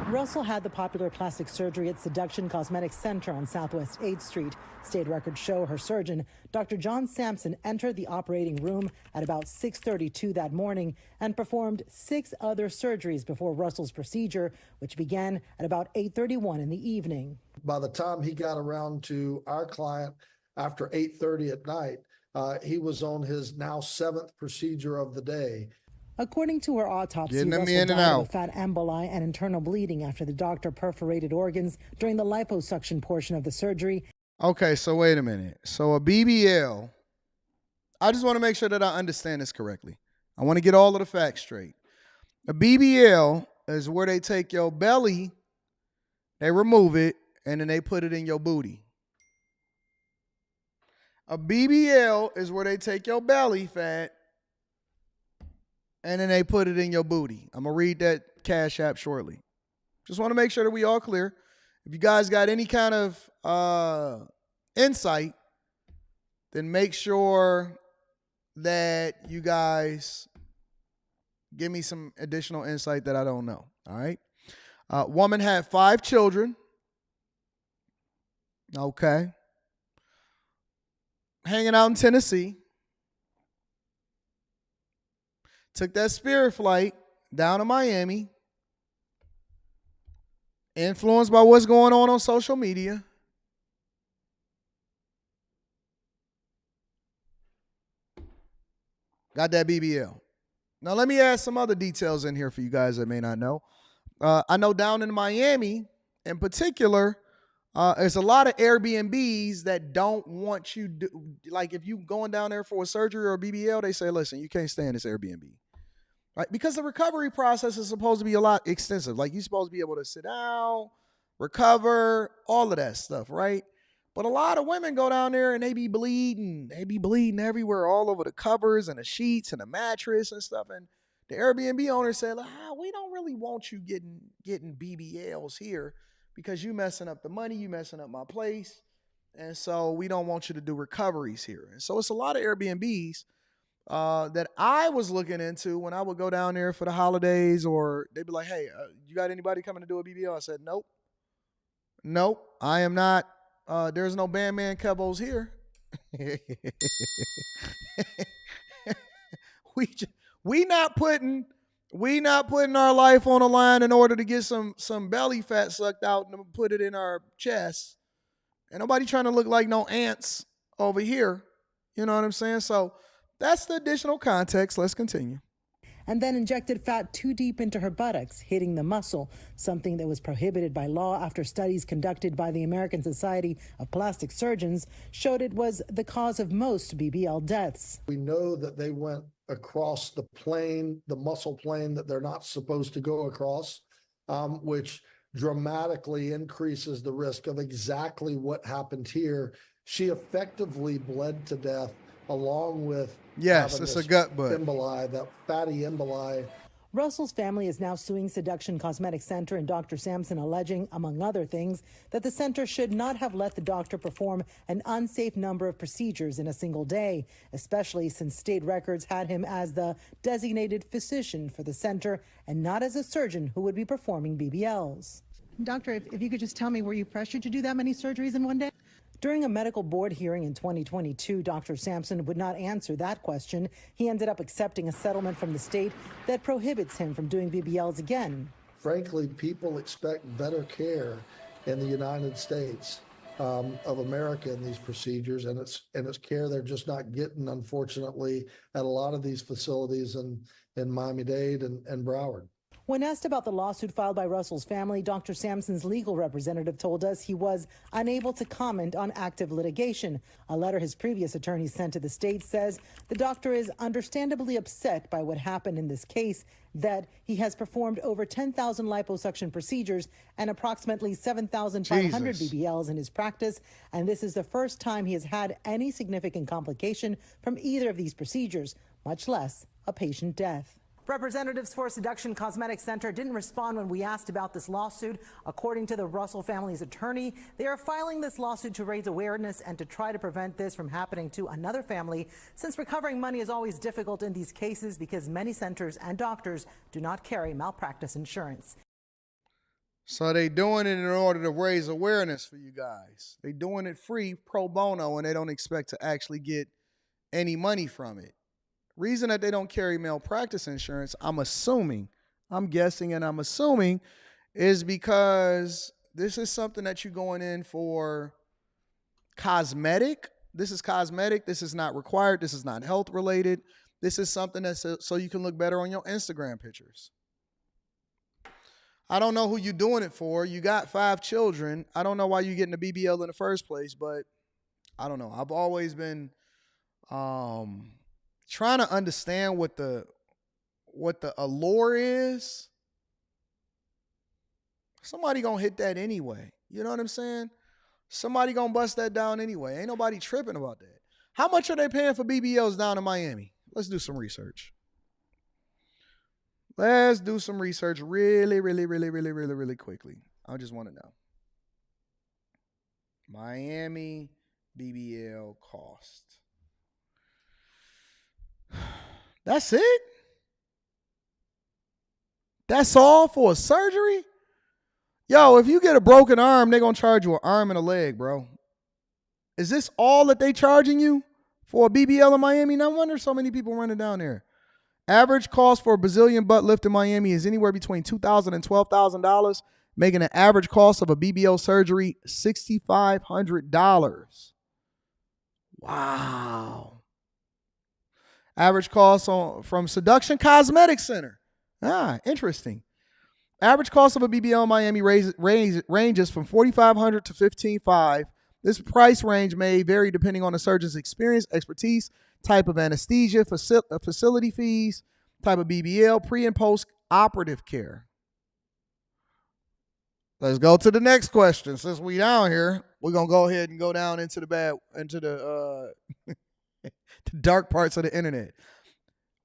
Russell had the popular plastic surgery at Seduction Cosmetic Center on Southwest 8th Street. State records show her surgeon, Dr. John Sampson, entered the operating room at about 6:32 that morning and performed 6 other surgeries before Russell's procedure, which began at about 8:31 in the evening. By the time he got around to our client after 8:30 at night, he was on his now 7th procedure of the day. According to her autopsy, Russell died of a fat emboli and internal bleeding after the doctor perforated organs during the liposuction portion of the surgery. Okay, so wait a minute. So a BBL, I just want to make sure that I understand this correctly. I want to get all of the facts straight. A BBL is where they take your belly, they remove it, and then they put it in your booty. A BBL is where they take your belly fat, and then they put it in your booty. I'm going to read that Cash App shortly. Just want to make sure that we all clear. If you guys got any kind of insight, then make sure that you guys give me some additional insight that I don't know. All right. Woman had 5 children. Okay. Hanging out in Tennessee. Took that Spirit flight down to Miami. Influenced by what's going on social media. Got that BBL. Now, let me add some other details in here for you guys that may not know. I know down in Miami, in particular, there's a lot of Airbnbs that don't want you to, like if you going down there for a surgery or a BBL, they say, listen, you can't stay in this Airbnb. Right? Because the recovery process is supposed to be a lot extensive. Like you're supposed to be able to sit down, recover, all of that stuff, right? But a lot of women go down there and they be bleeding. They be bleeding everywhere, all over the covers and the sheets and the mattress and stuff. And the Airbnb owner said, we don't really want you getting BBLs here because you messing up the money, you messing up my place. And so we don't want you to do recoveries here. And so it's a lot of Airbnbs that I was looking into when I would go down there for the holidays, or they'd be like, hey, you got anybody coming to do a BBL? I said, nope, I am not. There's no Bandman Kebos here. we not putting our life on the line in order to get some belly fat sucked out and put it in our chest. And nobody trying to look like no ants over here. You know what I'm saying? So that's the additional context. Let's continue. and then injected fat too deep into her buttocks, hitting the muscle, something that was prohibited by law after studies conducted by the American Society of Plastic Surgeons showed it was the cause of most BBL deaths. We know that they went across the plane, the muscle plane that they're not supposed to go across, which dramatically increases the risk of exactly what happened here. She effectively bled to death along with yes, it's a gut butt emboli, that fatty emboli. Russell's family is now suing Seduction Cosmetic Center and Dr. Sampson, alleging, among other things, that the center should not have let the doctor perform an unsafe number of procedures in a single day, especially since state records had him as the designated physician for the center and not as a surgeon who would be performing BBLs. Doctor, if you could just tell me, were you pressured to do that many surgeries in one day? During a medical board hearing in 2022, Dr. Sampson would not answer that question. He ended up accepting a settlement from the state that prohibits him from doing BBLs again. Frankly, people expect better care in the United States of America in these procedures, and it's care they're just not getting, unfortunately, at a lot of these facilities in Miami-Dade and Broward. When asked about the lawsuit filed by Russell's family, Dr. Sampson's legal representative told us he was unable to comment on active litigation. A letter his previous attorney sent to the state says the doctor is understandably upset by what happened in this case, that he has performed over 10,000 liposuction procedures and approximately 7,500 BBLs in his practice, and this is the first time he has had any significant complication from either of these procedures, much less a patient death. Representatives for Seduction Cosmetic Center didn't respond when we asked about this lawsuit. According to the Russell family's attorney, they are filing this lawsuit to raise awareness and to try to prevent this from happening to another family, since recovering money is always difficult in these cases because many centers and doctors do not carry malpractice insurance. So they doing it in order to raise awareness for you guys. They doing it free, pro bono, and they don't expect to actually get any money from it. Reason that they don't carry malpractice insurance, I'm guessing, is because this is something that you're going in for cosmetic. This is cosmetic. This is not required. This is not health related. This is something that's so you can look better on your Instagram pictures. I don't know who you're doing it for. You got 5 children. I don't know why you're getting a BBL in the first place, but I don't know. I've always been trying to understand what the allure is. Somebody gonna hit that anyway. You know what I'm saying? Somebody gonna bust that down anyway. Ain't nobody tripping about that. How much are they paying for BBLs down in Miami? Let's do some research. Let's do some research really quickly. I just want to know. Miami BBL cost. That's it? That's all for a surgery? Yo, if you get a broken arm, they're going to charge you an arm and a leg, bro. Is this all that they charging you for a BBL in Miami? No wonder so many people running down there. Average cost for a Brazilian butt lift in Miami is anywhere between $2,000 and $12,000, making an average cost of a BBL surgery $6,500. Wow. Average cost from Seduction Cosmetic Center. Interesting. Average cost of a BBL in Miami ranges from $4,500 to $15,500. This price range may vary depending on the surgeon's experience, expertise, type of anesthesia, facility fees, type of BBL, pre and post operative care. Let's go to the next question. Since we down here, we're gonna go ahead and go down into the dark parts of the internet.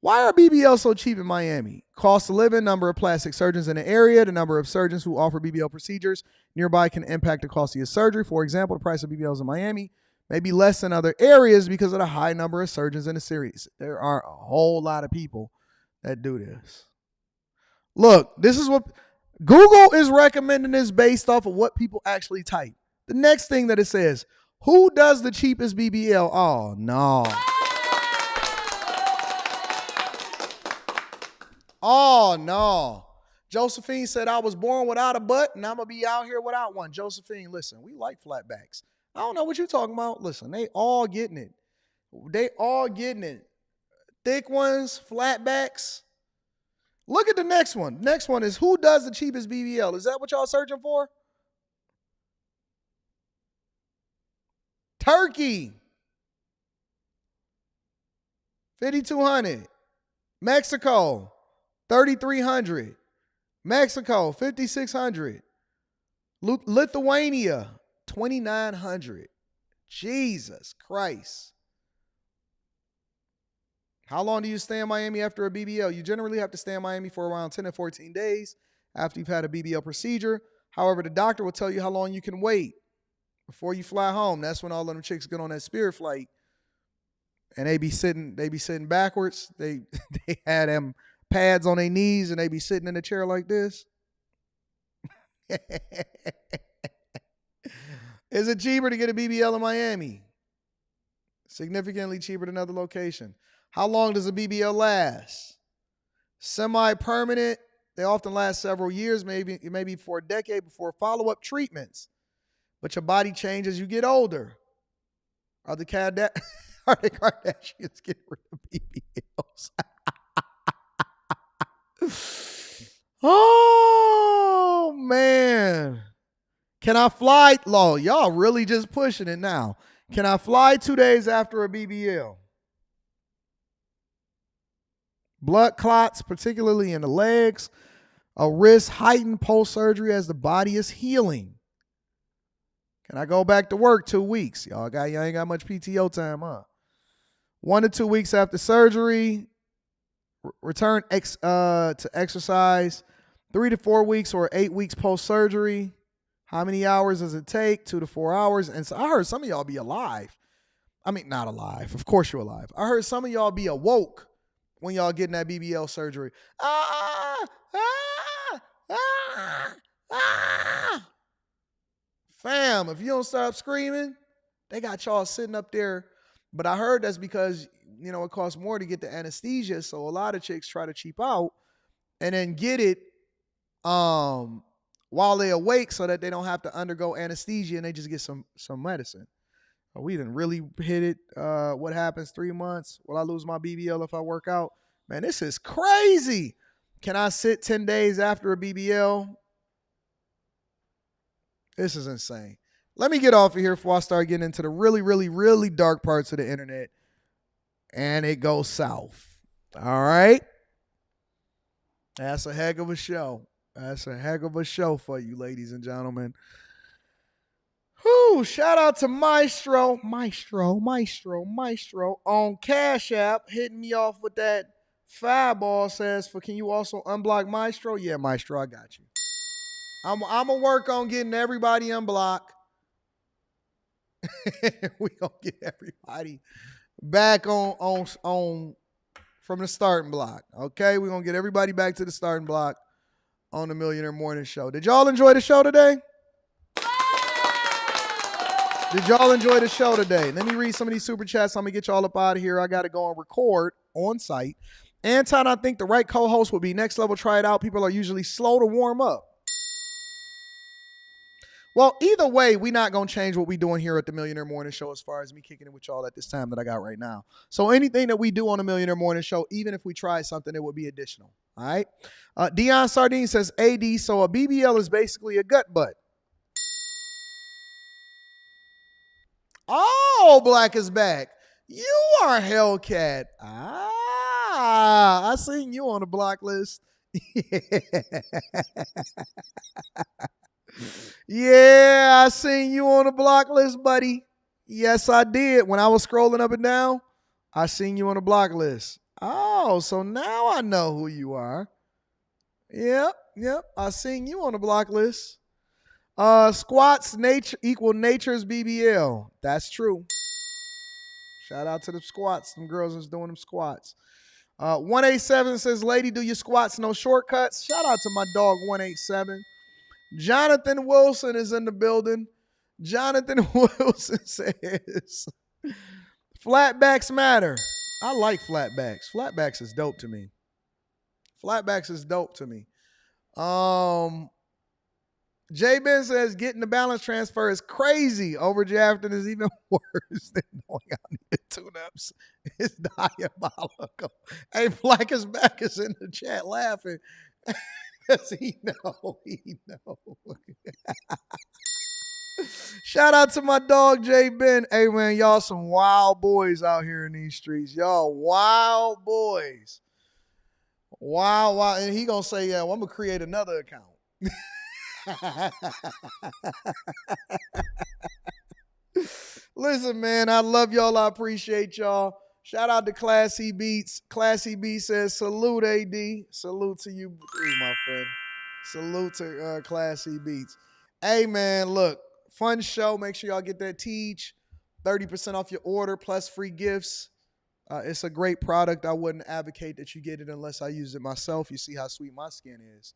Why are BBL so cheap in Miami? Cost of living, number of plastic surgeons in the area, the number of surgeons who offer BBL procedures nearby can impact the cost of your surgery. For example, the price of BBLs in Miami may be less than other areas because of the high number of surgeons in the series. There are a whole lot of people that do this. Look, this is what Google is recommending this based off of what people actually type. The next thing that it says, who does the cheapest BBL? Oh, no. Oh, no. Josephine said, I was born without a butt, and I'm going to be out here without one. Josephine, listen, we like flatbacks. I don't know what you're talking about. Listen, they all getting it. They all getting it. Thick ones, flatbacks. Look at the next one. Next one is who does the cheapest BBL? Is that what y'all searching for? Turkey. 5,200. Mexico. 3,300. Mexico. 5,600. Lithuania. 2,900. Jesus Christ. How long do you stay in Miami after a BBL? You generally have to stay in Miami for around 10 to 14 days after you've had a BBL procedure. However, the doctor will tell you how long you can wait before you fly home. That's when all of them chicks get on that Spirit flight and they be sitting backwards. They had them pads on their knees and they be sitting in a chair like this. Is it cheaper to get a BBL in Miami? Significantly cheaper than other location. How long does a BBL last? Semi-permanent. They often last several years, maybe for a decade before follow-up treatments. But your body changes as you get older. Are the Kardashians getting rid of BBLs? Oh, man. Can I fly? Law, y'all really just pushing it now. Can I fly 2 days after a BBL? Blood clots, particularly in the legs, a risk heightened post-surgery as the body is healing. Can I go back to work 2 weeks? Y'all ain't got much PTO time, huh? 1 to 2 weeks after surgery, return to exercise. 3 to 4 weeks or 8 weeks post-surgery. How many hours does it take? 2 to 4 hours. And so I heard some of y'all be alive. I mean, not alive. Of course you're alive. I heard some of y'all be awoke when y'all getting that BBL surgery. Fam, if you don't stop screaming, they got y'all sitting up there. But I heard that's because, it costs more to get the anesthesia. So a lot of chicks try to cheap out and then get it while they awake so that they don't have to undergo anesthesia and they just get some medicine. We didn't really hit it. What happens 3 months? Will I lose my BBL if I work out? Man, this is crazy. Can I sit 10 days after a BBL? This is insane. Let me get off of here before I start getting into the really, really, really dark parts of the internet. And it goes south. All right? That's a heck of a show. That's a heck of a show for you, ladies and gentlemen. Whoo, shout out to Maestro on Cash App, hitting me off with that fireball. Says, can you also unblock Maestro? Yeah, Maestro, I got you. I'm going to work on getting everybody unblocked. We going to get everybody back on from the starting block. Okay, we're going to get everybody back to the starting block on the Millionaire Morning Show. Did y'all enjoy the show today? Did y'all enjoy the show today? Let me read some of these super chats. I'm going to get y'all up out of here. I got to go and record on site. Anton, I think the right co-host would be Next Level. Try it out. People are usually slow to warm up. Well, either way, we're not going to change what we're doing here at the Millionaire Morning Show as far as me kicking it with y'all at this time that I got right now. So anything that we do on the Millionaire Morning Show, even if we try something, it would be additional. All right? Dion Sardine says, AD, so a BBL is basically a gut butt. Oh, Black is back. You are Hellcat. I seen you on the block list. Yeah, I seen you on the block list, buddy. Yes, I did. When I was scrolling up and down, I seen you on the block list. Oh, so now I know who you are. Yep. I seen you on the block list. Squats equal nature's BBL. That's true. Shout out to the squats. Them girls is doing them squats. 187 says, lady, do your squats, no shortcuts. Shout out to my dog 187. Jonathan Wilson is in the building. Jonathan Wilson says, flatbacks matter. I like flatbacks. Flatbacks is dope to me. J Ben says getting the balance transfer is crazy. Overdrafting is even worse than knowing I needed tune-ups. It's diabolical. Hey, Black is back is in the chat laughing. Because he know. Shout out to my dog J Ben. Hey man, y'all some wild boys out here in these streets. Y'all wild boys. Wow. And he gonna say, yeah, well, I'm gonna create another account. Listen, man, I love y'all. I appreciate y'all. Shout out to Classy Beats. Classy B says, salute, AD. Salute to you, my friend. Salute to Classy Beats. Hey, man, look, fun show. Make sure y'all get that Tiege. 30% off your order plus free gifts. It's a great product. I wouldn't advocate that you get it unless I use it myself. You see how sweet my skin is.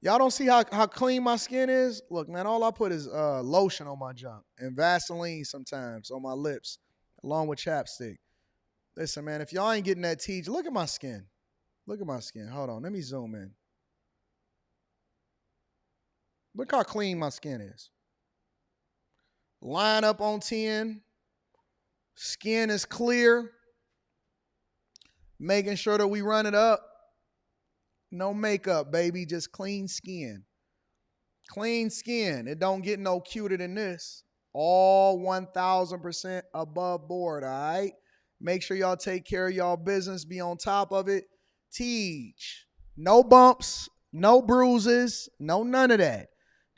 Y'all don't see how clean my skin is? Look, man, all I put is lotion on my junk and Vaseline sometimes on my lips, along with chapstick. Listen, man, if y'all ain't getting that Tiege, look at my skin. Look at my skin. Hold on. Let me zoom in. Look how clean my skin is. Line up on 10. Skin is clear. Making sure that we run it up. No makeup, baby. Just clean skin. Clean skin. It don't get no cuter than this. All 1,000% above board, all right? Make sure y'all take care of y'all business. Be on top of it. Tiege. No bumps. No bruises. No none of that.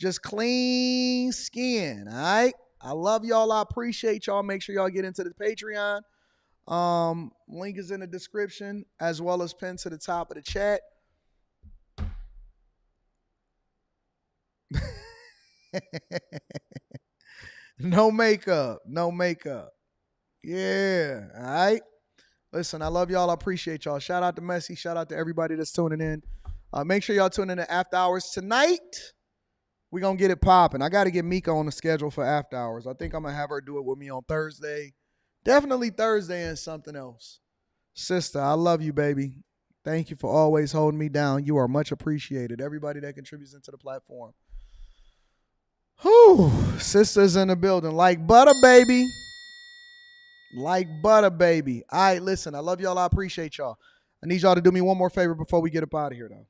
Just clean skin, all right? I love y'all. I appreciate y'all. Make sure y'all get into the Patreon. Link is in the description as well as pinned to the top of the chat. No makeup. Yeah. All right. Listen, I love y'all. I appreciate y'all. Shout out to Messi. Shout out to everybody that's tuning in. Make sure y'all tune in to After Hours tonight. We're going to get it popping. I got to get Mika on the schedule for After Hours. I think I'm going to have her do it with me on Thursday. Definitely Thursday and something else. Sister, I love you, baby. Thank you for always holding me down. You are much appreciated. Everybody that contributes into the platform. Whew. Sisters in the building. Like butter, baby. Like butter, baby. All right, listen. I love y'all. I appreciate y'all. I need y'all to do me one more favor before we get up out of here, though.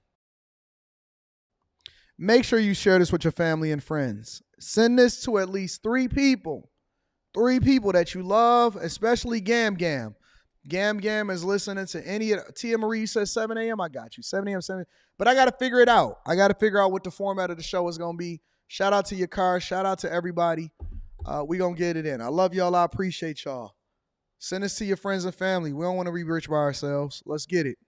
Make sure you share this with your family and friends. Send this to at least 3 people. 3 people that you love, especially Gam Gam. Gam Gam is listening to any of Tia Marie says 7 a.m. I got you. 7 a.m. 7. But I got to figure it out. I got to figure out what the format of the show is going to be. Shout out to your car. Shout out to everybody. We going to get it in. I love y'all. I appreciate y'all. Send this to your friends and family. We don't want to be rich by ourselves. Let's get it.